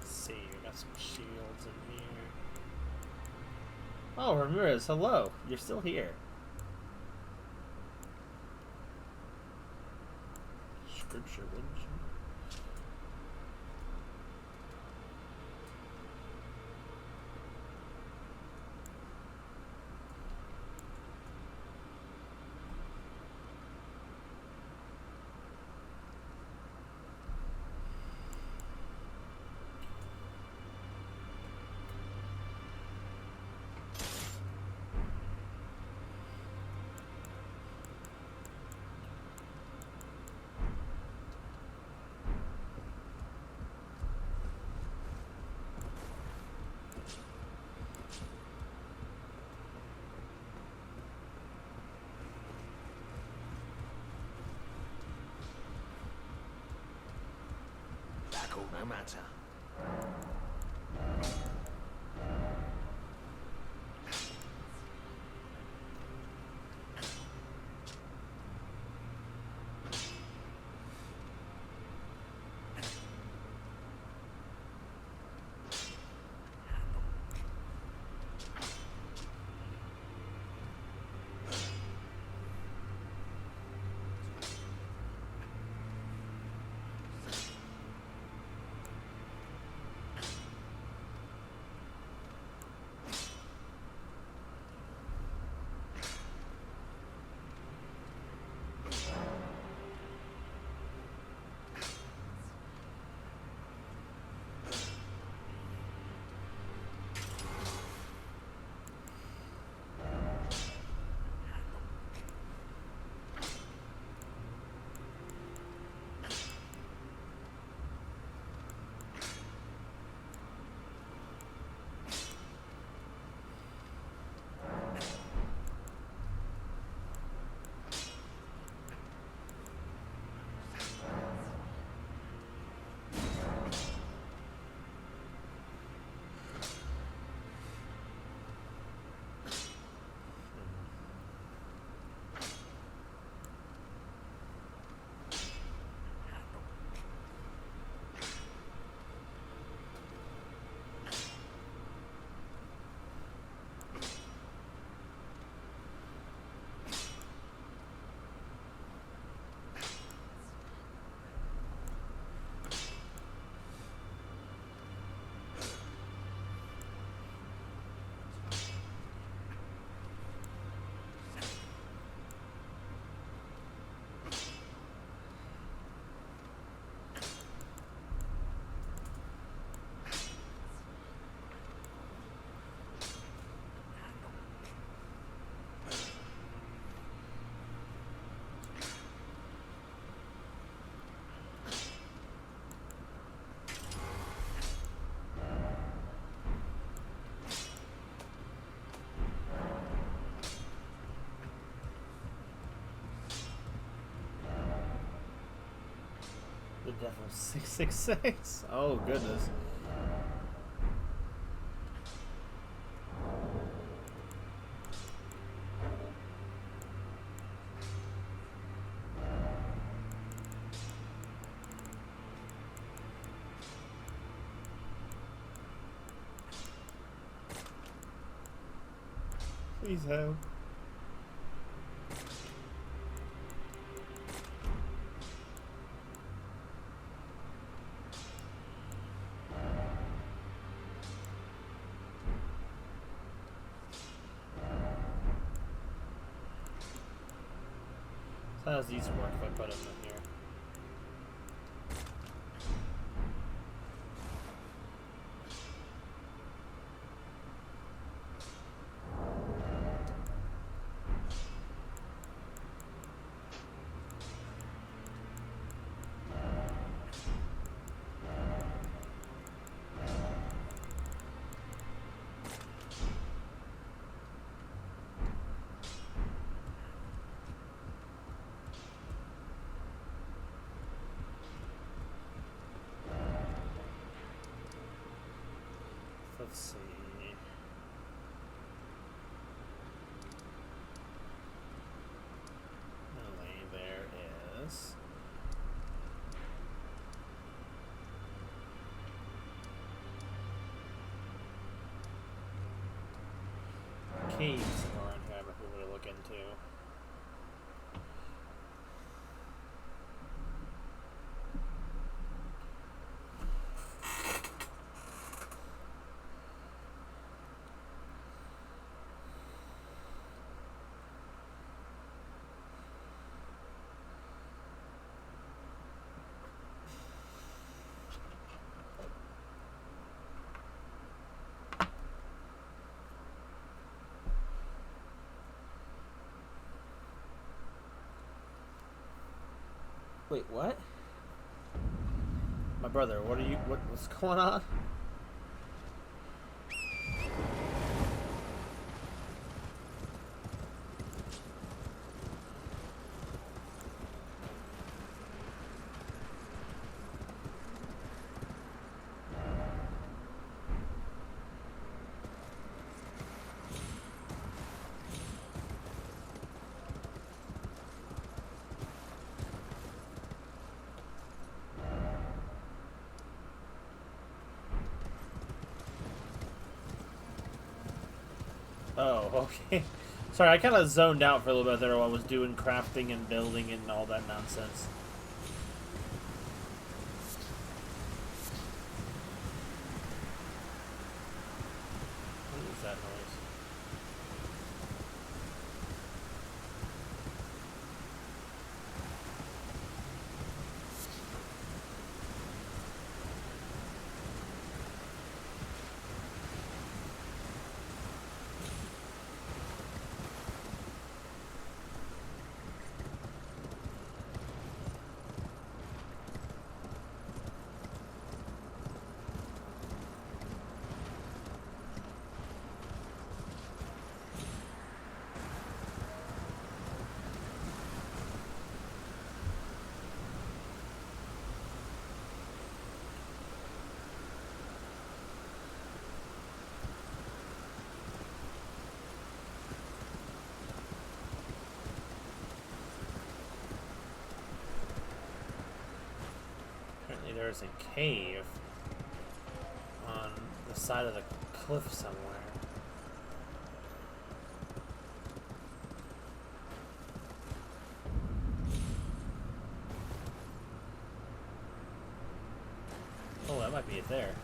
See, we got some shields in here. Oh, Ramirez, hello. You're still here. Scripture, wouldn't you? Back all no matter. The Devil 666. Oh goodness. Please help. How does these work if I put them in here? Let's see. Melee, there is. Caves somewhere in here if we were to look into. Wait, what? My brother, what's going on? Oh, okay. Sorry, I kind of zoned out for a little bit there while I was doing crafting and building and all that nonsense. What is that noise? There's a cave on the side of the cliff somewhere. Oh, that might be it there.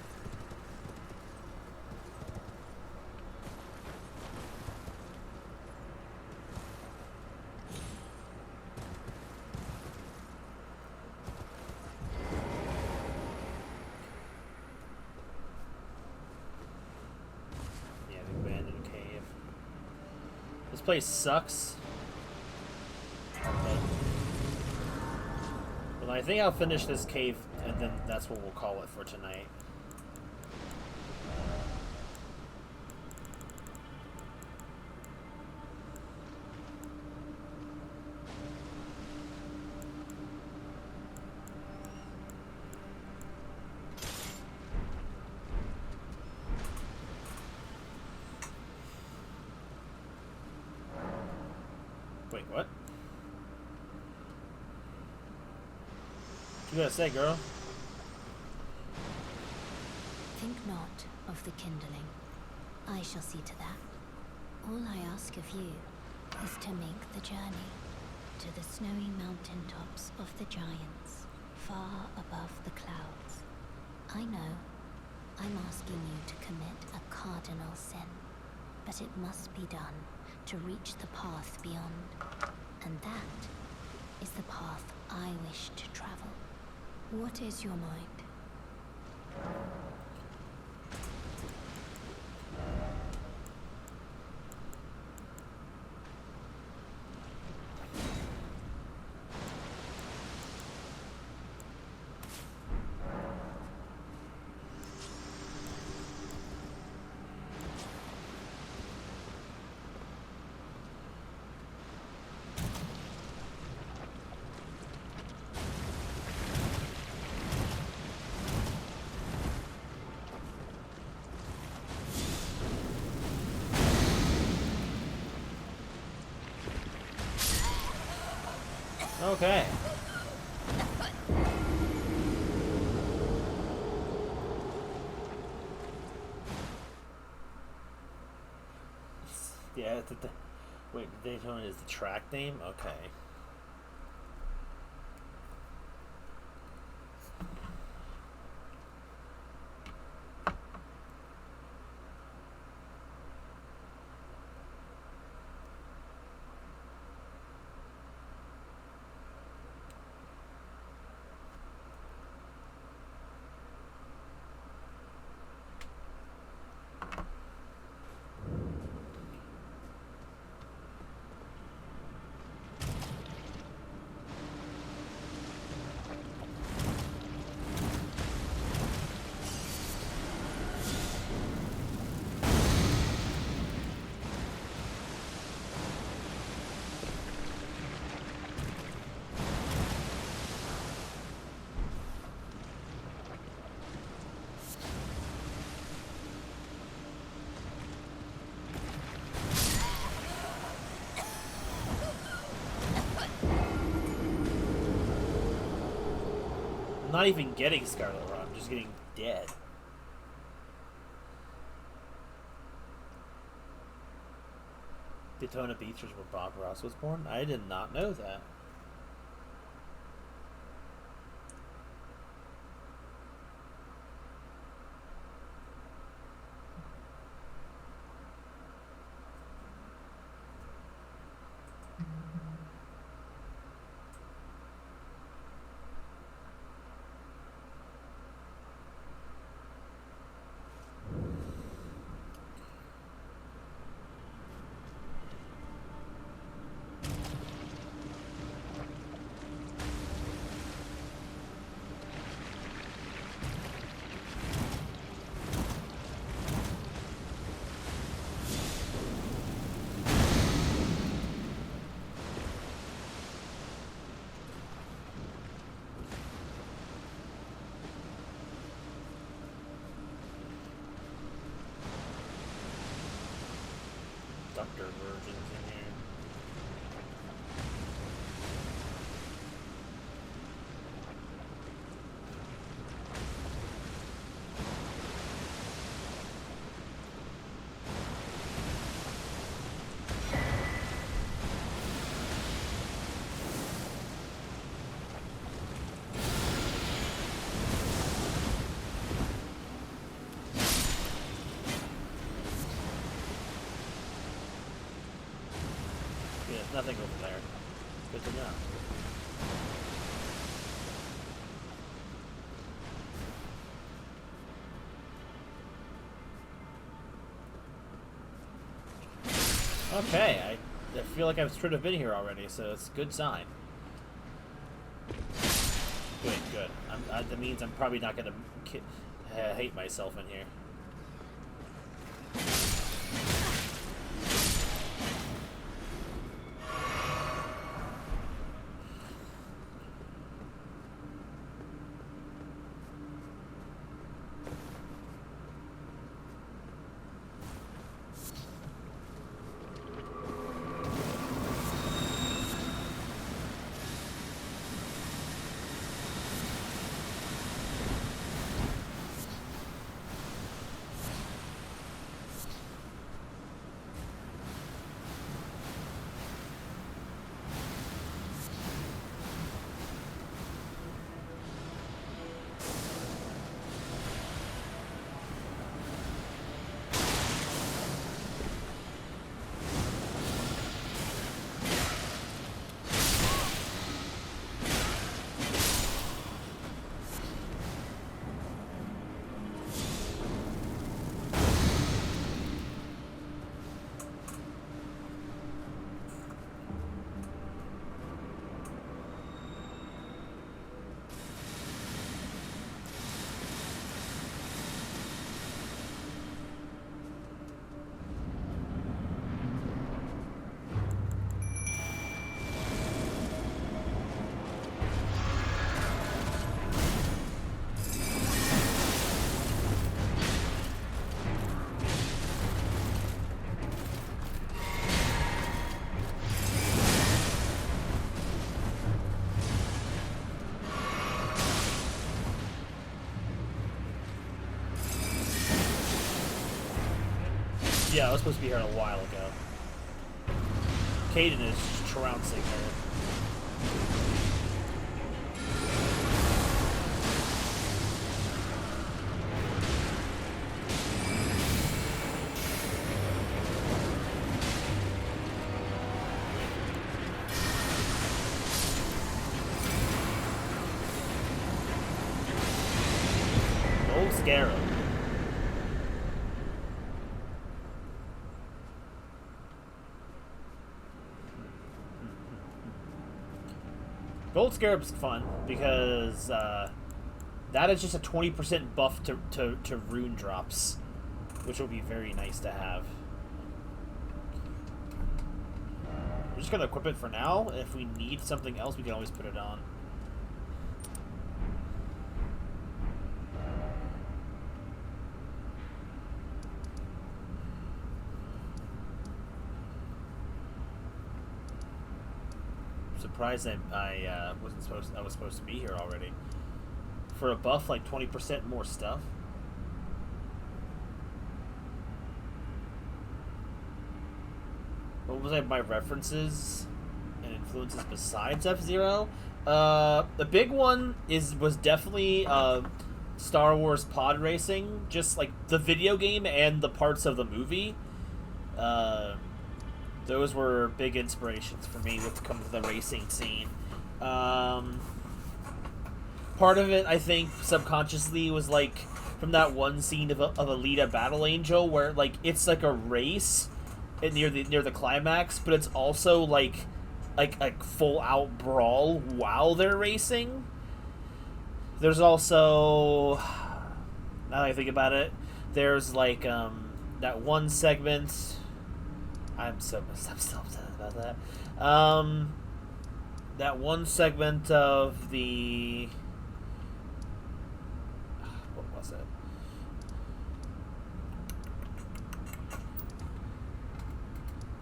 This place sucks. But I think I'll finish this cave, and then that's what we'll call it for tonight. Wait, what? What you gotta say, girl? Think not of the kindling. I shall see to that. All I ask of you is to make the journey to the snowy mountain tops of the giants, far above the clouds. I know I'm asking you to commit a cardinal sin, but it must be done to reach the path beyond, and that is the path I wish to travel. What is your mind? Okay. Yeah, wait, Daytona is the track name? Okay. I'm not even getting Scarlet Rot, I'm just getting dead. Daytona Beach was where Bob Ross was born? I did not know that. Doctor Virgins in here. Nothing over there. Good to know. Okay, I feel like I've sort of been here already, so it's a good sign. Good. That means I'm probably not going to hate myself in here. Yeah, I was supposed to be here a while ago. Caden is just trouncing her. Old Scarab. Gold Scarab's fun because that is just a 20% buff to rune drops, which will be very nice to have. We're just gonna equip it for now. If we need something else, we can always put it on. Surprised I was supposed to be here already. For a buff, like 20% more stuff. What was my references and influences besides F-Zero? The big one was definitely Star Wars pod racing, just like the video game and the parts of the movie. Those were big inspirations for me with come to the racing scene. Part of it, I think, subconsciously was like from that one scene of Alita Battle Angel, where like it's like a race near the climax, but it's also like full out brawl while they're racing. There's also, now that I think about it, there's like that one segment. I'm still upset about that. That one segment of the... What was it?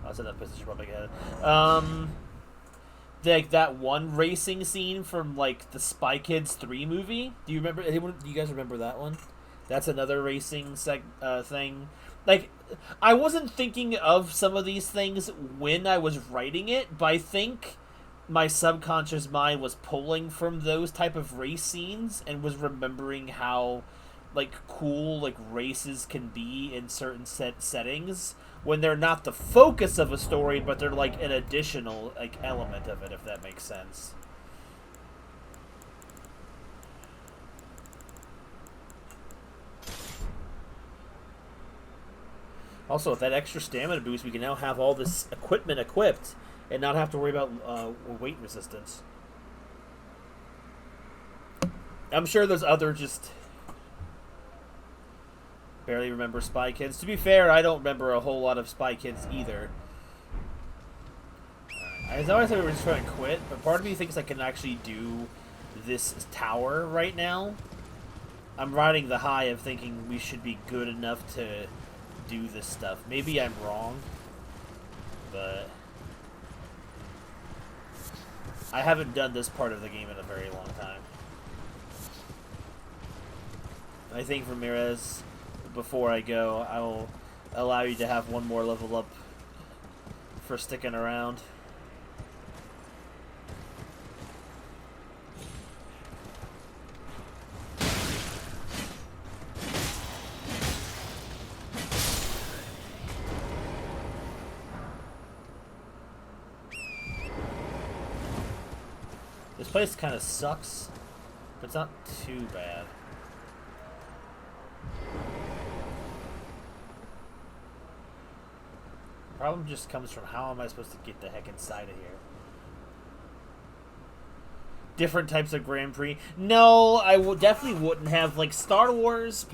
I said that position probably ahead. Like that one racing scene from like the Spy Kids 3 movie. Do you remember? Do you guys remember that one? That's another racing thing. Like, I wasn't thinking of some of these things when I was writing it, but I think my subconscious mind was pulling from those type of race scenes and was remembering how, like, cool, like, races can be in certain settings when they're not the focus of a story, but they're, like, an additional, like, element of it, if that makes sense. Also, with that extra stamina boost, we can now have all this equipment equipped and not have to worry about weight resistance. I'm sure there's other just... Barely remember Spy Kids. To be fair, I don't remember a whole lot of Spy Kids either. I always thought we were just trying to quit, but part of me thinks I can actually do this tower right now. I'm riding the high of thinking we should be good enough to do this stuff. Maybe I'm wrong, but I haven't done this part of the game in a very long time. I think Ramirez, before I go, I will allow you to have one more level up for sticking around. This place kind of sucks, but it's not too bad. The problem just comes from how am I supposed to get the heck inside of here? Different types of Grand Prix. No, I definitely wouldn't have. Like, Star Wars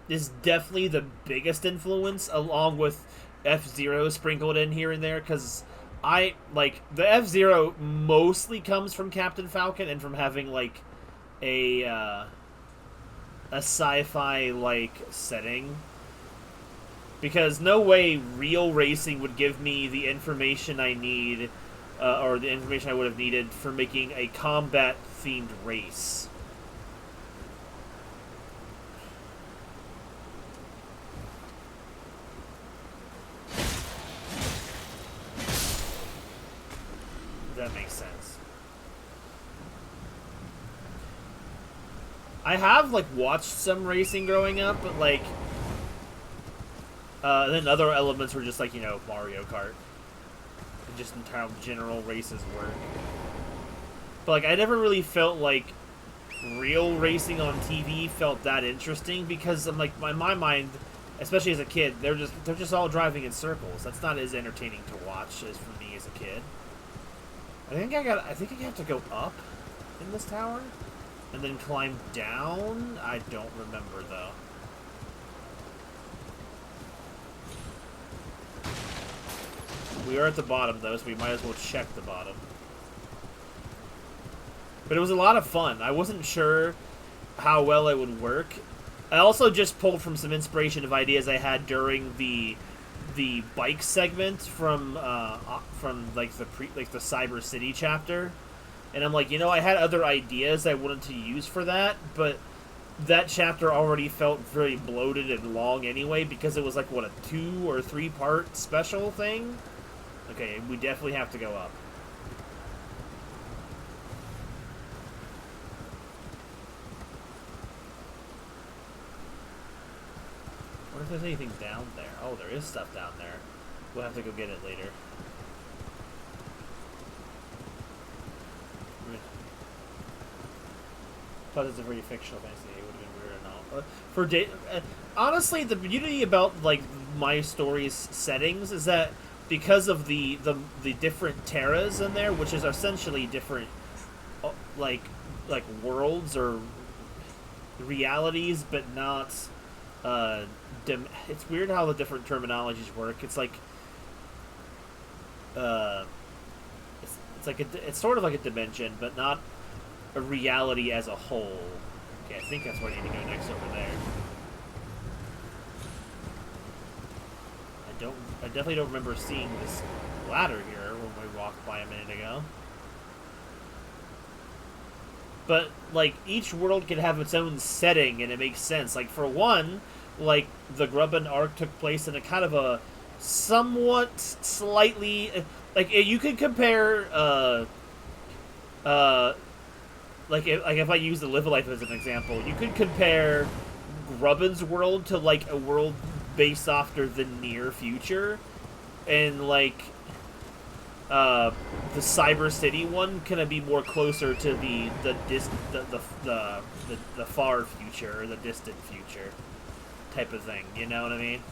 is definitely the biggest influence, along with F-Zero sprinkled in here and there, because the F-Zero mostly comes from Captain Falcon and from having, like, a sci-fi, like, setting. Because no way real racing would give me the information I need, or the information I would have needed for making a combat-themed race. that makes sense. I have, like, watched some racing growing up, but, like, then other elements were just, like, you know, Mario Kart. And just in how general races work. But, like, I never really felt like real racing on TV felt that interesting, because I'm like, in my mind, especially as a kid, they're just all driving in circles. That's not as entertaining to watch as for me as a kid. I think I have to go up in this tower and then climb down. I don't remember though. We are at the bottom though, so we might as well check the bottom. But it was a lot of fun. I wasn't sure how well it would work. I also just pulled from some inspiration of ideas I had during the bike segment from like the Cyber City chapter, and I'm like, you know, I had other ideas I wanted to use for that, but that chapter already felt very bloated and long anyway, because it was like, what, a 2 or 3 part special thing. Okay, we definitely have to go up. I wonder if there's anything down there. Oh, there is stuff down there. We'll have to go get it later. I thought it was a very fictional fantasy. It would have been weird and all. Honestly, the beauty about, like, my story's settings is that because of the different terras in there, which is essentially different, like worlds or realities, but not. It's weird how the different terminologies work. It's like, it's sort of like a dimension, but not a reality as a whole. Okay, I think that's where I need to go next over there. I definitely don't remember seeing this ladder here when we walked by a minute ago. But, like, each world can have its own setting, and it makes sense. Like, for one, like, the Grubban arc took place in a kind of a somewhat slightly... Like, you could compare, if I use the Live a Life as an example, you could compare Grubban's world to, like, a world based after the near future. And, like... the Cyber City one can be more closer to the far future, or the distant future type of thing. You know what I mean?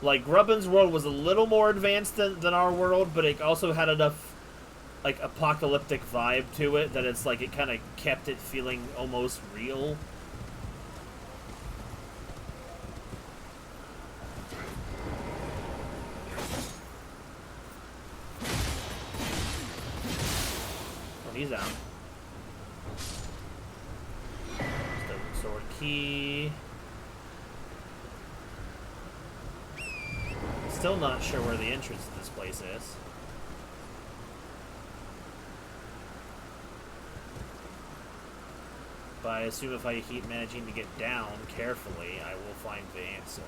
Like, Grubban's world was a little more advanced than our world, but it also had enough, like, apocalyptic vibe to it that it's like it kind of kept it feeling almost real. He's out. Stone sword key. Still not sure where the entrance to this place is. But I assume if I keep managing to get down carefully, I will find the answer.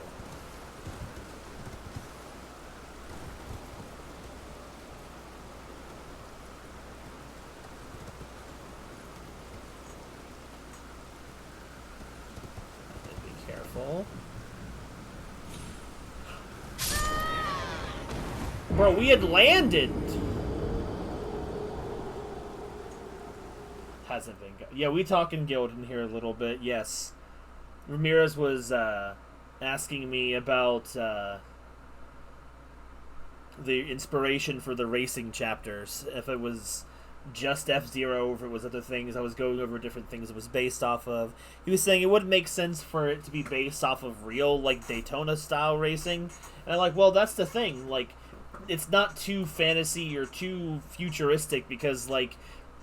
Bro, we had landed! Hasn't been... Yeah, we talk in Guild in here a little bit, yes. Ramirez was, asking me about, the inspiration for the racing chapters. If it was just F-Zero, if it was other things. I was going over different things it was based off of. He was saying it wouldn't make sense for it to be based off of real, like, Daytona-style racing. And I'm like, well, that's the thing. Like, it's not too fantasy or too futuristic, because, like,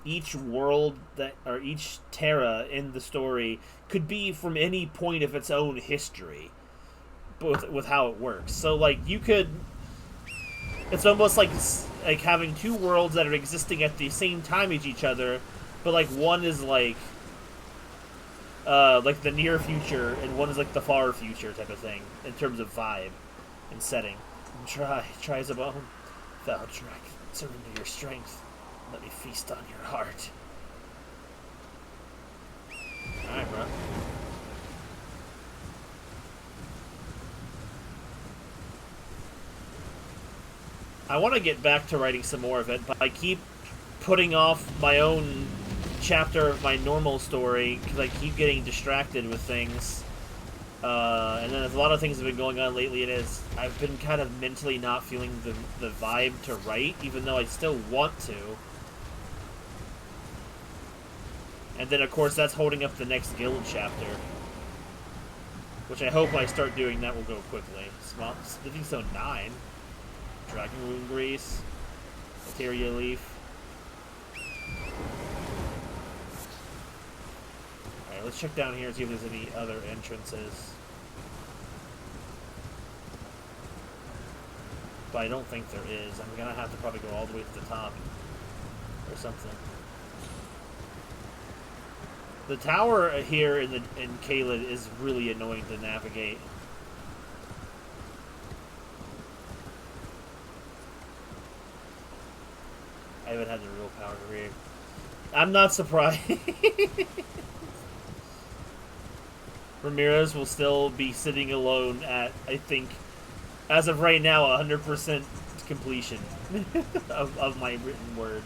each world or each Terra in the story could be from any point of its own history, both with how it works. So, like, you could... It's almost like having two worlds that are existing at the same time as each other, but, like, one is, like the near future, and one is, like, the far future type of thing, in terms of vibe and setting. Try as a bone. Thou dragon, surrender your strength. Let me feast on your heart. Alright, bro. I want to get back to writing some more of it, but I keep putting off my own chapter of my normal story because I keep getting distracted with things. And then a lot of things have been going on lately, and I've been kind of mentally not feeling the vibe to write, even though I still want to. And then, of course, that's holding up the next guild chapter. Which I hope when I start doing that will go quickly. Living Stone 9. Dragon Wound Grease. Materia Leaf. Alright, let's check down here and see if there's any other entrances. But I don't think there is. I'm gonna have to probably go all the way to the top. Or something. The tower here in Caelid is really annoying to navigate. I haven't had the real power to read. I'm not surprised. Ramirez will still be sitting alone at, I think, as of right now, 100% completion of my written words.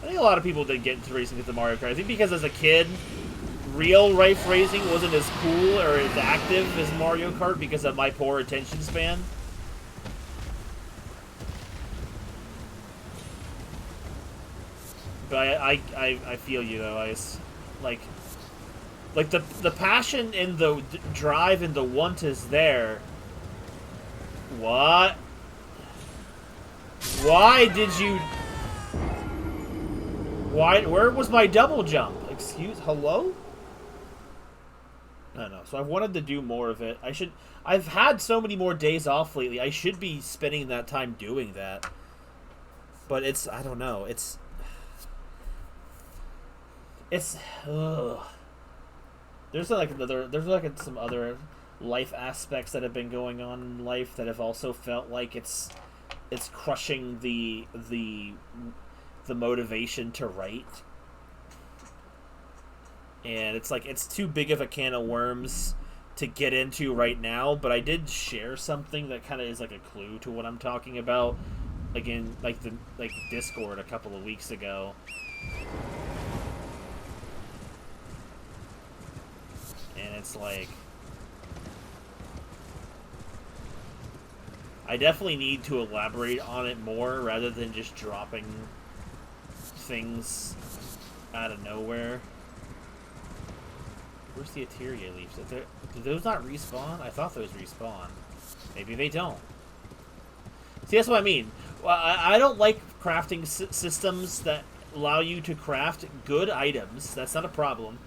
I think a lot of people did get into racing with the Mario Kart. I think because as a kid, real life racing wasn't as cool or as active as Mario Kart because of my poor attention span. But I feel you though. Like the passion and the drive and the want is there. What? Why did you? Where was my double jump? Hello? No. So I've wanted to do more of it. I've had so many more days off lately. I should be spending that time doing that. But I don't know. Ugh. There's some other life aspects that have been going on in life that have also felt like it's crushing the motivation to write. And it's too big of a can of worms to get into right now, but I did share something that kind of is like a clue to what I'm talking about, again, like Discord a couple of weeks ago. And it's like, I definitely need to elaborate on it more rather than just dropping things out of nowhere. Where's the Ateria leaves? Do those not respawn? I thought those respawn. Maybe they don't. See, that's what I mean. Well, I don't like crafting systems that allow you to craft good items. That's not a problem.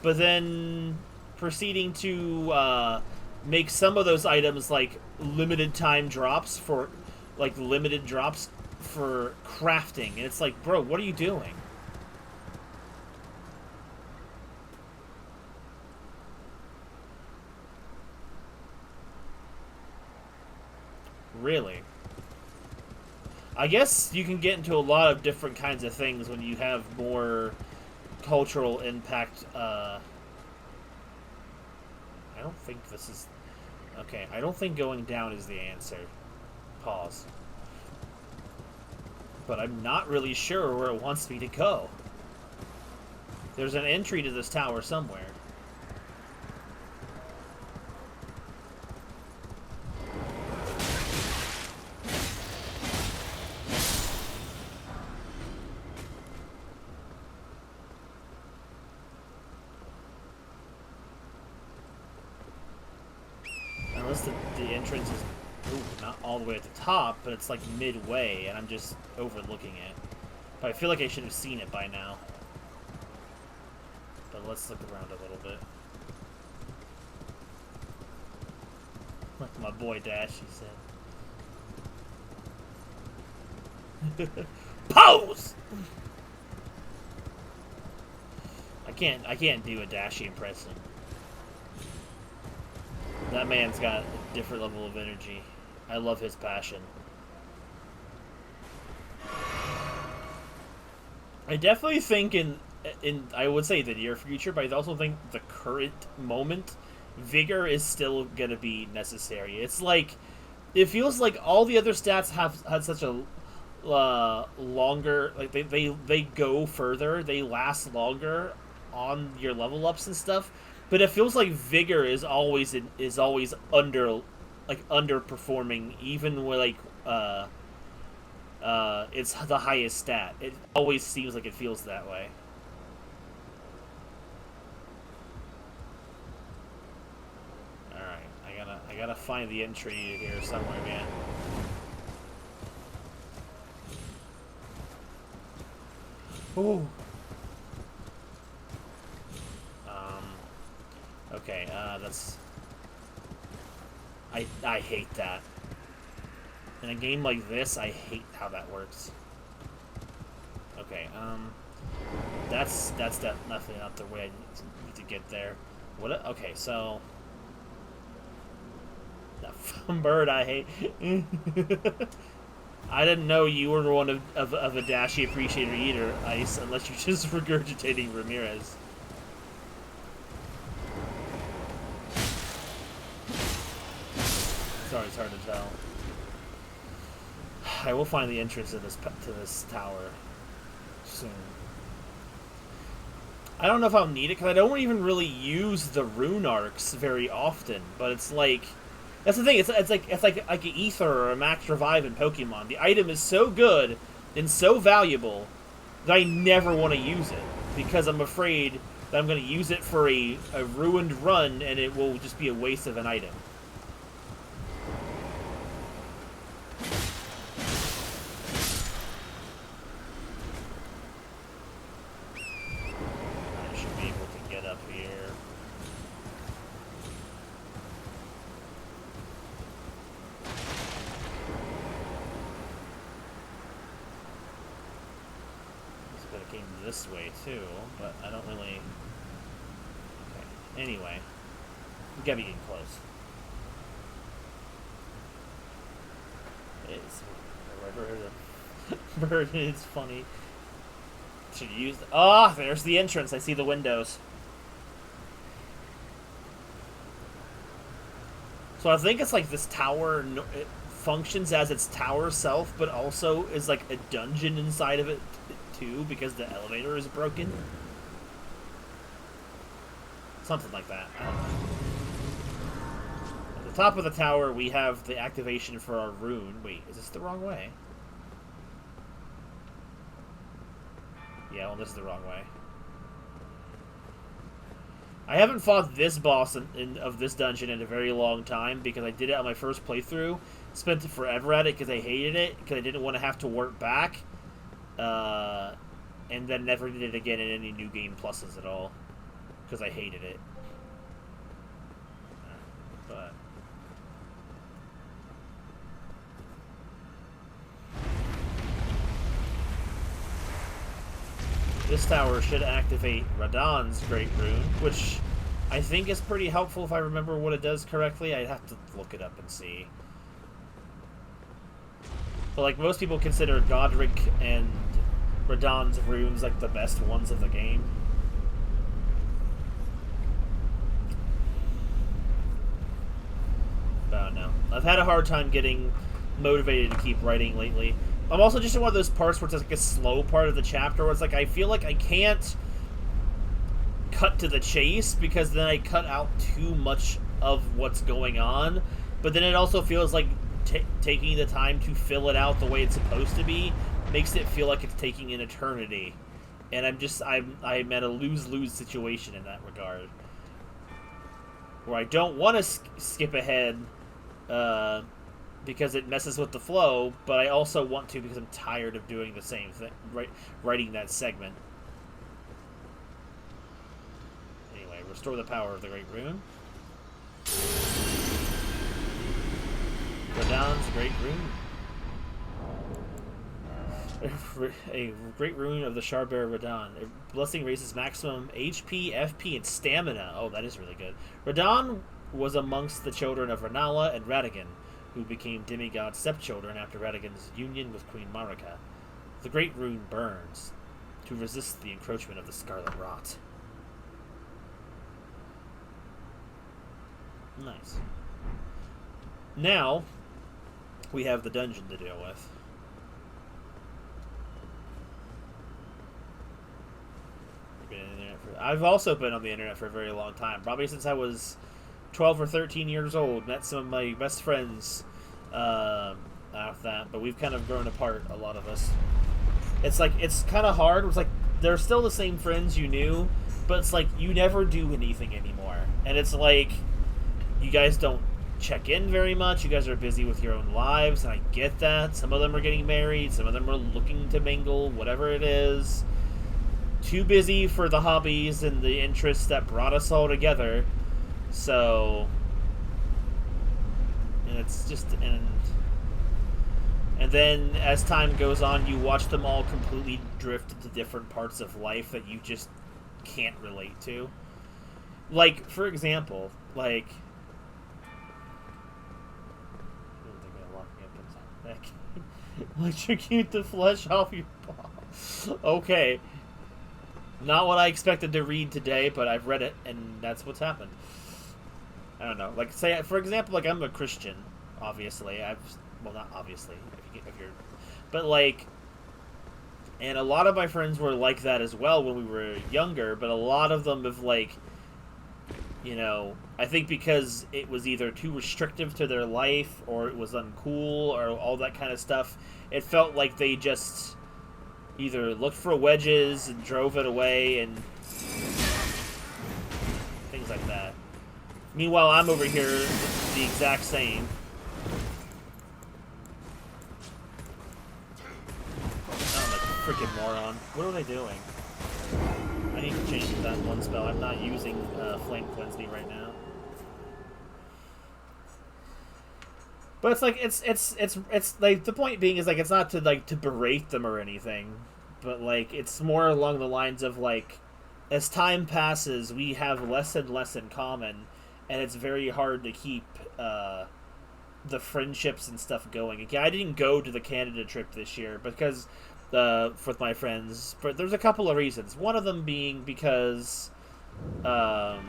But then proceeding to make some of those items like limited time drops for crafting. And it's like, bro, what are you doing? Really? I guess you can get into a lot of different kinds of things when you have more cultural impact. I don't think this is... Okay, I don't think going down is the answer. Pause. But I'm not really sure where it wants me to go. There's an entry to this tower somewhere. The entrance is not all the way at the top, but it's like midway, and I'm just overlooking it. But I feel like I should have seen it by now. But let's look around a little bit. Like my boy Dash, he said. Pose! I can't do a Dashy impression. That man's got a different level of energy. I love his passion. I definitely think in I would say the near future, but I also think the current moment, vigor is still gonna be necessary. It's like it feels like all the other stats have had such a longer, like they go further, they last longer on your level ups and stuff. But it feels like vigor is always under, like underperforming, even with like it's the highest stat. It always seems like it feels that way. All right, I gotta find the entry here somewhere, man. Ooh. Okay, that's... I hate that. In a game like this, I hate how that works. Okay, that's definitely not the way I need to get there. What? Okay, so... That bird I hate. I didn't know you were one of a Dashi appreciator either, Ice, unless you're just regurgitating Ramirez. Sorry, it's hard to tell. I will find the entrance to this tower soon. I don't know if I'll need it because I don't even really use the rune arcs very often. But it's like, that's the thing. It's like an ether or a max revive in Pokemon. The item is so good and so valuable that I never want to use it because I'm afraid that I'm going to use it for a ruined run and it will just be a waste of an item. This way too, but I don't really... Okay. Anyway, we gotta be getting close. It's bird is funny. Should use the... Ah, there's the entrance. I see the windows. So I think it's like this tower. It functions as its tower self, but also is like a dungeon inside of it too, because the elevator is broken. Something like that. I don't know. At the top of the tower, we have the activation for our rune. Wait, is this the wrong way? Yeah, well, this is the wrong way. I haven't fought this boss of this dungeon in a very long time because I did it on my first playthrough. Spent forever at it because I hated it, because I didn't want to have to warp back. And then never did it again in any new game pluses at all, because I hated it. But this tower should activate Radahn's Great Rune, which I think is pretty helpful if I remember what it does correctly. I'd have to look it up and see. But like most people consider Godric and Radahn's runes like the best ones of the game. But I don't know. I've had a hard time getting motivated to keep writing lately. I'm also just in one of those parts where it's like a slow part of the chapter where it's like I feel like I can't cut to the chase because then I cut out too much of what's going on. But then it also feels like taking the time to fill it out the way it's supposed to be makes it feel like it's taking an eternity, and I'm at a lose-lose situation in that regard, where I don't want to skip ahead because it messes with the flow, but I also want to because I'm tired of doing the same thing, writing that segment. Anyway, restore the power of the Great Rune. Radahn's Great Rune. A Great Rune of the Sharbear Radahn. A blessing raises maximum HP, FP, and stamina. Oh, that is really good. Radahn was amongst the children of Rennala and Radagon, who became demigod stepchildren after Radagon's union with Queen Marika. The great rune burns to resist the encroachment of the Scarlet Rot. Nice. Now, we have the dungeon to deal with. I've also been on the internet for a very long time, probably since I was 12 or 13 years old. Met some of my best friends after that, but we've kind of grown apart, a lot of us. It's like, it's kind of hard. It's like, they're still the same friends you knew, but it's like, you never do anything anymore. And it's like, you guys don't check in very much. You guys are busy with your own lives, and I get that. Some of them are getting married, some of them are looking to mingle, whatever it is. Too busy for the hobbies and the interests that brought us all together. So, and it's just, and then as time goes on, you watch them all completely drift into different parts of life that you just can't relate to. Like, for example, like, electrocute the flesh off your paw. Okay. Not what I expected to read today, but I've read it, and that's what's happened. I don't know. Like, say, for example, like, I'm a Christian, obviously. Well, not obviously, if you're... But, like... And a lot of my friends were like that as well when we were younger, but a lot of them have, like... You know, I think because it was either too restrictive to their life, or it was uncool, or all that kind of stuff, it felt like they just... either looked for wedges and drove it away and things like that. Meanwhile, I'm over here the exact same. I'm a freaking moron. What are they doing? I need to change that one spell. I'm not using Flame Cleanse Me right now. But it's like it's like the point being is like it's not to berate them or anything, but like it's more along the lines of like as time passes we have less and less in common, and it's very hard to keep the friendships and stuff going. Again, I didn't go to the Canada trip this year because with my friends, but there's a couple of reasons. One of them being because I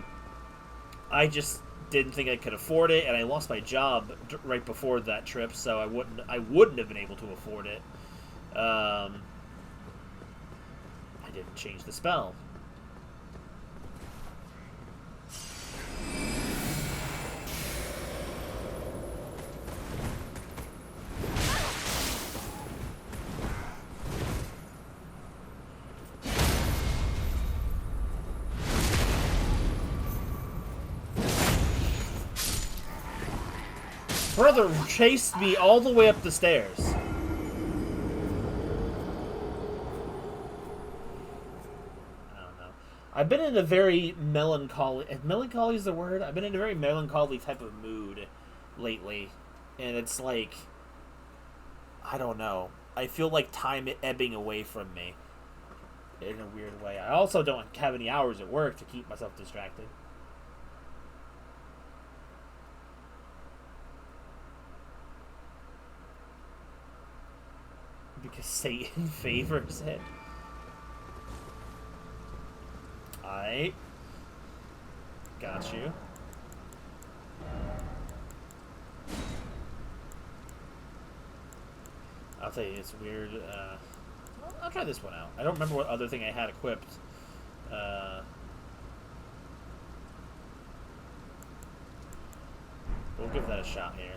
just didn't think I could afford it, and I lost my job right before that trip, so I wouldn't have been able to afford it. I didn't change the spell. Brother chased me all the way up the stairs. I don't know. I've been in a very melancholy... If melancholy is the word? I've been in a very melancholy type of mood lately. And it's like... I don't know. I feel like time ebbing away from me. In a weird way. I also don't have any hours at work to keep myself distracted. Because Satan favors it. Alright. Got you. I'll tell you, it's weird. I'll try this one out. I don't remember what other thing I had equipped. We'll give that a shot here.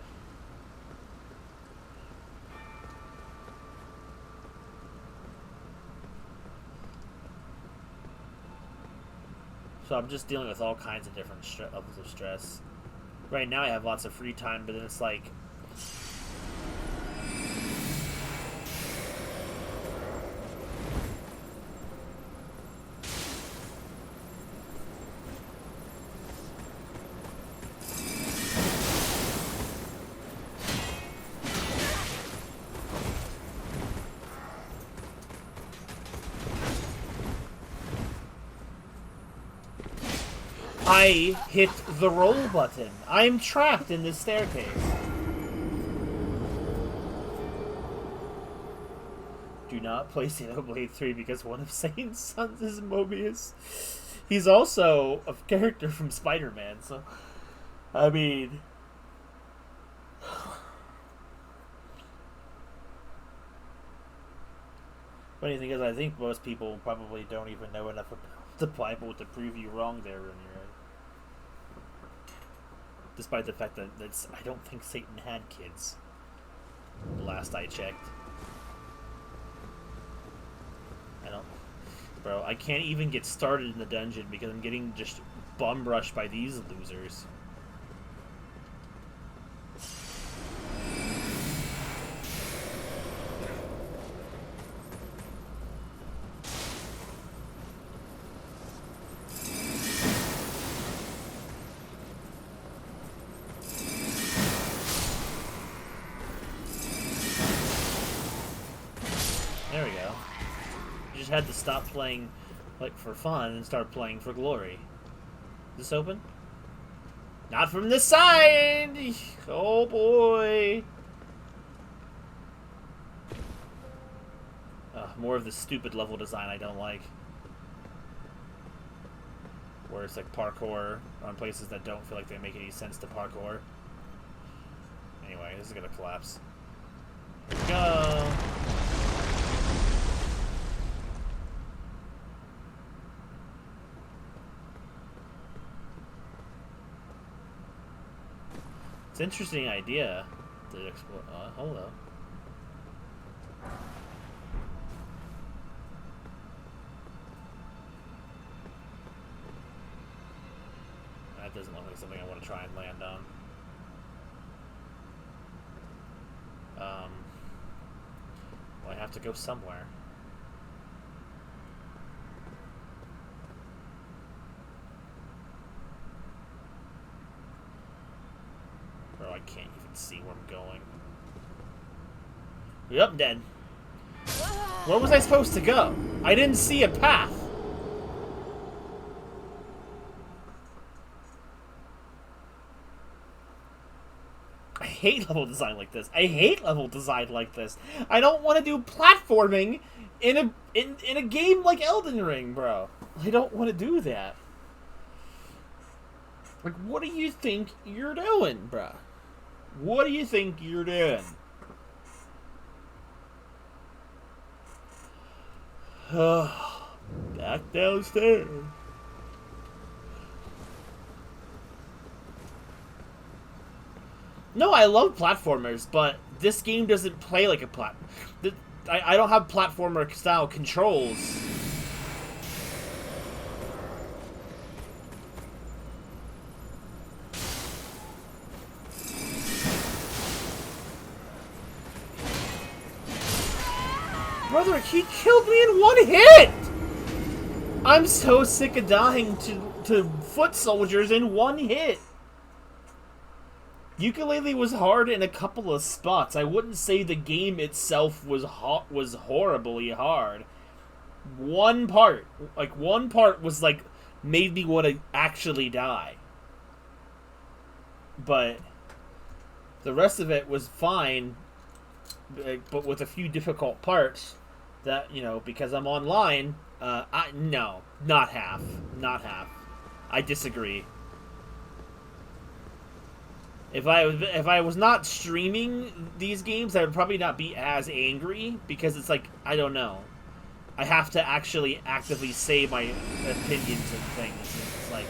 So I'm just dealing with all kinds of different levels of stress. Right now I have lots of free time, but then it's like... I hit the roll button. I'm trapped in this staircase. do not play Xenoblade 3 because one of Satan's sons is Mobius. He's also a character from Spider-Man, so I mean, funny thing is, I think most people probably don't even know enough about the Bible to prove you wrong there, Ramirez. Despite the fact that I don't think Satan had kids. Last I checked. Bro, I can't even get started in the dungeon because I'm getting just bum rushed by these losers. There we go. You just had to stop playing like for fun and start playing for glory. Is this open? Not from this side! Oh boy! More of the stupid level design I don't like. Where it's like parkour on places that don't feel like they make any sense to parkour. Anyway, this is gonna collapse. Here we go! It's an interesting idea to explore. Hello. That doesn't look like something I want to try and land on. Well, I have to go somewhere. Bro, I can't even see where I'm going. Yep, dead. Where was I supposed to go? I didn't see a path. I hate level design like this. I hate level design like this. I don't want to do platforming in a game like Elden Ring, bro. I don't want to do that. Like, what do you think you're doing, bro? What do you think you're doing? Back downstairs. No, I love platformers, but this game doesn't play like a I don't have platformer style controls. Brother, he killed me in one hit! I'm so sick of dying to foot soldiers in one hit. Ukulele was hard in a couple of spots. I wouldn't say the game itself was horribly hard. One part was like made me want to actually die. But the rest of it was fine, but with a few difficult parts that, you know, because I'm online, no, not half. I disagree. If I was not streaming these games, I would probably not be as angry, because it's like, I don't know. I have to actually actively say my opinions and things. It's like,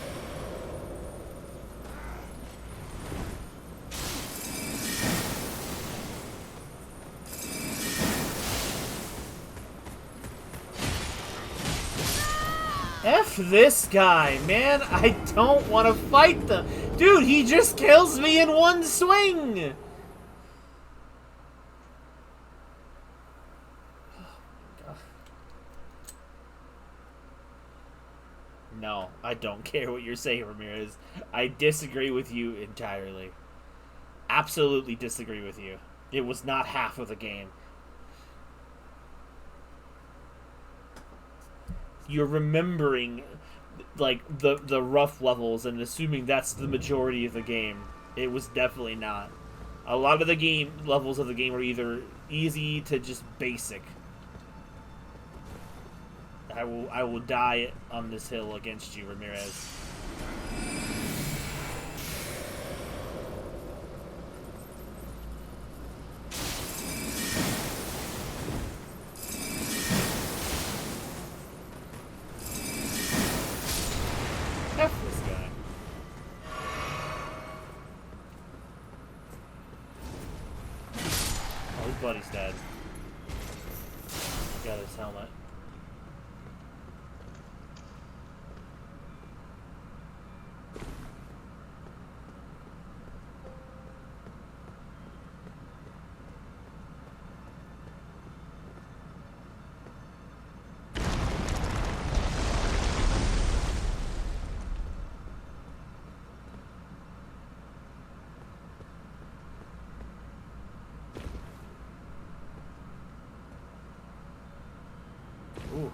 F this guy, man. I don't want to fight them. Dude, he just kills me in one swing. No, I don't care what you're saying, Ramirez. I disagree with you entirely. Absolutely disagree with you. It was not half of the game. You're remembering, like, the rough levels and assuming that's the majority of the game. It was definitely not. A lot of the levels of the game are either easy to just basic. I will die on this hill against you, Ramirez. F this guy. Oh, his buddy's dead. Got his helmet. Ooh.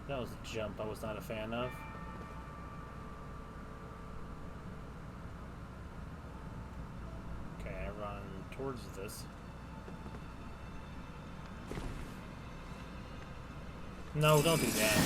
That was a jump I was not a fan of. Okay, I run towards this. No, don't do that.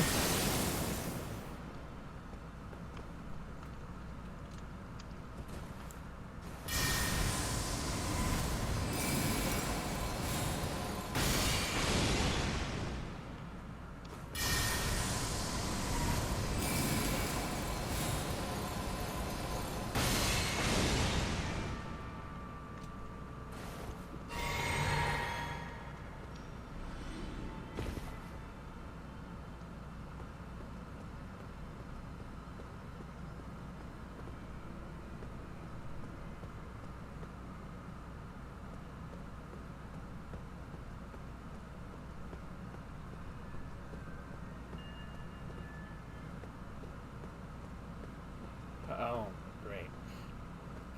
Oh, great.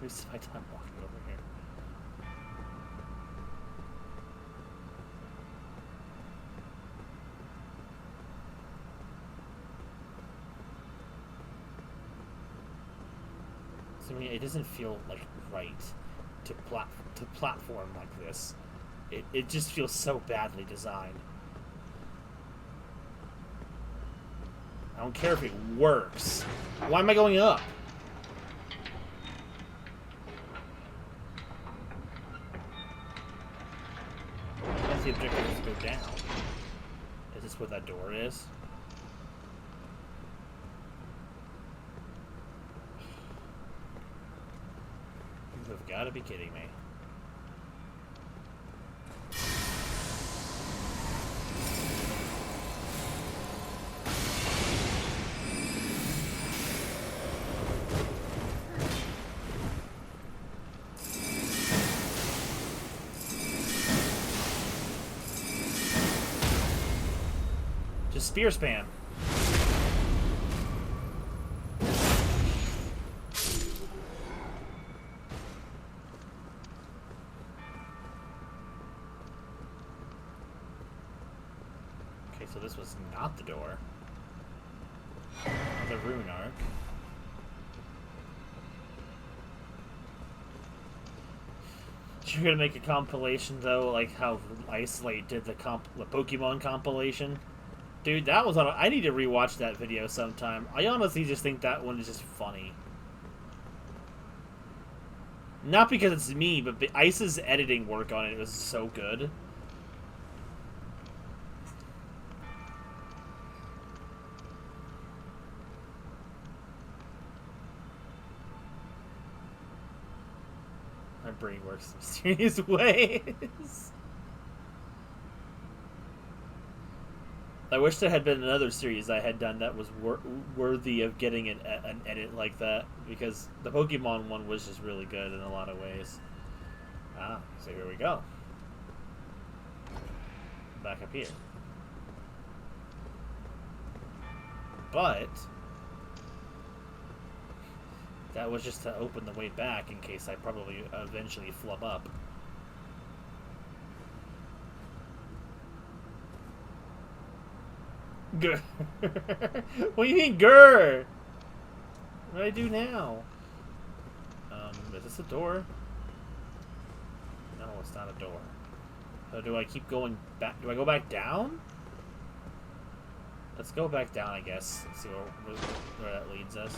Wasted my time walking over here. So, I mean, it doesn't feel like right to platform like this. It just feels so badly designed. I don't care if it works. Why am I going up? That's the objective is to go down. Is this where that door is? You have got to be kidding me. Just spear spam. Okay, so this was not the door. The rune arc. You're gonna make a compilation though, like how Isolate did the Pokemon compilation? Dude, that was on. I need to rewatch that video sometime. I honestly just think that one is just funny. Not because it's me, but Ice's editing work on it was so good. My brain works in mysterious ways. I wish there had been another series I had done that was worthy of getting an edit like that, because the Pokemon one was just really good in a lot of ways. Ah, so here we go. Back up here. But that was just to open the way back in case I probably eventually flub up. Grr. What do you mean, grr? What do I do now? Is this a door? No, it's not a door. So do I keep going back? Do I go back down? Let's go back down, I guess. Let's see where that leads us.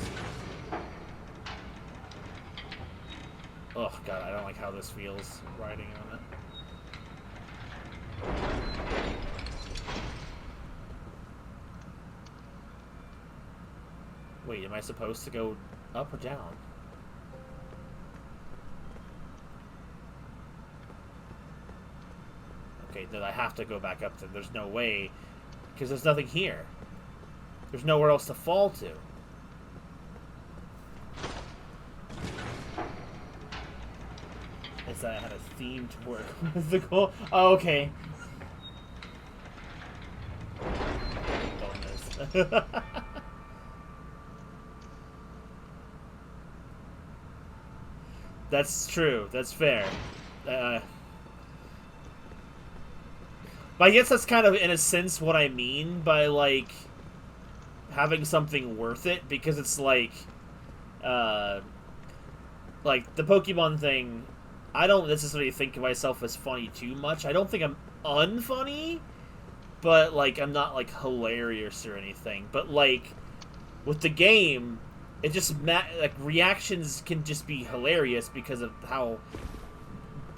Oh god, I don't like how this feels riding on it. Wait, am I supposed to go up or down? Okay, then I have to go back up. Then there's no way, because there's nothing here. There's nowhere else to fall to. Is that I had a theme to work with the goal? Oh, okay. Bonus. That's true. That's fair. But I guess that's kind of, in a sense, what I mean by, like, having something worth it, because it's like the Pokemon thing, I don't necessarily think of myself as funny too much. I don't think I'm unfunny, but, like, I'm not, like, hilarious or anything. But, like, with the game, it just, like, reactions can just be hilarious because of how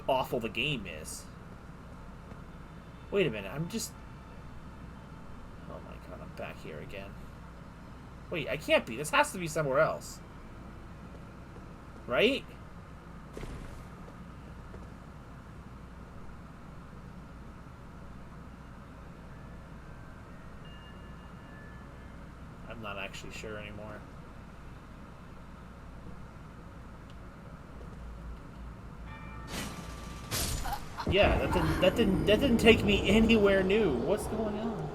awful the game is. Wait a minute, I'm just... Oh my god, I'm back here again. Wait, I can't be. This has to be somewhere else. Right? I'm not actually sure anymore. Yeah, that didn't take me anywhere new. What's going on?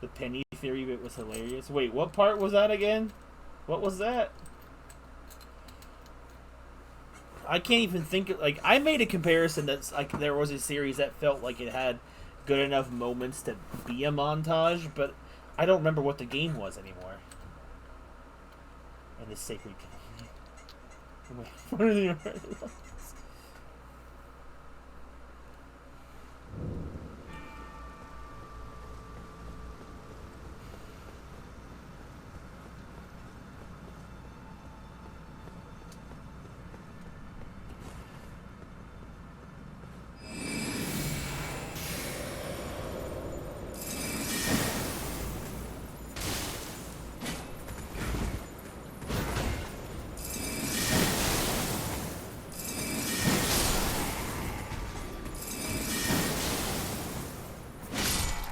The penny theory bit was hilarious. Wait, what part was that again? What was that? I can't even think of, like, I made a comparison that's like there was a series that felt like it had good enough moments to be a montage, but I don't remember what the game was anymore. And the sacred Wait, what are the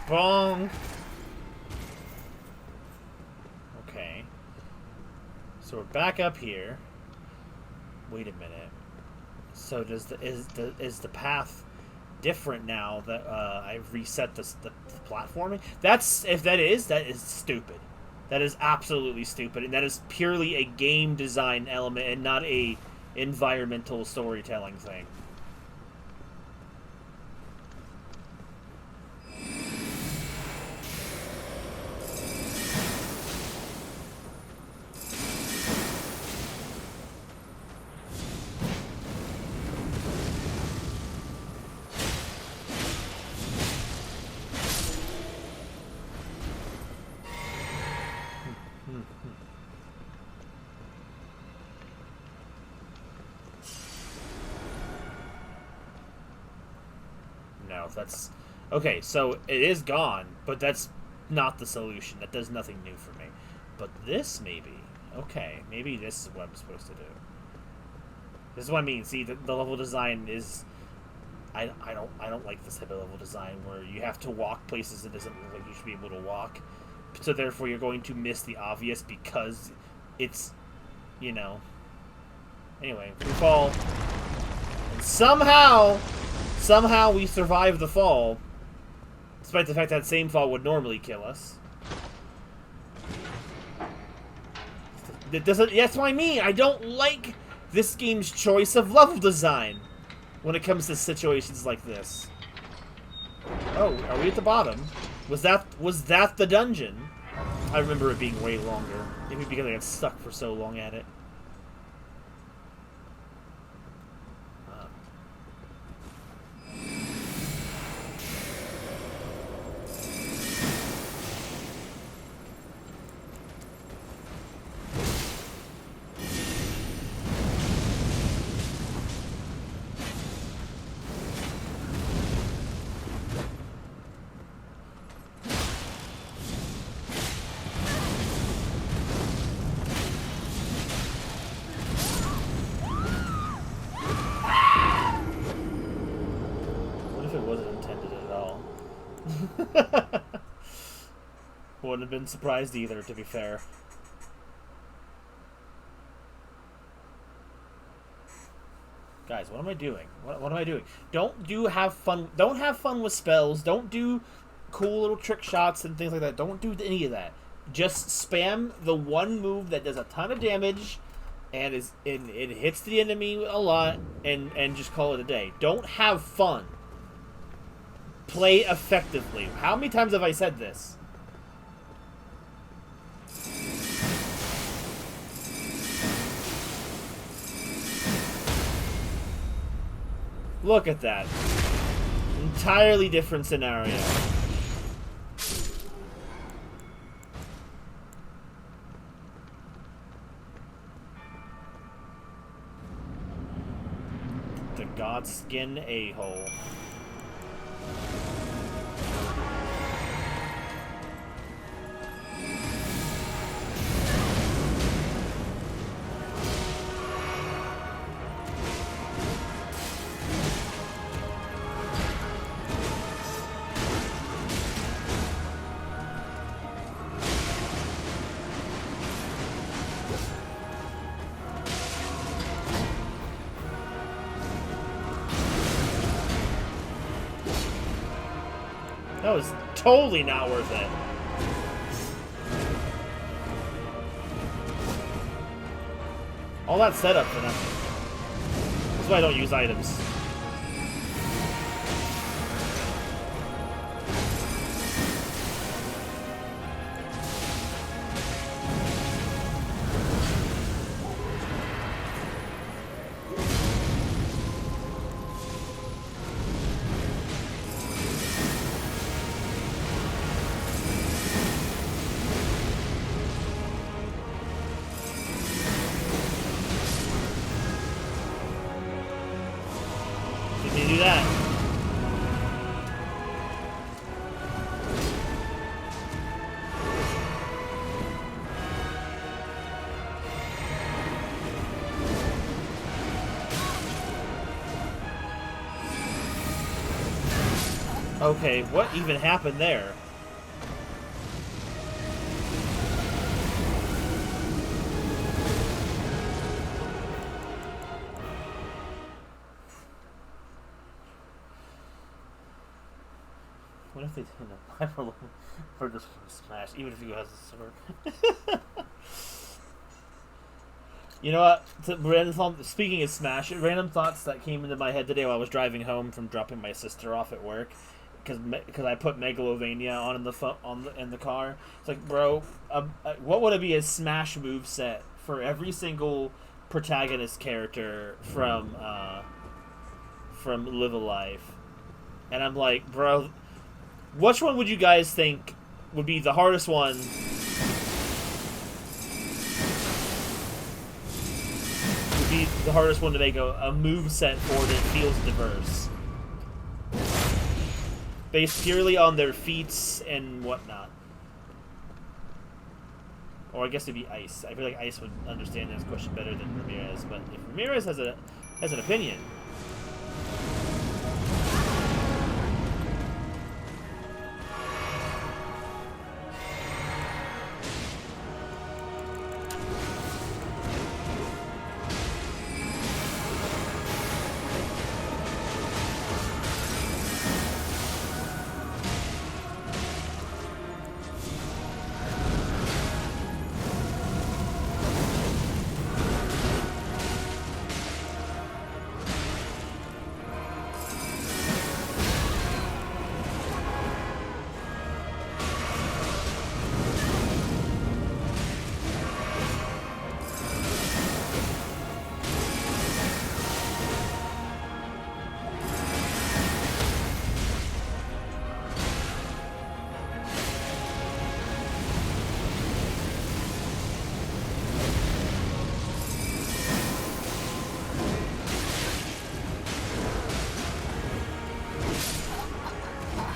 Bong. Okay. So we're back up here. Wait a minute. So is the path different now that I've reset the platforming? That is stupid. That is absolutely stupid, and that is purely a game design element and not a environmental storytelling thing. That's okay, so it is gone, but that's not the solution. That does nothing new for me. But this maybe. Okay, maybe this is what I'm supposed to do. This is what I mean. See, the level design is I don't like this type of level design where you have to walk places that doesn't look like you should be able to walk. So therefore you're going to miss the obvious because it's, you know. Anyway, we fall. And somehow we survive the fall, despite the fact that same fall would normally kill us. That doesn't. That's what I mean. I don't like this game's choice of level design when it comes to situations like this. Oh, are we at the bottom? Was that the dungeon? I remember it being way longer. Maybe because I got stuck for so long at it. Wouldn't have been surprised either, to be fair. Guys, what am I doing? What am I doing? Don't have fun. Don't have fun with spells. Don't do cool little trick shots and things like that. Don't do any of that. Just spam the one move that does a ton of damage and it hits the enemy a lot and just call it a day. Don't have fun. Play effectively. How many times have I said this? Look at that. Entirely different scenario. The Godskin a-hole. That was totally not worth it. All that setup for nothing. That's why I don't use items. Okay, what even happened there? What if they didn't apply for this Smash, even if he has a sword? You know what? Speaking of Smash, random thoughts that came into my head today while I was driving home from dropping my sister off at work. Because I put Megalovania on in the car. It's like, bro, what would it be a Smash move set for every single protagonist character from Live a Life? And I'm like, bro, which one would you guys think would be the hardest one? Would be the hardest one to make a move set for that feels diverse. Based purely on their feats and whatnot. Or I guess it'd be Ice. I feel like Ice would understand this question better than Ramirez, but if Ramirez has an opinion.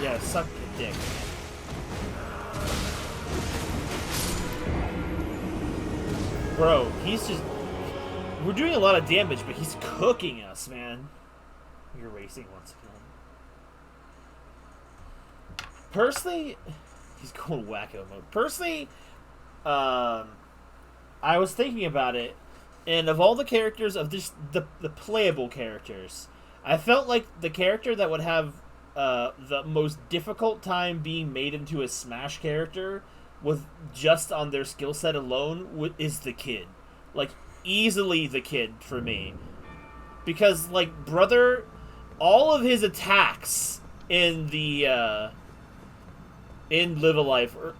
Yeah, suck a dick. Bro, he's just... We're doing a lot of damage, but he's cooking us, man. You're racing once again. Personally, he's going wacko mode. Personally, I was thinking about it, and of all the characters of this, the playable characters, I felt like the character that would have the most difficult time being made into a Smash character with just on their skill set alone is the Kid. Like, easily the Kid for me. Because, like, Brother, all of his attacks in the, in Live a Life are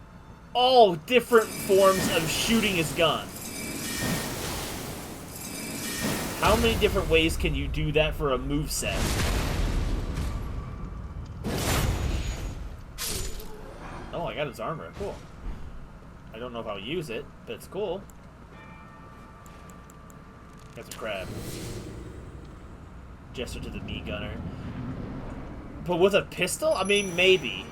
all different forms of shooting his gun. How many different ways can you do that for a moveset? Oh, I got his armor. Cool. I don't know if I'll use it, but it's cool. That's a crab. Gesture to the meat gunner. But with a pistol? I mean, maybe.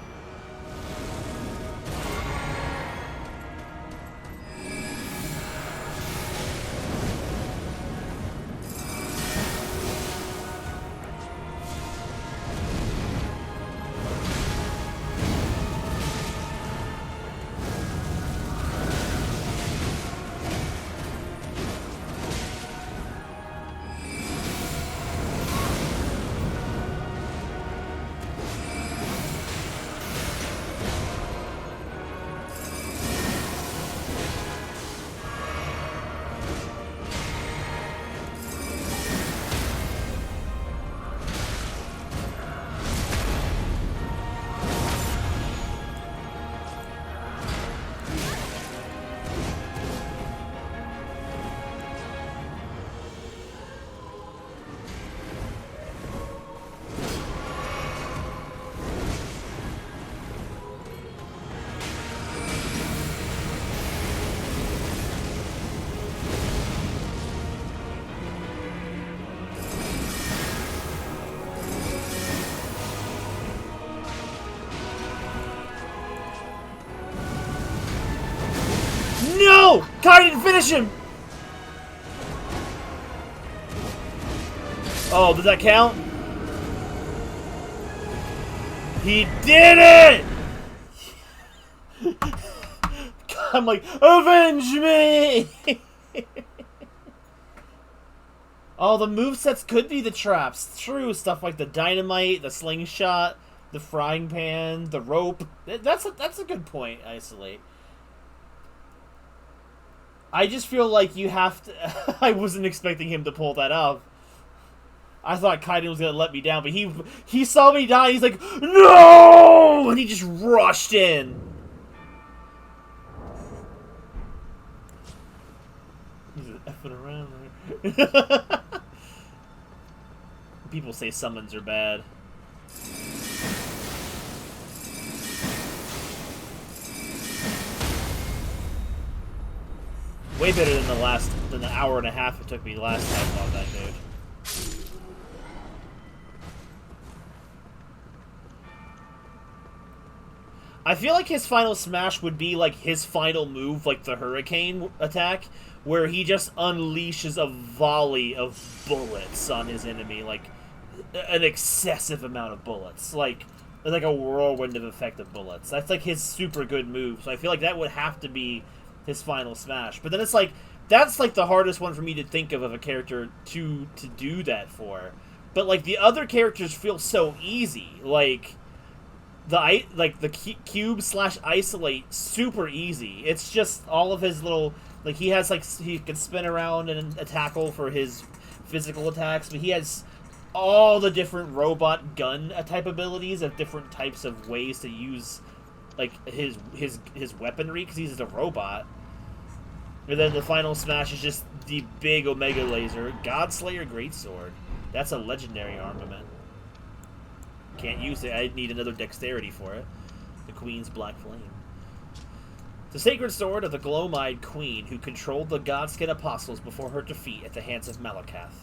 No! Kai didn't finish him! Oh, did that count? He did it! I'm like, avenge me! Oh, the movesets could be the traps. True, stuff like the dynamite, the slingshot, the frying pan, the rope. That's a good point, Isolate. I just feel like you have to... I wasn't expecting him to pull that off. I thought Kaiden was going to let me down, but he saw me die, he's like, no! And he just rushed in. He's effing around there. People say summons are bad. Way better than the hour and a half it took me last time on that dude. I feel like his final smash would be like his final move, like the hurricane attack, where he just unleashes a volley of bullets on his enemy, like an excessive amount of bullets, like a whirlwind of effective bullets. That's like his super good move. So I feel like that would have to be his final smash. But then it's like, that's like the hardest one for me to think of a character to do that for. But like the other characters feel so easy. Like the cube / isolate, super easy. It's just all of his little, like he has like, he can spin around and tackle for his physical attacks, but he has all the different robot gun type abilities of different types of ways to use like his weaponry, because he's a robot. And then the final smash is just the big Omega Laser Godslayer Greatsword. That's a legendary armament. Can't use it. I need another dexterity for it. The Queen's Black Flame. The sacred sword of the Glowmide Queen, who controlled the Godskin Apostles before her defeat at the hands of Malakath.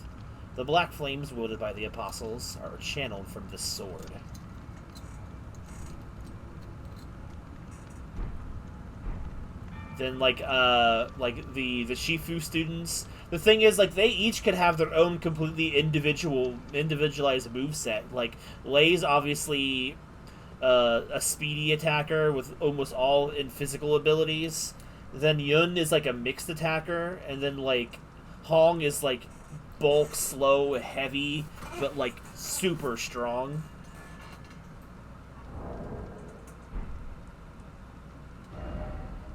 The black flames wielded by the Apostles are channeled from this sword. Then like the Shifu students, the thing is, like, they each could have their own completely individualized moveset. Like Lay's obviously a speedy attacker with almost all in physical abilities. Then Yun is like a mixed attacker, and then like Hong is like bulk, slow, heavy, but like super strong.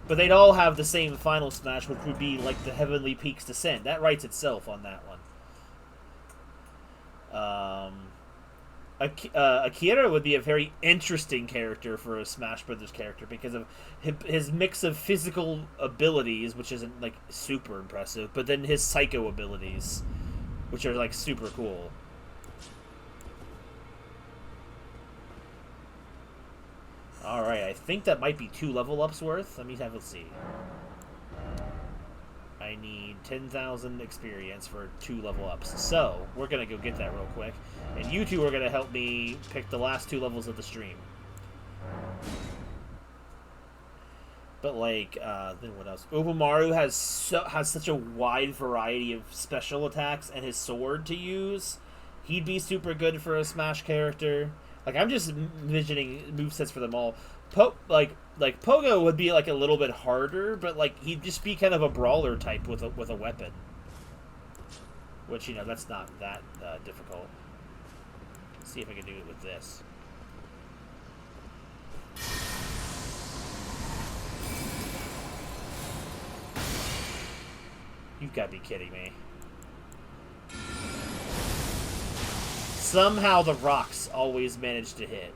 But they'd all have the same final smash, which would be like the Heavenly Peaks Descent. That writes itself on that one. Akira would be a very interesting character for a Smash Brothers character because of his mix of physical abilities, which isn't like super impressive, but then his psycho abilities, which are like super cool. Alright, I think that might be 2 level ups worth. Let me have a see. I need 10,000 experience for 2 level ups. So, we're going to go get that real quick. And you two are going to help me pick the last 2 levels of the stream. But, like, then what else? Ubumaru has such a wide variety of special attacks and his sword to use. He'd be super good for a Smash character. Like, I'm just envisioning movesets for them all. Like Pogo would be like a little bit harder, but like he'd just be kind of a brawler type with a weapon, which, you know, that's not that difficult. Let's see if I can do it with this. You've got to be kidding me. Somehow the rocks always manage to hit.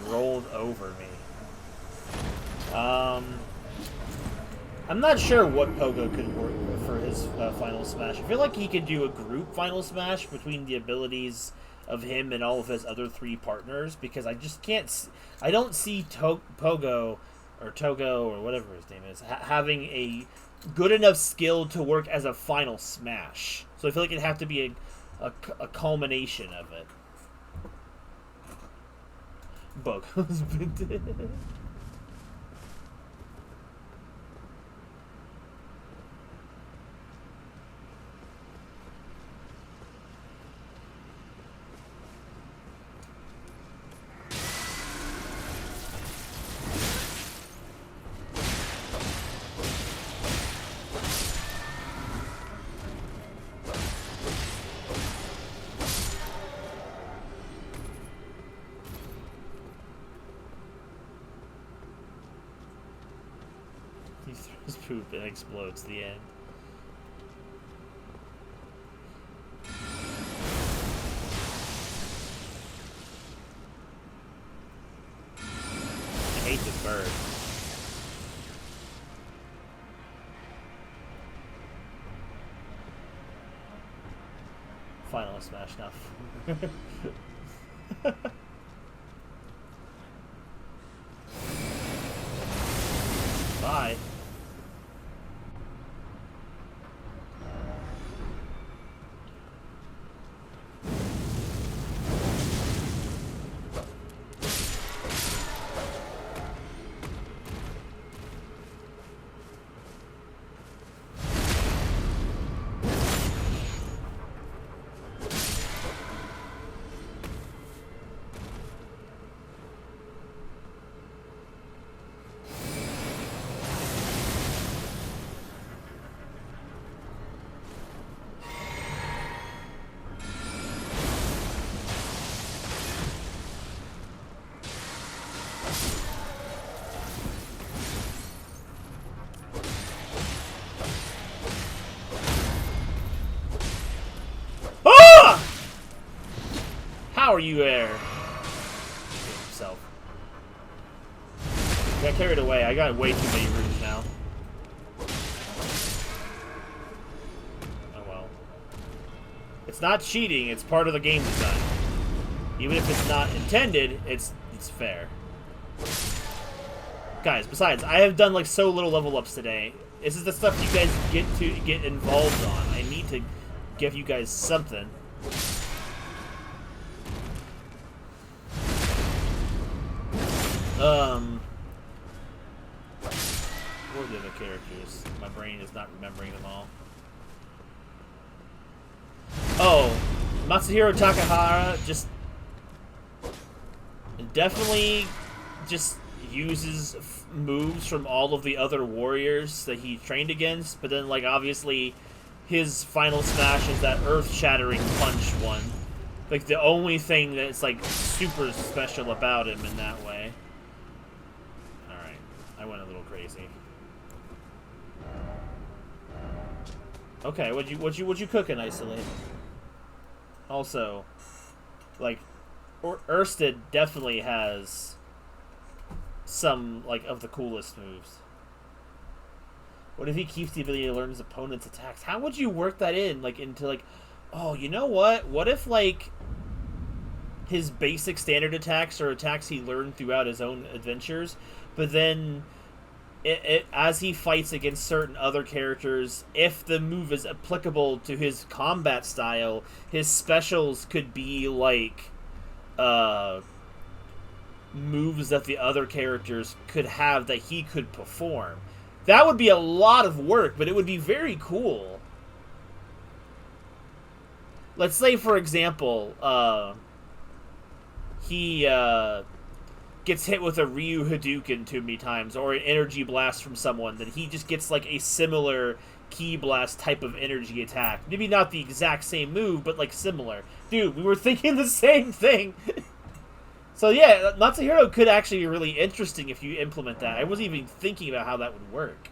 Rolled over me. I'm not sure what Pogo could work for his final smash. I feel like he could do a group final smash between the abilities of him and all of his other 3 partners, because I just can't. I don't see Pogo or Togo or whatever his name is having a good enough skill to work as a final smash. So I feel like it'd have to be a culmination of it. Bug husband. Poop and explodes the end. I hate this bird. Final smash now. Bye. How are you there? Himself. Got carried away. I got way too many rooms now. Oh well. It's not cheating. It's part of the game design. Even if it's not intended, it's fair. Guys, besides, I have done like so little level ups today. This is the stuff you guys get involved on. I need to give you guys something. What are the other characters? My brain is not remembering them all. Oh, Matsuhiro Takahara just definitely just uses moves from all of the other warriors that he trained against, but then like obviously his final smash is that earth-shattering punch one. Like the only thing that's like super special about him in that way. All right, I went a little crazy. Okay, what you cooking, Isolate? Also, like, Ursted definitely has some like of the coolest moves. What if he keeps the ability to learn his opponent's attacks? How would you work that in, like, into like, oh, you know what? What if like his basic standard attacks are attacks he learned throughout his own adventures, but then as he fights against certain other characters, if the move is applicable to his combat style, his specials could be like moves that the other characters could have that he could perform. That would be a lot of work, but it would be very cool. Let's say, for example, he gets hit with a Ryu Hadouken too many times, or an energy blast from someone, that he just gets like a similar ki blast type of energy attack. Maybe not the exact same move, but like similar. Dude, we were thinking the same thing. So yeah, Matsuhiro could actually be really interesting if you implement that. I wasn't even thinking about how that would work.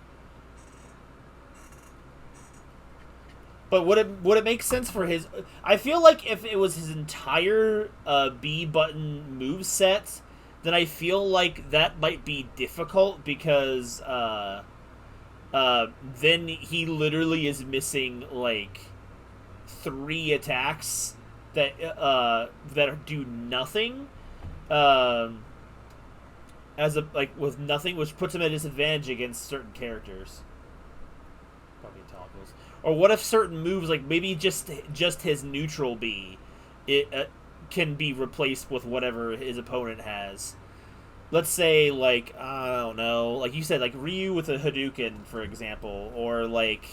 But would it make sense for his... I feel like if it was his entire B button move set, then I feel like that might be difficult because then he literally is missing like 3 attacks that do nothing. As a with nothing, which puts him at a disadvantage against certain characters. Probably toggles. Or what if certain moves, like maybe just his neutral B, can be replaced with whatever his opponent has. Let's say, like, I don't know, like you said, like Ryu with a Hadouken, for example, or like,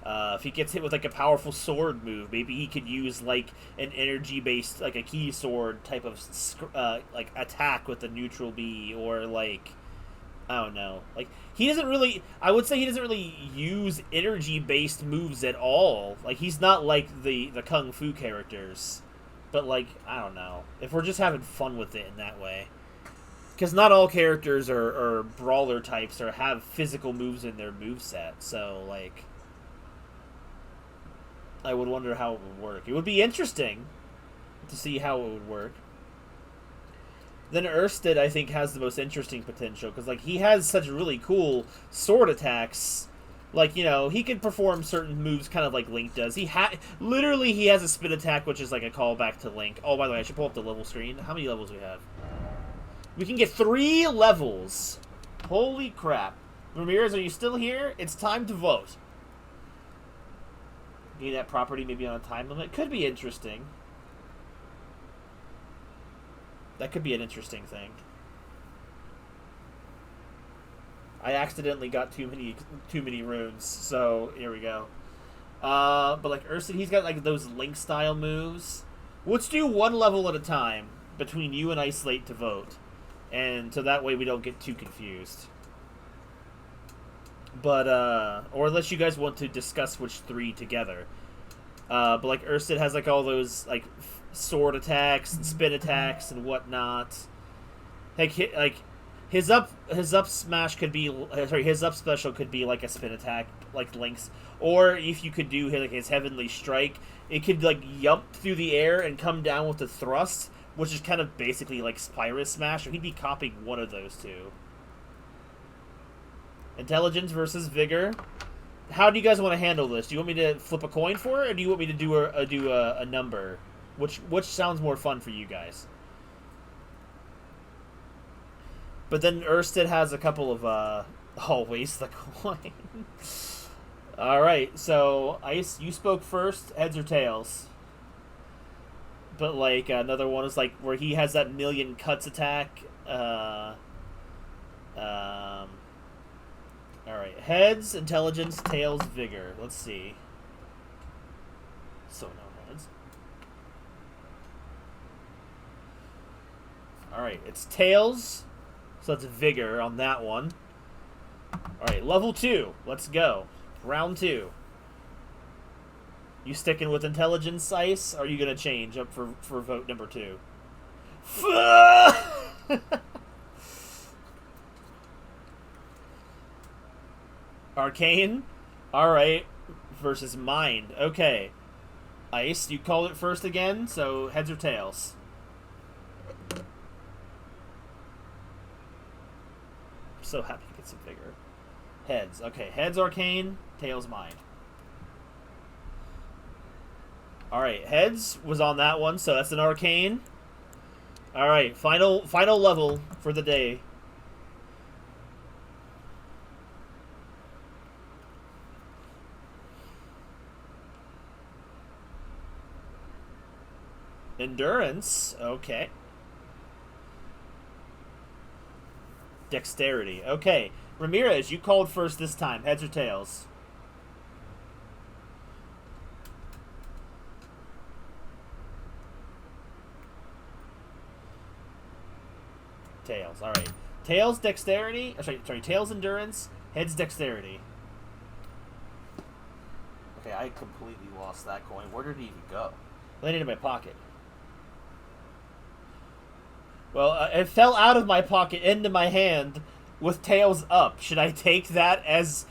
if he gets hit with like a powerful sword move, maybe he could use like an energy-based, like a key sword type of like attack with the neutral B, or like, I don't know, like he doesn't really. I would say he doesn't really use energy-based moves at all. Like he's not like the kung fu characters, but like I don't know if we're just having fun with it in that way. Because not all characters are brawler types or have physical moves in their moveset, so like. I would wonder how it would work. It would be interesting to see how it would work. Then Ursted, I think, has the most interesting potential, because like he has such really cool sword attacks. Like, you know, he can perform certain moves kind of like Link does. He has a spin attack, which is like a callback to Link. Oh, by the way, I should pull up the level screen. How many levels we have? We can get 3 levels. Holy crap. Ramirez, are you still here? It's time to vote. Need that property maybe on a time limit. Could be interesting. That could be an interesting thing. I accidentally got too many runes, so here we go. But like Ursud, he's got like those Link style moves. Let's do 1 level at a time between you and Isolate to vote, and so that way we don't get too confused. But, or unless you guys want to discuss which 3 together. But, like, Ursud has, like, all those, like, sword attacks and spin attacks and whatnot. Like, His up smash could be his up special could be like a spin attack like Link's, or if you could do like his Heavenly Strike, it could like jump through the air and come down with the thrust, which is kind of basically like Spyro Smash. So he'd be copying one of those two. Intelligence versus Vigor. How do you guys want to handle this? Do you want me to flip a coin for it, or do you want me to do a number? Which sounds more fun for you guys? But then Erstead has a couple of, waste the coin. Alright, so, Ice, you spoke first, heads or tails? But, like, another one is, like, where he has that million cuts attack. Alright, heads, intelligence, tails, vigor. Let's see. So, no heads. Alright, it's tails. So that's vigor on that one. Alright, level 2. Let's go. Round 2. You sticking with intelligence, Ice? Or are you going to change up for vote number 2? Arcane? Alright. Versus Mind. Okay. Ice, you called it first again, so heads or tails? So happy to get some vigor. Heads. Okay, heads Arcane, tails Mind. Alright, heads was on that one, so that's an Arcane. Alright, final level for the day. Endurance, okay. Dexterity. Okay. Ramirez, you called first this time. Heads or tails? Tails. Alright. Tails, dexterity. Sorry, tails, endurance. Heads, dexterity. Okay, I completely lost that coin. Where did it even go? Landed in my pocket. Well, it fell out of my pocket into my hand with tails up. Should I take that as...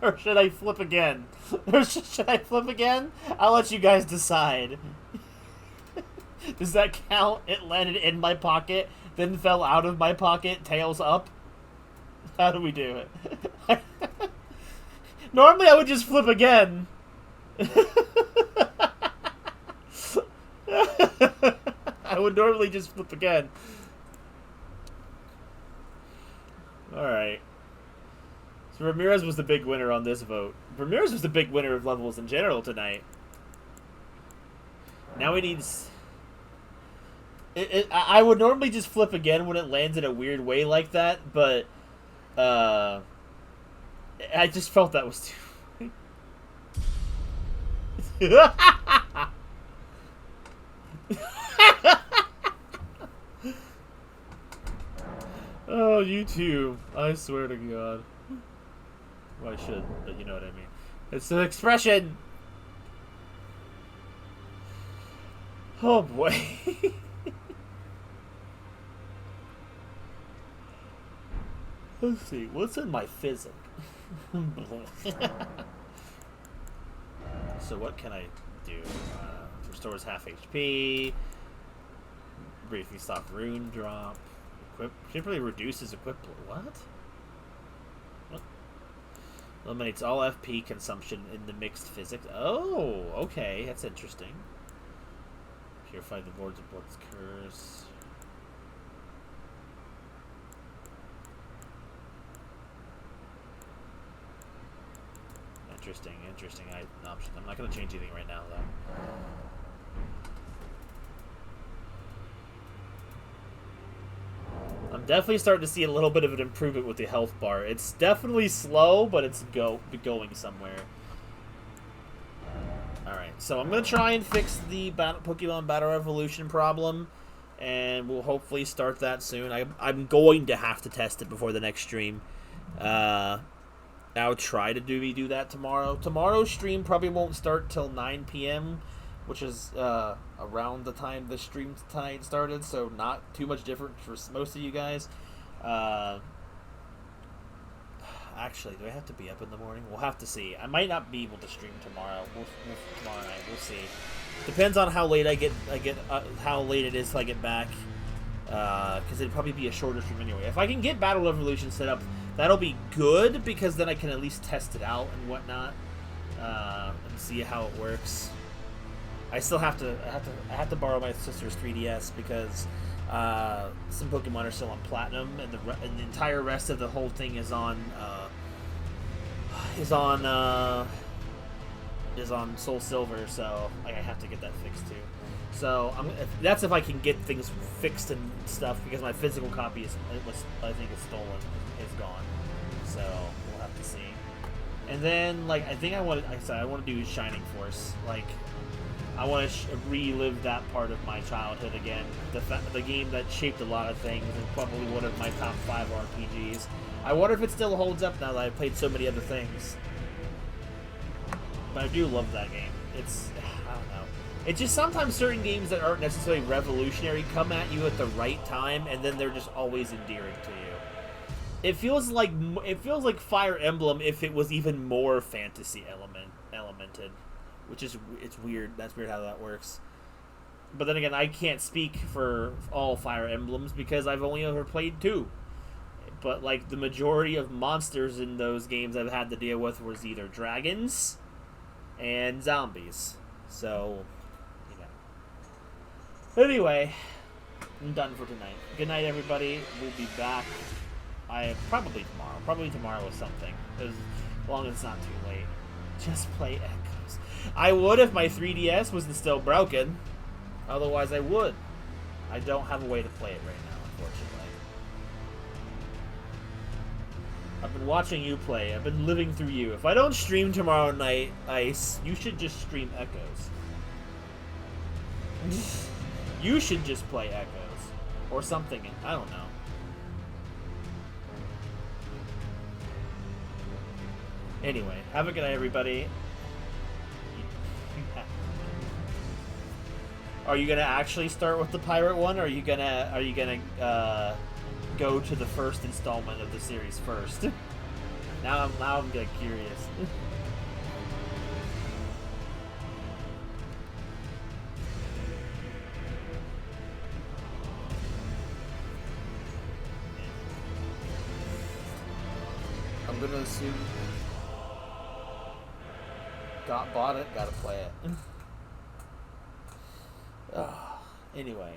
or should I flip again? Or should I flip again? I'll let you guys decide. Does that count? It landed in my pocket, then fell out of my pocket, tails up? How do we do it? Normally I would just flip again. I would normally just flip again. Alright. So Ramirez was the big winner on this vote. Ramirez was the big winner of levels in general tonight. Now he needs... I would normally just flip again when it lands in a weird way like that, but... I just felt that was too... Oh, YouTube. I swear to God. Well, I should, but you know what I mean. It's an expression! Oh, boy. Let's see. What's in my physic? So what can I do? Restores half HP. Briefly stop rune drop. Simply reduces equip. What? Eliminates all FP consumption in the mixed physics. Oh, okay. That's interesting. Purify the Lord's of Blood's curse. Interesting option. I'm not going to change anything right now, though. I'm definitely starting to see a little bit of an improvement with the health bar. It's definitely slow, but it's going somewhere. Alright, so I'm going to try and fix the Pokemon Battle Revolution problem, and we'll hopefully start that soon. I'm going to have to test it before the next stream. I'll try to do that tomorrow. Tomorrow's stream probably won't start till 9 p.m., which is around the time the stream tonight started, so not too much different for most of you guys. Actually, do I have to be up in the morning? We'll have to see. I might not be able to stream tomorrow. Tomorrow night. We'll see. Depends on how late how late it is till I get back. Because it'd probably be a shorter stream anyway. If I can get Battle Revolution set up, that'll be good because then I can at least test it out and whatnot, and see how it works. I still have to borrow my sister's 3DS because some Pokemon are still on Platinum, and the entire rest of the whole thing is on Soul Silver. So I have to get that fixed too. So that's if I can get things fixed and stuff, because my physical copy is stolen, is gone. So we'll have to see. And then like I want to do Shining Force. Like I want to relive that part of my childhood again. The game that shaped a lot of things and probably one of my top 5 RPGs. I wonder if it still holds up now that I've played so many other things. But I do love that game. I don't know. It's just sometimes certain games that aren't necessarily revolutionary come at you at the right time, and then they're just always endearing to you. It feels like Fire Emblem if it was even more fantasy elemented, which is it's weird. That's weird how that works. But then again, I can't speak for all Fire Emblems because I've only ever played 2. But like the majority of monsters in those games I've had to deal with was either dragons and zombies. So, you know. Anyway, I'm done for tonight. Good night, everybody. We'll be back. Probably tomorrow with something, as long as it's not too late. Just play Echoes. I would if my 3DS wasn't still broken. Otherwise, I would. I don't have a way to play it right now, unfortunately. I've been watching you play. I've been living through you. If I don't stream tomorrow night, Ice, you should just stream Echoes. You should just play Echoes. Or something. I don't know. Anyway, have a good night, everybody. Are you gonna actually start with the pirate one, or are you gonna go to the first installment of the series first? Now I'm getting curious. I'm gonna assume. Bought it, gotta play it. Anyway,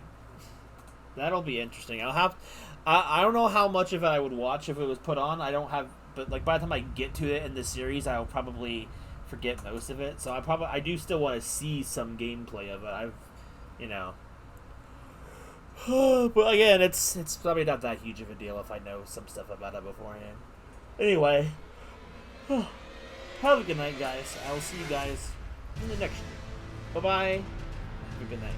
that'll be interesting. I don't know how much of it I would watch if it was put on. But like by the time I get to it in the series, I'll probably forget most of it. So I do still want to see some gameplay of it. But again, it's probably not that huge of a deal if I know some stuff about it beforehand. Anyway. Have a good night, guys. I will see you guys in the next stream. Bye-bye. Have a good night.